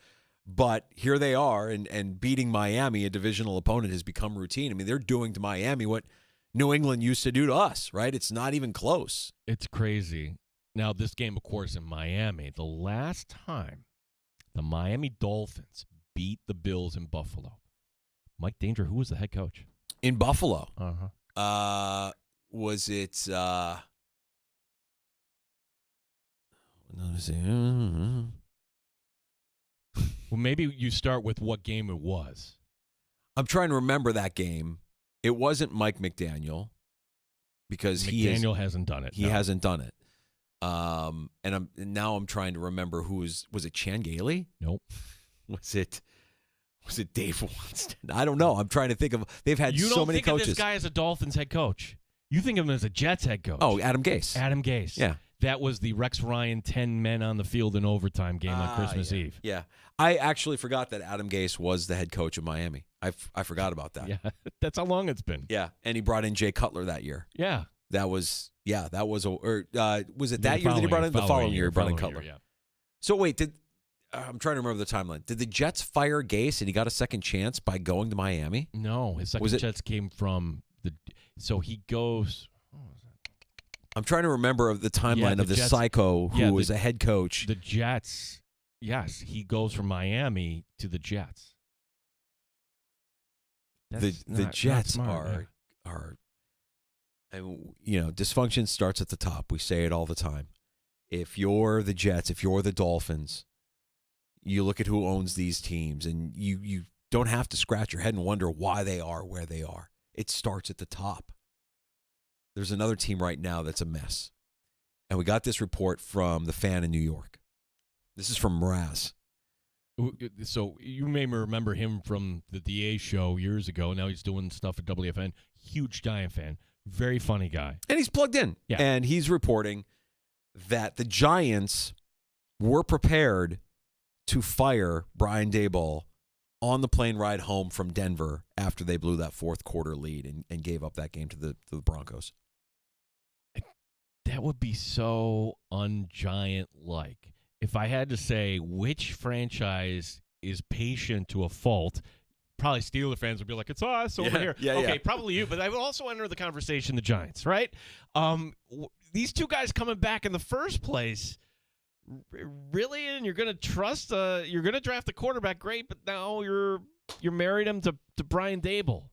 But here they are, and beating Miami, a divisional opponent, has become routine. I mean, they're doing to Miami what New England used to do to us, right? It's not even close. It's crazy. Now, this game, of course, in Miami, the last time the Miami Dolphins beat the Bills in Buffalo, Mike Danger, who was the head coach? In Buffalo? Uh-huh. Was it let me see. Well, maybe you start with what game it was. I'm trying to remember that game. It wasn't Mike McDaniel, because McDaniel hasn't done it. He hasn't done it. And now I'm trying to remember who was it Chan Gailey? Nope. Was it Dave Watson? I don't know. I'm trying to think of. They've had so many coaches. You don't think of this guy as a Dolphins head coach. You think of him as a Jets head coach. Oh, Adam Gase. Adam Gase. Yeah. That was the Rex Ryan 10 men on the field in overtime game on Christmas Eve. Yeah. I actually forgot that Adam Gase was the head coach of Miami. I forgot about that. Yeah. That's how long it's been. Yeah. And he brought in Jay Cutler that year. Yeah. Was it that year that he brought in? The following year he brought in Cutler. Yeah. So wait, I'm trying to remember the timeline. Did the Jets fire Gase and he got a second chance by going to Miami? No, his second chance came from so he goes. I'm trying to remember of the timeline of the Jets, psycho who was a head coach. The Jets, yes, he goes from Miami to the Jets. The Jets are dysfunction starts at the top. We say it all the time. If you're the Jets, if you're the Dolphins, you look at who owns these teams, and you don't have to scratch your head and wonder why they are where they are. It starts at the top. There's another team right now that's a mess. And we got this report from the Fan in New York. This is from Mraz. So you may remember him from the DA show years ago. Now he's doing stuff at WFN. Huge Giant fan. Very funny guy. And he's plugged in. Yeah. And he's reporting that the Giants were prepared to fire Brian Daboll on the plane ride home from Denver after they blew that fourth quarter lead and gave up that game to the Broncos. That would be so un-Giant-like. If I had to say which franchise is patient to a fault, probably Steeler fans would be like, it's us over here. Yeah, okay, probably you, but I would also enter the conversation the Giants, right? These two guys coming back in the first place, really? And you're going to trust, you're going to draft the quarterback, great, but now you're married him to Brian Daboll.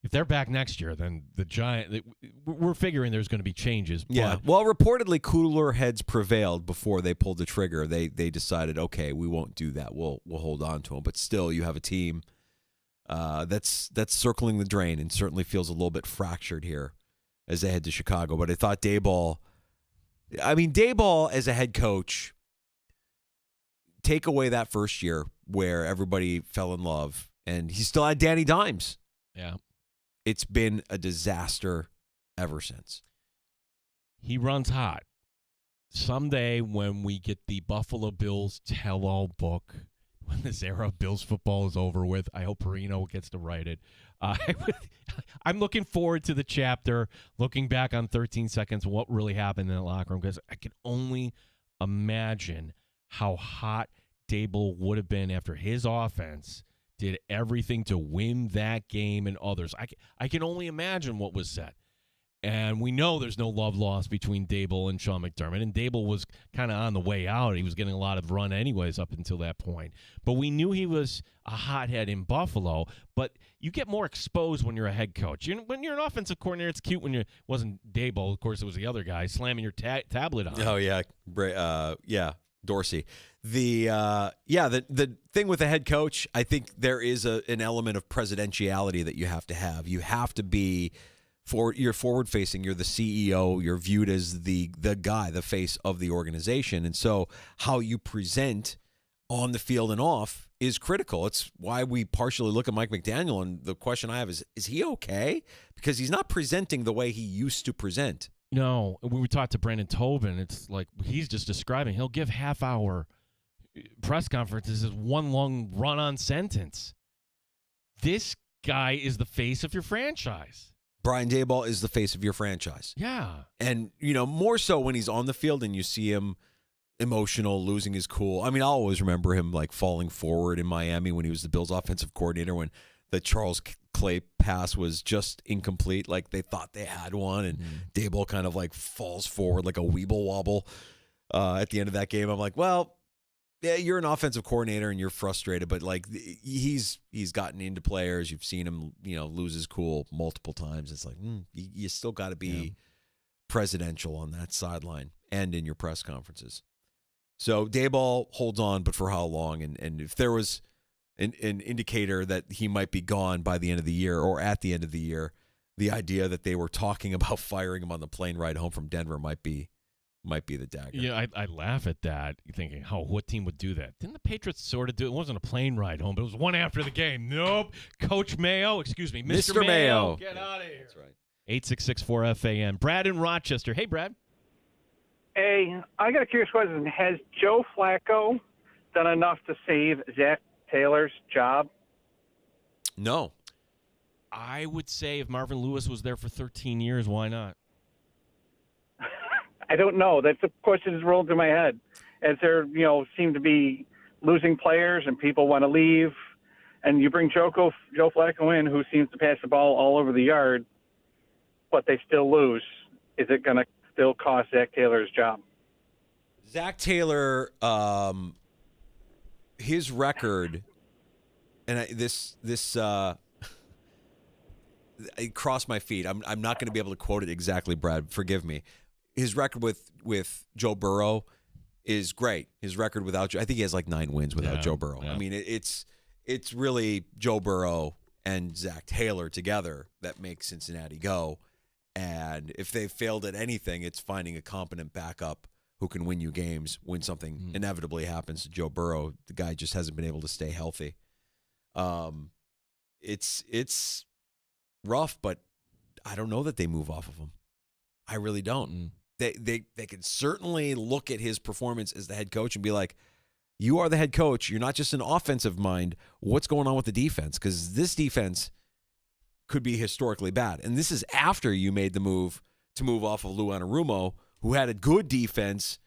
If they're back next year, then the Giant, we're figuring there's going to be changes. Yeah. Well, reportedly, cooler heads prevailed before they pulled the trigger. They decided, okay, we won't do that. We'll hold on to him. But still, you have a team that's circling the drain and certainly feels a little bit fractured here as they head to Chicago. But I thought Daboll as a head coach, take away that first year where everybody fell in love, and he still had Danny Dimes. Yeah. It's been a disaster ever since. He runs hot. Someday when we get the Buffalo Bills tell-all book, when this era of Bills football is over with, I hope Perino gets to write it. I'm looking forward to the chapter, looking back on 13 seconds, what really happened in the locker room, because I can only imagine how hot Daboll would have been after his offense did everything to win that game and others. I can only imagine what was said. And we know there's no love lost between Dable and Sean McDermott. And Dable was kind of on the way out. He was getting a lot of run anyways up until that point. But we knew he was a hothead in Buffalo. But you get more exposed when you're a head coach. When you're an offensive coordinator, it's cute when you wasn't Dable. Of course, it was the other guy slamming your tablet on. Oh, yeah. Dorsey. The thing with the head coach, I think there is an element of presidentiality that you have to have. You have to be you're forward facing. You're the CEO. You're viewed as the guy, the face of the organization, and so how you present on the field and off is critical. It's why we partially look at Mike McDaniel, and the question I have is he okay? Because he's not presenting the way he used to present. No, when we talked to Brandon Tobin, it's like he's just describing. He'll give half-hour press conferences as one long run-on sentence. This guy is the face of your franchise. Brian Daboll is the face of your franchise. Yeah. And, more so when he's on the field and you see him emotional, losing his cool. I mean, I'll always remember him like falling forward in Miami when he was the Bills offensive coordinator when the Charles Clay pass was just incomplete. Like they thought they had one, and Daboll kind of like falls forward like a weeble wobble at the end of that game. I'm like, well, yeah, you're an offensive coordinator and you're frustrated, but like he's gotten into players. You've seen him, lose his cool multiple times. It's like you still got to be presidential on that sideline and in your press conferences. So Daboll holds on, but for how long? And if there was an indicator that he might be gone by the end of the year or at the end of the year, the idea that they were talking about firing him on the plane ride home from Denver might be the dagger. Yeah, I laugh at that, thinking, what team would do that? Didn't the Patriots sort of do it? It wasn't a plane ride home, but it was one after the game. Nope. Coach Mayo, excuse me, Mr. Mayo. Get out of here. That's right. 866-4FAN. Brad in Rochester. Hey, Brad. Hey, I got a curious question. Has Joe Flacco done enough to save Zach Taylor's job? No. I would say if Marvin Lewis was there for 13 years, why not? I don't know. That's the question that's rolled through my head. As there, seem to be losing players and people want to leave, and you bring Joe Flacco in, who seems to pass the ball all over the yard, but they still lose. Is it going to still cost Zach Taylor's job? Zach Taylor, his record, and this it crossed my feet. I'm not going to be able to quote it exactly, Brad. Forgive me. His record with Joe Burrow is great. His record without I think he has like 9 wins without Joe Burrow. Yeah. I mean, it's really Joe Burrow and Zach Taylor together that make Cincinnati go. And if they've failed at anything, it's finding a competent backup who can win you games when something inevitably happens to Joe Burrow. The guy just hasn't been able to stay healthy. It's rough, but I don't know that they move off of him. I really don't. They can certainly look at his performance as the head coach and be like, you are the head coach. You're not just an offensive mind. What's going on with the defense? Because this defense could be historically bad. And this is after you made the move to move off of Lou Anarumo, who had a good defense,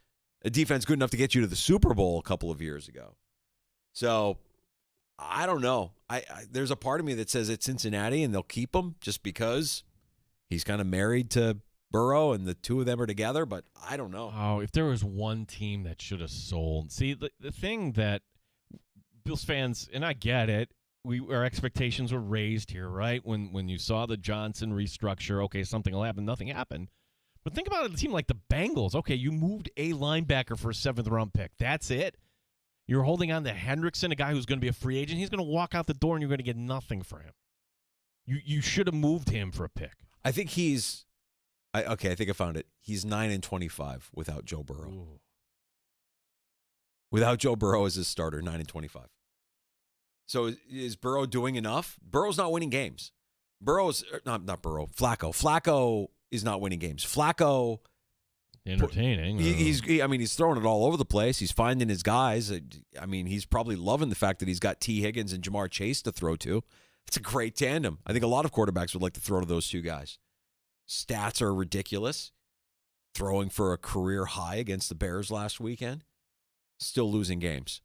a defense good enough to get you to the Super Bowl a couple of years ago. So I don't know. There's a part of me that says it's Cincinnati and they'll keep him just because he's kind of married to Burrow and the two of them are together, but I don't know. Oh, if there was one team that should have sold. See, the thing that Bills fans, and I get it, our expectations were raised here, right? When you saw the Johnson restructure, okay, something will happen. Nothing happened. But think about a team like the Bengals. Okay, you moved a linebacker for a 7th-round pick. That's it. You're holding on to Hendrickson, a guy who's going to be a free agent. He's going to walk out the door, and you're going to get nothing for him. You should have moved him for a pick. I think I think I found it. He's 9-25 without Joe Burrow. Ooh. Without Joe Burrow as his starter, 9-25. So is Burrow doing enough? Burrow's not winning games. Not Burrow. Flacco is not winning games. Flacco, entertaining. He's throwing it all over the place. He's finding his guys. I mean, he's probably loving the fact that he's got T. Higgins and Jamar Chase to throw to. It's a great tandem. I think a lot of quarterbacks would like to throw to those two guys. Stats are ridiculous. Throwing for a career high against the Bears last weekend. Still losing games.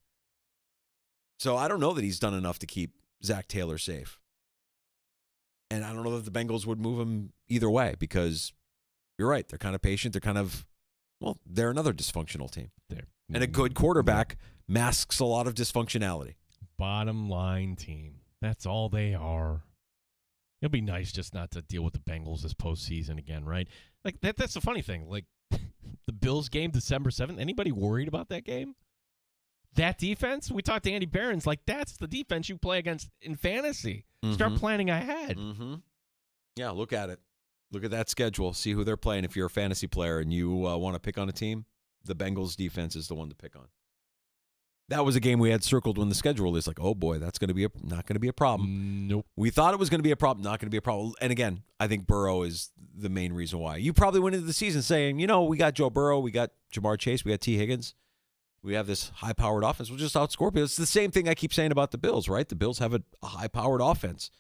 So I don't know that he's done enough to keep Zach Taylor safe. And I don't know that the Bengals would move him either way because you're right. They're kind of patient. They're another dysfunctional team. And a good quarterback masks a lot of dysfunctionality. Bottom line team. That's all they are. It'll be nice just not to deal with the Bengals this postseason again, right? Like that's the funny thing. Like the Bills game, December 7th. Anybody worried about that game? That defense? We talked to Andy Behrens. Like that's the defense you play against in fantasy. Start planning ahead. Mm-hmm. Yeah, look at it. Look at that schedule. See who they're playing. If you're a fantasy player and you want to pick on a team, the Bengals defense is the one to pick on. That was a game we had circled when the schedule is like, oh boy, that's going to be not going to be a problem. Nope. We thought it was going to be a problem, not going to be a problem. And again, I think Burrow is the main reason why. You probably went into the season saying, we got Joe Burrow, we got Jamar Chase, we got T. Higgins. We have this high-powered offense. We'll just outscore people. It's the same thing I keep saying about the Bills, right? The Bills have a high-powered offense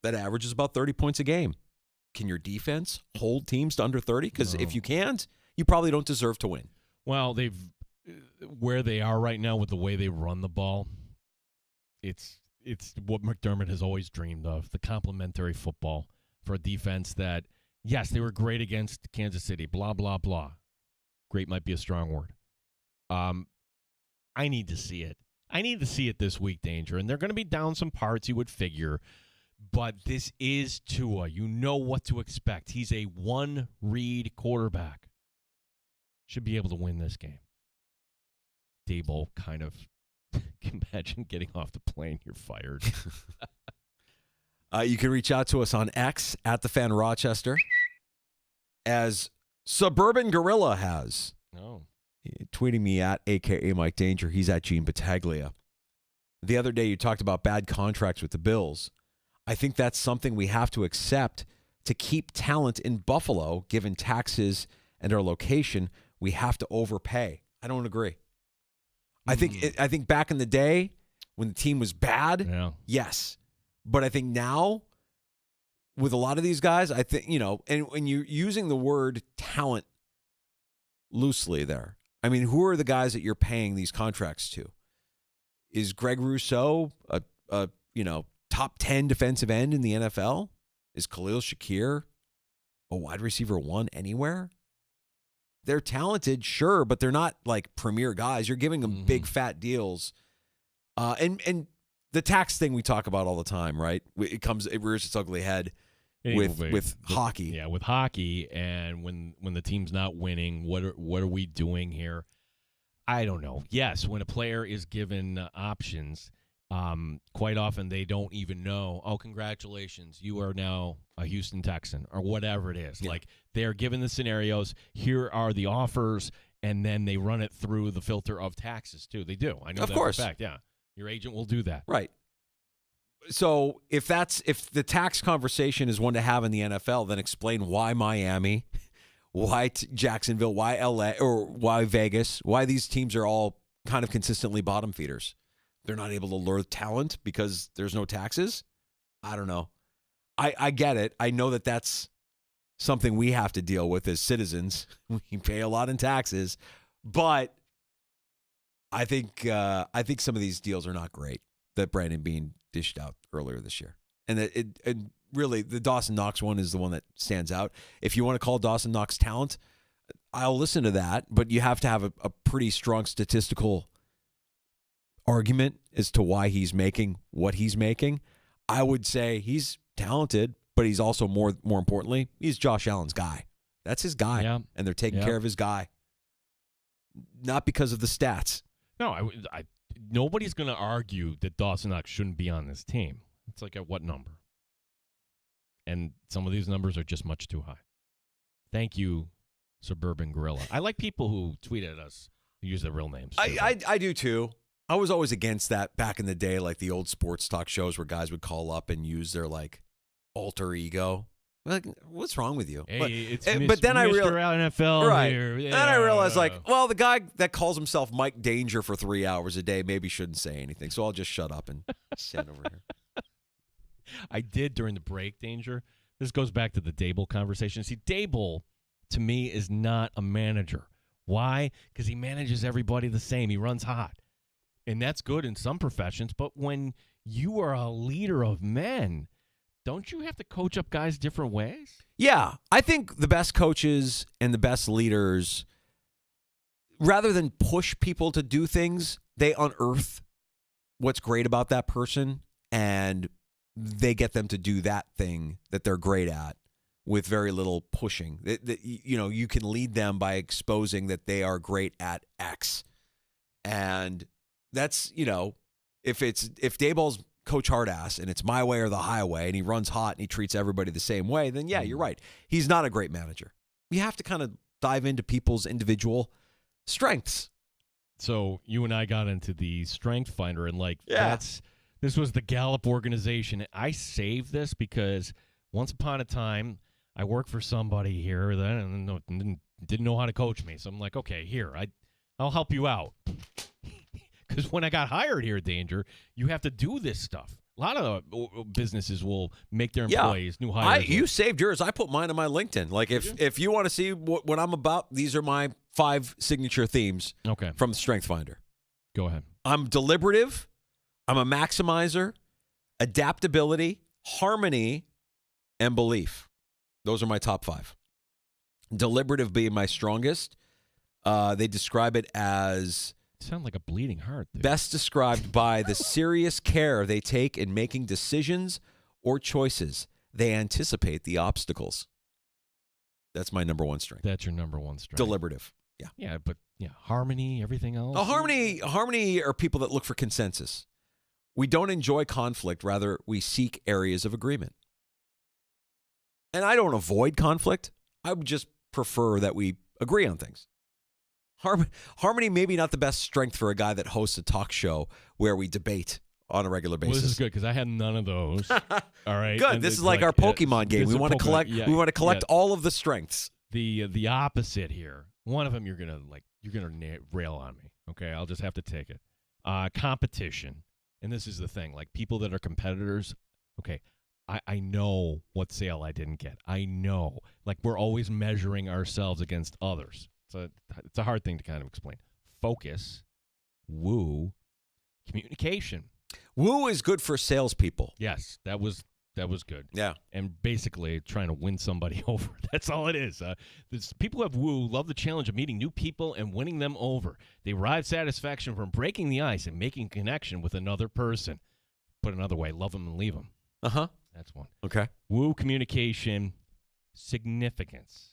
that averages about 30 points a game. Can your defense hold teams to under 30? Because if you can't, you probably don't deserve to win. Well, where they are right now with the way they run the ball, it's what McDermott has always dreamed of, the complementary football for a defense that, yes, they were great against Kansas City, blah, blah, blah. Great might be a strong word. I need to see it. I need to see it this week, Danger. And they're going to be down some parts, you would figure. But this is Tua. You know what to expect. He's a one-read quarterback. Should be able to win this game. Dable kind of, imagine getting off the plane, you're fired. You can reach out to us on X at the Fan Rochester, as Suburban Gorilla has. Oh. Tweeting me at AKA Mike Danger. He's at Gene Battaglia. The other day you talked about bad contracts with the Bills. I think that's something we have to accept to keep talent in Buffalo, given taxes and our location. We have to overpay. I don't agree. I think back in the day when the team was bad, yes. But I think now with a lot of these guys, I think, and when you're using the word talent loosely there, I mean, who are the guys that you're paying these contracts to? Is Greg Rousseau a top 10 defensive end in the NFL? Is Khalil Shakir a wide receiver one anywhere? They're talented, sure, but they're not like premier guys. You're giving them big fat deals. And the tax thing we talk about all the time, right? It rears its ugly head with hockey. Yeah, with hockey, and when the team's not winning, what are we doing here? I don't know. Yes, when a player is given options, quite often they don't even know, oh, congratulations, you are now a Houston Texan or whatever it is. Yeah. Like they're given the scenarios, here are the offers, and then they run it through the filter of taxes too. They do. I know that for a fact. Yeah. Your agent will do that. Right. So if the tax conversation is one to have in the NFL, then explain why Miami, why Jacksonville, why LA, or why Vegas, why these teams are all kind of consistently bottom feeders. They're not able to lure talent because there's no taxes. I don't know. I get it. I know that that's something we have to deal with as citizens. We pay a lot in taxes, but I think some of these deals are not great that Brandon Beane dished out earlier this year. And it really, the Dawson Knox one is the one that stands out. If you want to call Dawson Knox talent, I'll listen to that, but you have to have a pretty strong statistical argument as to why he's making what he's making. I would say he's talented, but he's also more importantly, he's Josh Allen's guy. That's his guy, and they're taking care of his guy. Not because of the stats. No, nobody's going to argue that Dawson Knox shouldn't be on this team. It's like at what number? And some of these numbers are just much too high. Thank you, Suburban Gorilla. I like people who tweet at us who use their real names. I do too. I was always against that back in the day, like the old sports talk shows where guys would call up and use their like alter ego. Like, what's wrong with you? Hey, but then I realized, NFL right. here. Yeah. Then I realized, like, well, the guy that calls himself Mike Danger for 3 hours a day maybe shouldn't say anything, so I'll just shut up and stand over here. I did during the break, Danger. This goes back to the Dable conversation. See, Dable, to me, is not a manager. Why? Because he manages everybody the same. He runs hot. And that's good in some professions, but when you are a leader of men, don't you have to coach up guys different ways? Yeah, I think the best coaches and the best leaders, rather than push people to do things, they unearth what's great about that person and they get them to do that thing that they're great at with very little pushing. You can lead them by exposing that they are great at X. And that's, if Daboll's Coach Hardass and it's my way or the highway and he runs hot and he treats everybody the same way, then yeah, you're right. He's not a great manager. You have to kind of dive into people's individual strengths. So you and I got into the Strength Finder, and this was the Gallup organization. I saved this because once upon a time I worked for somebody here that didn't know how to coach me. So I'm like, okay, here, I'll help you out. Because when I got hired here at Danger, you have to do this stuff. A lot of businesses will make their employees new hires. You saved yours. I put mine on my LinkedIn. Like if you want to see what I'm about, these are my 5 signature themes from the Strength Finder. Go ahead. I'm deliberative. I'm a maximizer. Adaptability, harmony, and belief. Those are my top 5. Deliberative being my strongest. They describe it as... Sound like a bleeding heart. Dude. Best described by the serious care they take in making decisions or choices. They anticipate the obstacles. That's my number 1 strength. That's your number 1 strength. Deliberative. Yeah. Yeah, but harmony, everything else. Harmony are people that look for consensus. We don't enjoy conflict. Rather, we seek areas of agreement. And I don't avoid conflict. I would just prefer that we agree on things. Harmony maybe not the best strength for a guy that hosts a talk show where we debate on a regular basis. Well, this is good because I had none of those. All right, good. This is like our Pokemon game. We want to collect. We want to collect all of the strengths. The opposite here. One of them you're gonna rail on me. Okay, I'll just have to take it. Competition, and this is the thing. Like people that are competitors. Okay, I know what sale I didn't get. I know. Like we're always measuring ourselves against others. It's a hard thing to kind of explain. Focus, woo, communication. Woo is good for salespeople. Yes, that was good. Yeah. And basically trying to win somebody over. That's all it is. People who have woo love the challenge of meeting new people and winning them over. They derive satisfaction from breaking the ice and making connection with another person. Put another way, love them and leave them. Uh-huh. That's one. Okay. Woo, communication, significance.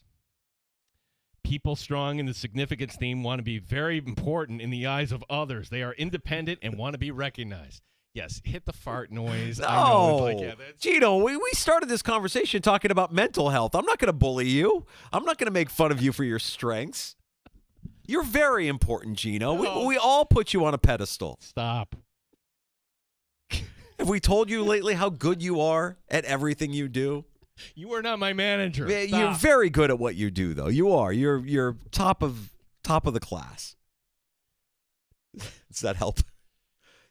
People strong in the significance theme want to be very important in the eyes of others. They are independent and want to be recognized. Yes, hit the fart noise. No. I know, Gino, we started this conversation talking about mental health. I'm not going to bully you. I'm not going to make fun of you for your strengths. You're very important, Gino. No. We all put you on a pedestal. Stop. Have we told you lately how good you are at everything you do? You are not my manager. Stop. You're very good at what you do, though. You are. You're top of the class. Does that help?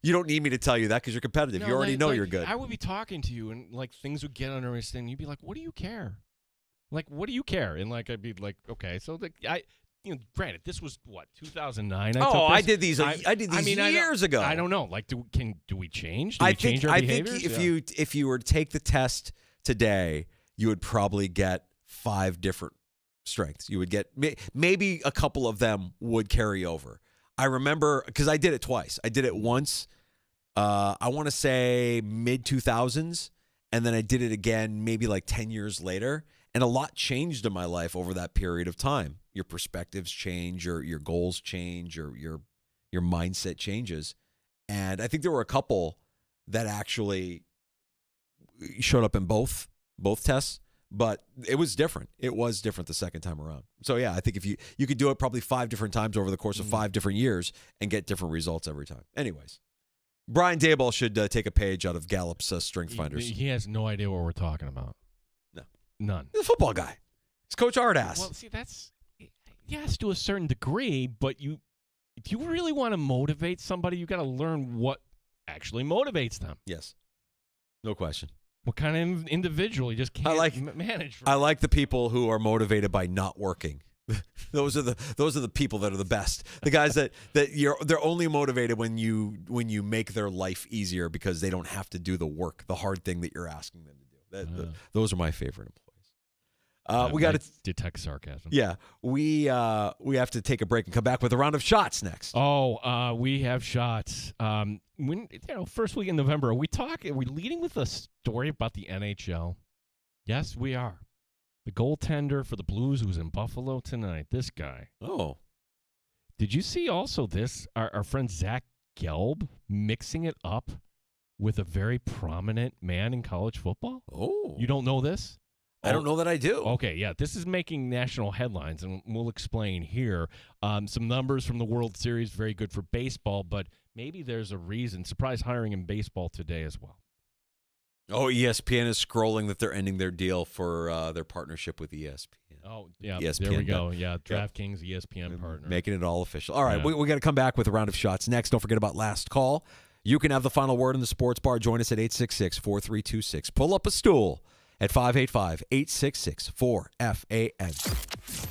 You don't need me to tell you that because you're competitive. No, you already know you're good. I would be talking to you, and things would get under my skin. You'd be like, "What do you care?" What do you care? And I'd be like, "Okay." So granted, this was what 2009. I did these. I did these years ago. I don't know. Like, do we change? I think if you were to take the test today, you would probably get 5 different strengths. You would get maybe a couple of them would carry over. I remember because I did it twice. I did it once. I want to say mid 2000s, and then I did it again maybe like 10 years later. And a lot changed in my life over that period of time. Your perspectives change, your goals change, your mindset changes. And I think there were a couple that actually showed up in both tests, but it was different. It was different the second time around. So yeah, I think if you could do it probably 5 different times over the course of 5 different years and get different results every time. Anyways, Brian Daboll should take a page out of Gallup's Strength Finders. He has no idea what we're talking about. No. None. He's a football guy. He's Coach Hardass. Well, see, that's yes to a certain degree, but if you really want to motivate somebody, you got to learn what actually motivates them. Yes. No question. What kind of individual you just can't manage? I like the people who are motivated by not working. Those are the people that are the best. The guys that they're only motivated when you make their life easier because they don't have to do the work, the hard thing that you're asking them to do. Those are my favorite employees. We got to detect sarcasm. Yeah, we have to take a break and come back with a round of shots next. Oh, we have shots. First week in November, are we leading with a story about the NHL? Yes, we are. The goaltender for the Blues who's in Buffalo tonight, this guy. Oh. Did you see also this, our friend Zach Gelb mixing it up with a very prominent man in college football? Oh. You don't know this? I don't know that I do. Okay, yeah. This is making national headlines, and we'll explain here. Some numbers from the World Series, very good for baseball, but maybe there's a reason. Surprise hiring in baseball today as well. Oh, ESPN is scrolling that they're ending their deal for their partnership with ESPN. Oh, yeah, ESPN. there we go. Yeah, DraftKings, ESPN partner. Making it all official. All right, we got to come back with a round of shots next. Don't forget about last call. You can have the final word in the sports bar. Join us at 866-4326. Pull up a stool at 585-866-4FAN.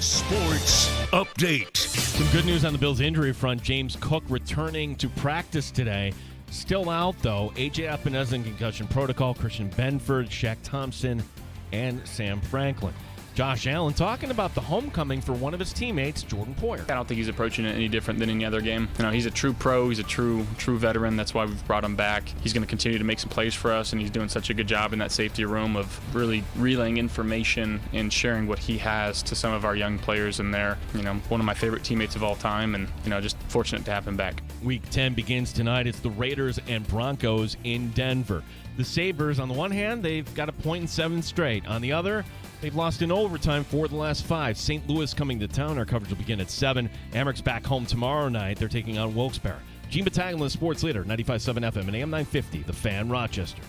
Sports Update. Some good news on the Bills' injury front. James Cook returning to practice today. Still out, though. A.J. Epineza in concussion protocol. Christian Benford, Shaq Thompson, and Sam Franklin. Josh Allen talking about the homecoming for one of his teammates, Jordan Poyer. I don't think he's approaching it any different than any other game. He's a true pro. He's a true veteran. That's why we've brought him back. He's going to continue to make some plays for us, and he's doing such a good job in that safety room of really relaying information and sharing what he has to some of our young players in there. One of my favorite teammates of all time, and just fortunate to have him back. Week 10 begins tonight. It's the Raiders and Broncos in Denver. The Sabres, on the one hand, they've got a point in 7 straight. On the other, they've lost in overtime 4 of the last 5. St. Louis coming to town. Our coverage will begin at 7. Amerks back home tomorrow night. They're taking on Wilkes-Barre. Gene Battaglia, sports leader, 95.7 FM and AM 950, The Fan, Rochester.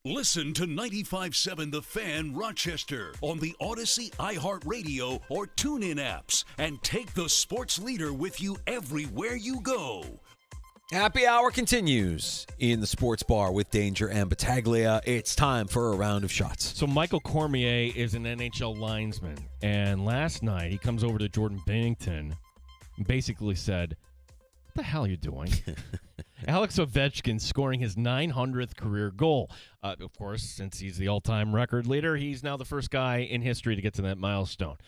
Listen to 95.7 The Fan Rochester on the Odyssey, iHeartRadio, or TuneIn apps, and take the sports leader with you everywhere you go. Happy Hour continues in the sports bar with Danger and Battaglia. It's time for a round of shots. So Michael Cormier is an NHL linesman, and last night he comes over to Jordan Binnington and basically said, "What the hell are you doing?" Alex Ovechkin scoring his 900th career goal. Of course, since he's the all-time record leader, he's now the first guy in history to get to that milestone.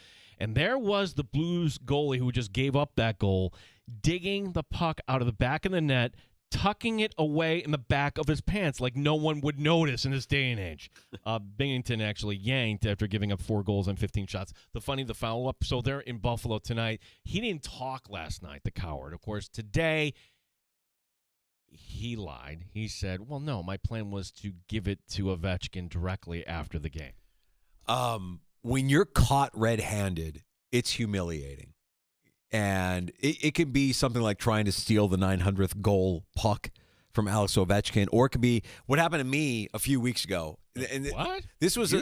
And there was the Blues goalie who just gave up that goal, digging the puck out of the back of the net, tucking it away in the back of his pants like no one would notice in this day and age. Binghamton actually yanked after giving up 4 goals and 15 shots. The follow-up, so they're in Buffalo tonight. He didn't talk last night, the coward. Of course, today he lied. He said, well, no, my plan was to give it to Ovechkin directly after the game. When you're caught red-handed, it's humiliating. And it can be something like trying to steal the 900th goal puck from Alex Ovechkin, or it could be what happened to me a few weeks ago. And what? This was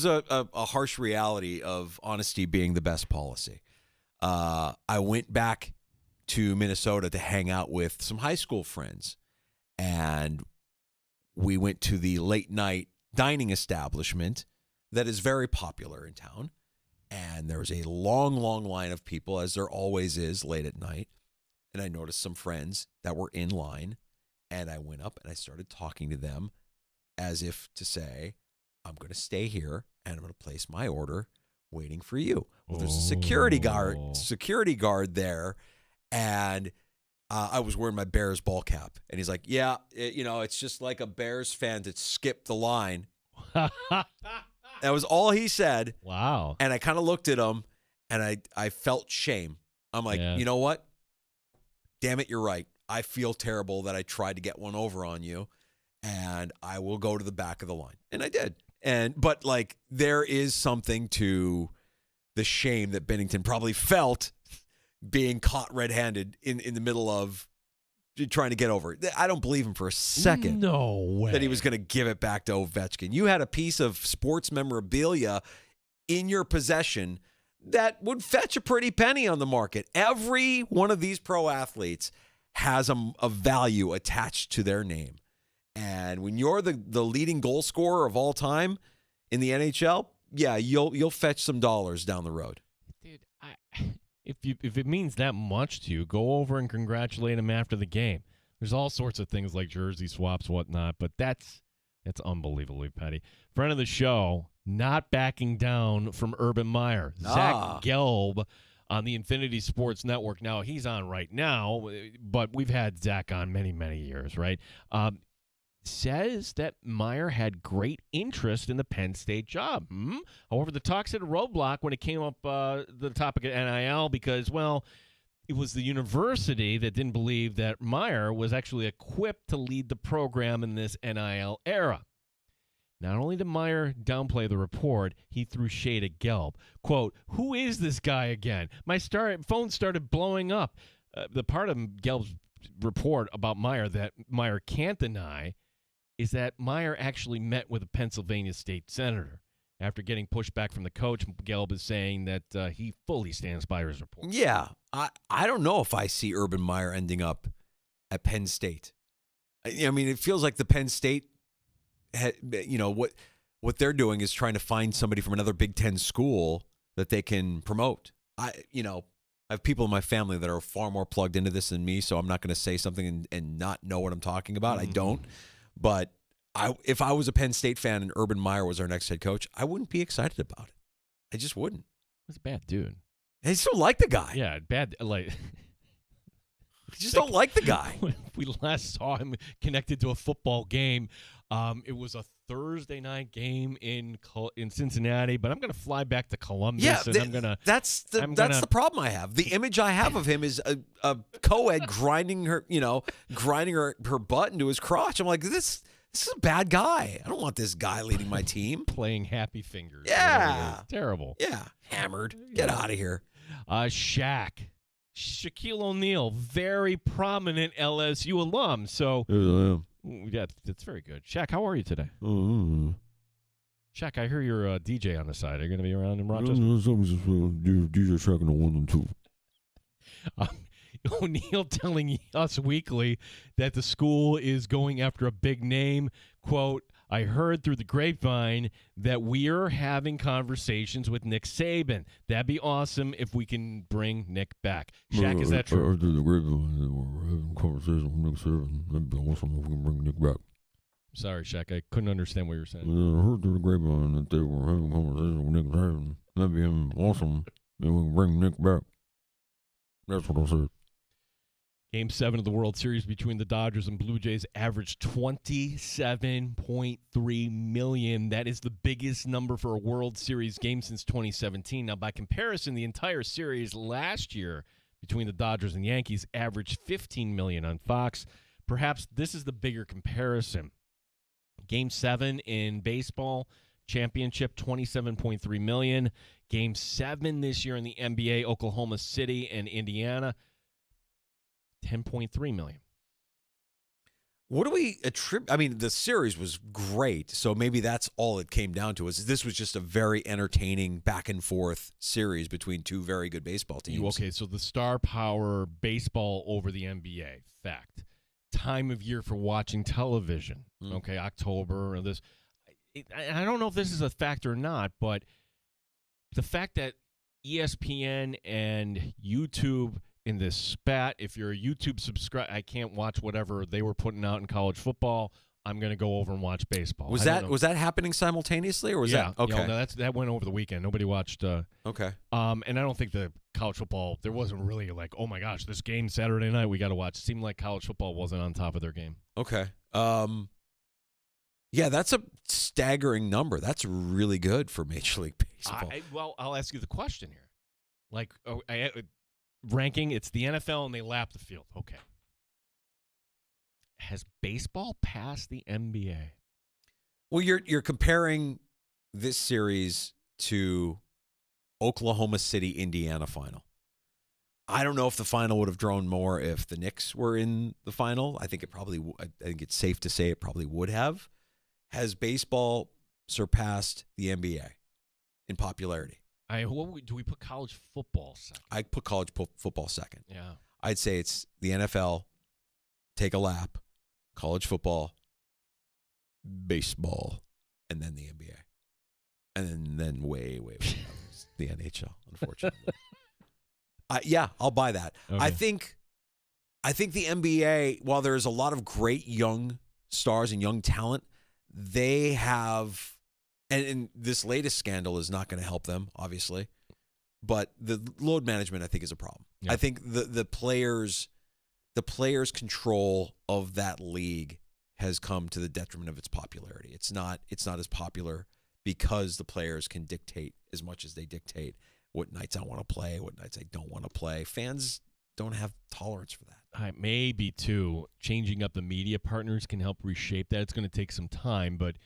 a harsh reality of honesty being the best policy. I went back to Minnesota to hang out with some high school friends, and we went to the late night dining establishment that is very popular in town. And there was a long, long line of people, as there always is late at night. And I noticed some friends that were in line, and I went up and I started talking to them as if to say, I'm going to stay here and I'm going to place my order waiting for you. Well, there's a security guard there, and I was wearing my Bears ball cap. And he's like, yeah, it's just like a Bears fan that skipped the line. That was all he said. Wow. And I kind of looked at him, and I felt shame. I'm like, You know what? Damn it, you're right. I feel terrible that I tried to get one over on you, and I will go to the back of the line. And I did. But there is something to the shame that Binnington probably felt being caught red-handed in the middle of trying to get over it. I don't believe him for a second. No way. That he was going to give it back to Ovechkin. You had a piece of sports memorabilia in your possession that would fetch a pretty penny on the market. Every one of these pro athletes has a value attached to their name. And when you're the leading goal scorer of all time in the NHL, yeah, you'll fetch some dollars down the road. Dude, If it means that much to you, go over and congratulate him after the game. There's all sorts of things like jersey swaps, whatnot, but that's unbelievably petty. Friend of the show, not backing down from Urban Meyer. Zach Gelb on the Infinity Sports Network. Now, he's on right now, but we've had Zach on many, many years, right? Says that Meyer had great interest in the Penn State job. However, the talks hit a roadblock when it came up the topic of NIL because, well, it was the university that didn't believe that Meyer was actually equipped to lead the program in this NIL era. Not only did Meyer downplay the report, he threw shade at Gelb. Quote, who is this guy again? My phone started blowing up. The part of Gelb's report about Meyer that Meyer can't deny is that Meyer actually met with a Pennsylvania state senator. After getting pushback from the coach, Gelb is saying that he fully stands by his report. Yeah, I don't know if I see Urban Meyer ending up at Penn State. I mean, it feels like the Penn State, what they're doing is trying to find somebody from another Big Ten school that they can promote. I have people in my family that are far more plugged into this than me, so I'm not going to say something and not know what I'm talking about. I don't. But if I was a Penn State fan and Urban Meyer was our next head coach, I wouldn't be excited about it. I just wouldn't. He's a bad dude. I just don't like the guy. Yeah, bad. Like, I just don't like the guy. When we last saw him connected to a football game, it was a Thursday night game in Cincinnati, but I'm going to fly back to Columbus. Yeah, and I'm gonna. That's the problem I have. The image I have of him is a co-ed grinding her butt into his crotch. I'm like, this is a bad guy. I don't want this guy leading my team. Playing Happy Fingers. Yeah. Terrible. Yeah. Hammered. Get out of here. Shaquille O'Neal, very prominent LSU alum. So, yeah, that's very good. Shaq, how are you today? Shaq, I hear you're a DJ on the side. Are you going to be around in Rochester? DJ Shaq in the 1 and 2. O'Neal telling Us Weekly that the school is going after a big name. Quote, I heard through the grapevine that we're having conversations with Nick Saban. That'd be awesome if we can bring Nick back. Shaq, is that true? I heard through the grapevine that we're having conversations with Nick Saban. That'd be awesome if we can bring Nick back. Sorry, Shaq. I couldn't understand what you were saying. I heard through the grapevine that they were having conversations with Nick Saban. That'd be awesome if we can bring Nick back. That's what I said. Game 7 of the World Series between the Dodgers and Blue Jays averaged 27.3 million. That is the biggest number for a World Series game since 2017. Now, by comparison, the entire series last year between the Dodgers and Yankees averaged 15 million on Fox. Perhaps this is the bigger comparison. Game 7 in baseball, championship, 27.3 million. Game 7 this year in the NBA, Oklahoma City and Indiana, 10.3 million. What do we attribute? I mean, the series was great, so maybe that's all it came down to. Is this was just a very entertaining back and forth series between two very good baseball teams. Okay, so the star power baseball over the NBA. Fact. Time of year for watching television. Okay, October or this. I don't know if this is a fact or not, but the fact that ESPN and YouTube in this spat, if you're a YouTube subscriber, I can't watch whatever they were putting out in college football. I'm going to go over and watch baseball. Was that happening simultaneously, or was that okay? You know, that went over the weekend. Nobody watched. Okay. And I don't think the college football, there wasn't really like, oh my gosh, this game Saturday night we got to watch. It seemed like college football wasn't on top of their game. Okay. Yeah, that's a staggering number. That's really good for Major League Baseball. Well, I'll ask you the question here. Like, ranking, it's the NFL and they lap the field. Okay. Has baseball passed the NBA? Well, you're comparing this series to Oklahoma City, Indiana final. I don't know if the final would have drawn more if the Knicks were in the final. I think I think it's safe to say it probably would have. Has baseball surpassed the NBA in popularity? Do we put college football second? I put college football second. Yeah. I'd say it's the NFL, take a lap, college football, baseball, and then the NBA. And then way the NHL, unfortunately. Yeah, I'll buy that. Okay. I think the NBA, while there's a lot of great young stars and young talent, they have, and this latest scandal is not going to help them, obviously, but the load management I think is a problem. Yeah. I think the players' control of that league has come to the detriment of its popularity. It's not as popular because the players can dictate as much as they dictate what nights I want to play, what nights I don't want to play. Fans don't have tolerance for that. Maybe, too, changing up the media partners can help reshape that. It's going to take some time, but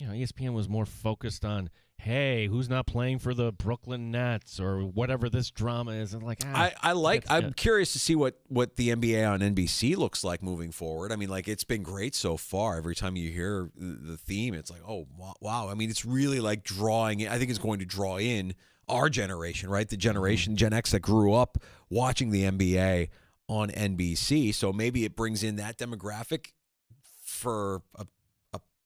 ESPN was more focused on, hey, who's not playing for the Brooklyn Nets or whatever this drama is. And I'm curious to see what the NBA on NBC looks like moving forward. I mean, it's been great so far. Every time you hear the theme, it's like, oh, wow. I mean, it's really like drawing in. I think it's going to draw in our generation, right? The generation, Gen X, that grew up watching the NBA on NBC. So maybe it brings in that demographic for a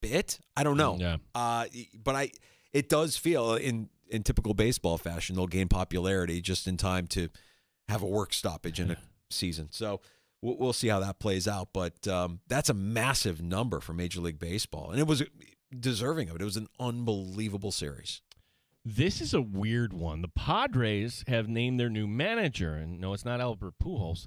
bit. I don't know. Yeah. But it does feel in typical baseball fashion, they'll gain popularity just in time to have a work stoppage in a season. So we'll see how that plays out. But that's a massive number for Major League Baseball. And it was deserving of it. It was an unbelievable series. This is a weird one. The Padres have named their new manager, and no, it's not Albert Pujols,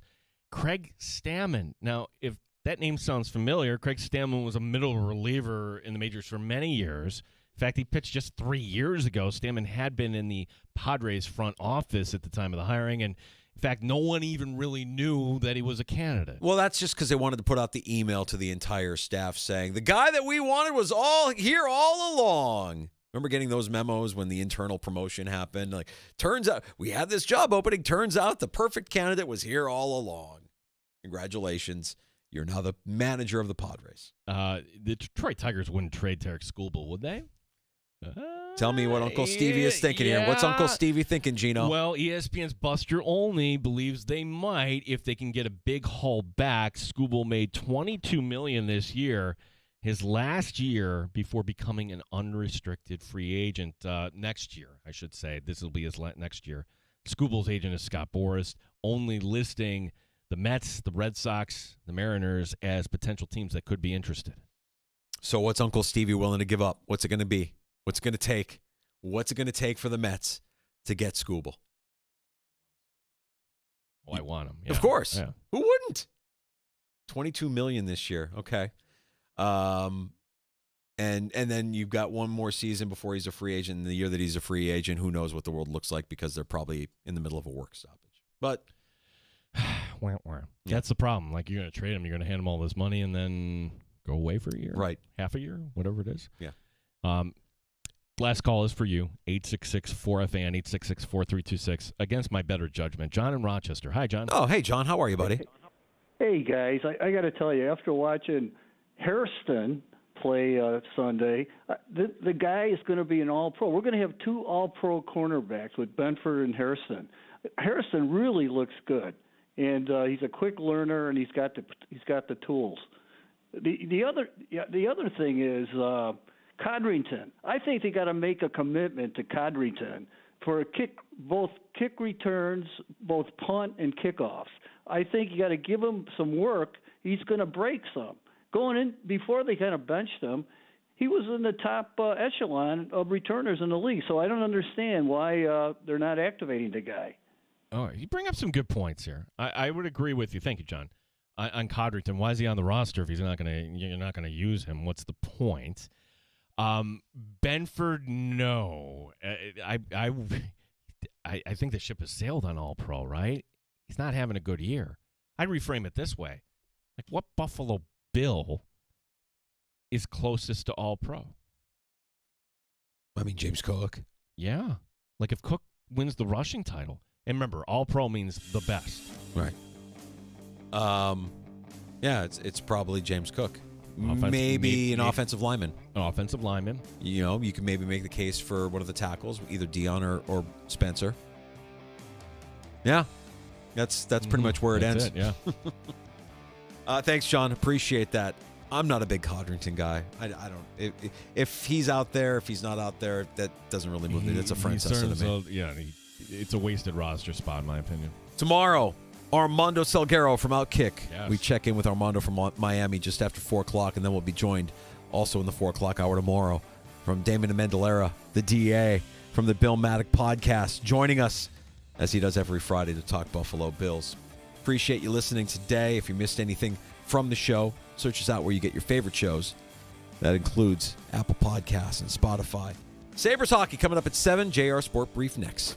Craig Stammen. Now, if that name sounds familiar, Craig Stammen was a middle reliever in the majors for many years. In fact, he pitched just 3 years ago. Stammen had been in the Padres front office at the time of the hiring, and in fact, no one even really knew that he was a candidate. Well, that's just because they wanted to put out the email to the entire staff saying, the guy that we wanted was all here all along. Remember getting those memos when the internal promotion happened? Like, turns out we had this job opening. Turns out the perfect candidate was here all along. Congratulations. You're now the manager of the Padres. The Detroit Tigers wouldn't trade Tarek Skubal, would they? Tell me what Uncle Stevie is thinking here. What's Uncle Stevie thinking, Gino? Well, ESPN's Buster Olney believes they might if they can get a big haul back. Skubal made $22 million this year. His last year before becoming an unrestricted free agent next year, I should say. This will be his next year. Skubal's agent is Scott Boras, only listing the Mets, the Red Sox, the Mariners as potential teams that could be interested. So what's Uncle Stevie willing to give up? What's it going to be? What's it going to take? What's it going to take for the Mets to get Skubal? Oh, I want him. Yeah. Of course. Yeah. Who wouldn't? $22 million this year. Okay. And then you've got one more season before he's a free agent. And the year that he's a free agent, who knows what the world looks like because they're probably in the middle of a work stoppage. But that's the problem. Like, you're going to trade him, you're going to hand him all this money, and then go away for a year, right? Half a year, whatever it is. Yeah. Last call is for you. 866-4FAN, 866-4326. Against my better judgment, John in Rochester. Hi, John. Oh, hey, John. How are you, buddy? Hey, guys. I got to tell you, after watching Hairston play Sunday, the guy is going to be an All-Pro. We're going to have two All-Pro cornerbacks with Benford and Hairston. Hairston really looks good, and he's a quick learner, and he's got the tools. The other thing is Codrington. I think they got to make a commitment to Codrington for both kick returns, both punt and kickoffs. I think you got to give him some work. He's going to break some. Going in before they kind of benched him, he was in the top echelon of returners in the league. So I don't understand why they're not activating the guy. Oh, you bring up some good points here. I would agree with you. Thank you, John. On Codrington, why is he on the roster if you're not going to use him? What's the point? Benford, no. I think the ship has sailed on All-Pro, right? He's not having a good year. I'd reframe it this way. Like, what Buffalo Bill is closest to All-Pro? I mean, James Cook. Yeah. Like, if Cook wins the rushing title. And remember, All-Pro means the best. Right. Yeah, it's probably James Cook. Maybe an offensive lineman. An offensive lineman. You know, you can maybe make the case for one of the tackles, either Dion or Spencer. Yeah, that's pretty much where it ends. Yeah. Thanks, John. Appreciate that. I'm not a big Codrington guy. I don't. If he's out there, if he's not out there, that doesn't really move me. That's a Francesa to me. Yeah, it's a wasted roster spot, in my opinion. Tomorrow, Armando Salguero from Outkick. Yes. We check in with Armando from Miami just after 4 o'clock, and then we'll be joined also in the 4 o'clock hour tomorrow from Damon Amendolara, the DA, from the Bill Maddock podcast, joining us as he does every Friday to talk Buffalo Bills. Appreciate you listening today. If you missed anything from the show, search us out where you get your favorite shows. That includes Apple Podcasts and Spotify. Sabres hockey coming up at 7. JR Sport Brief next.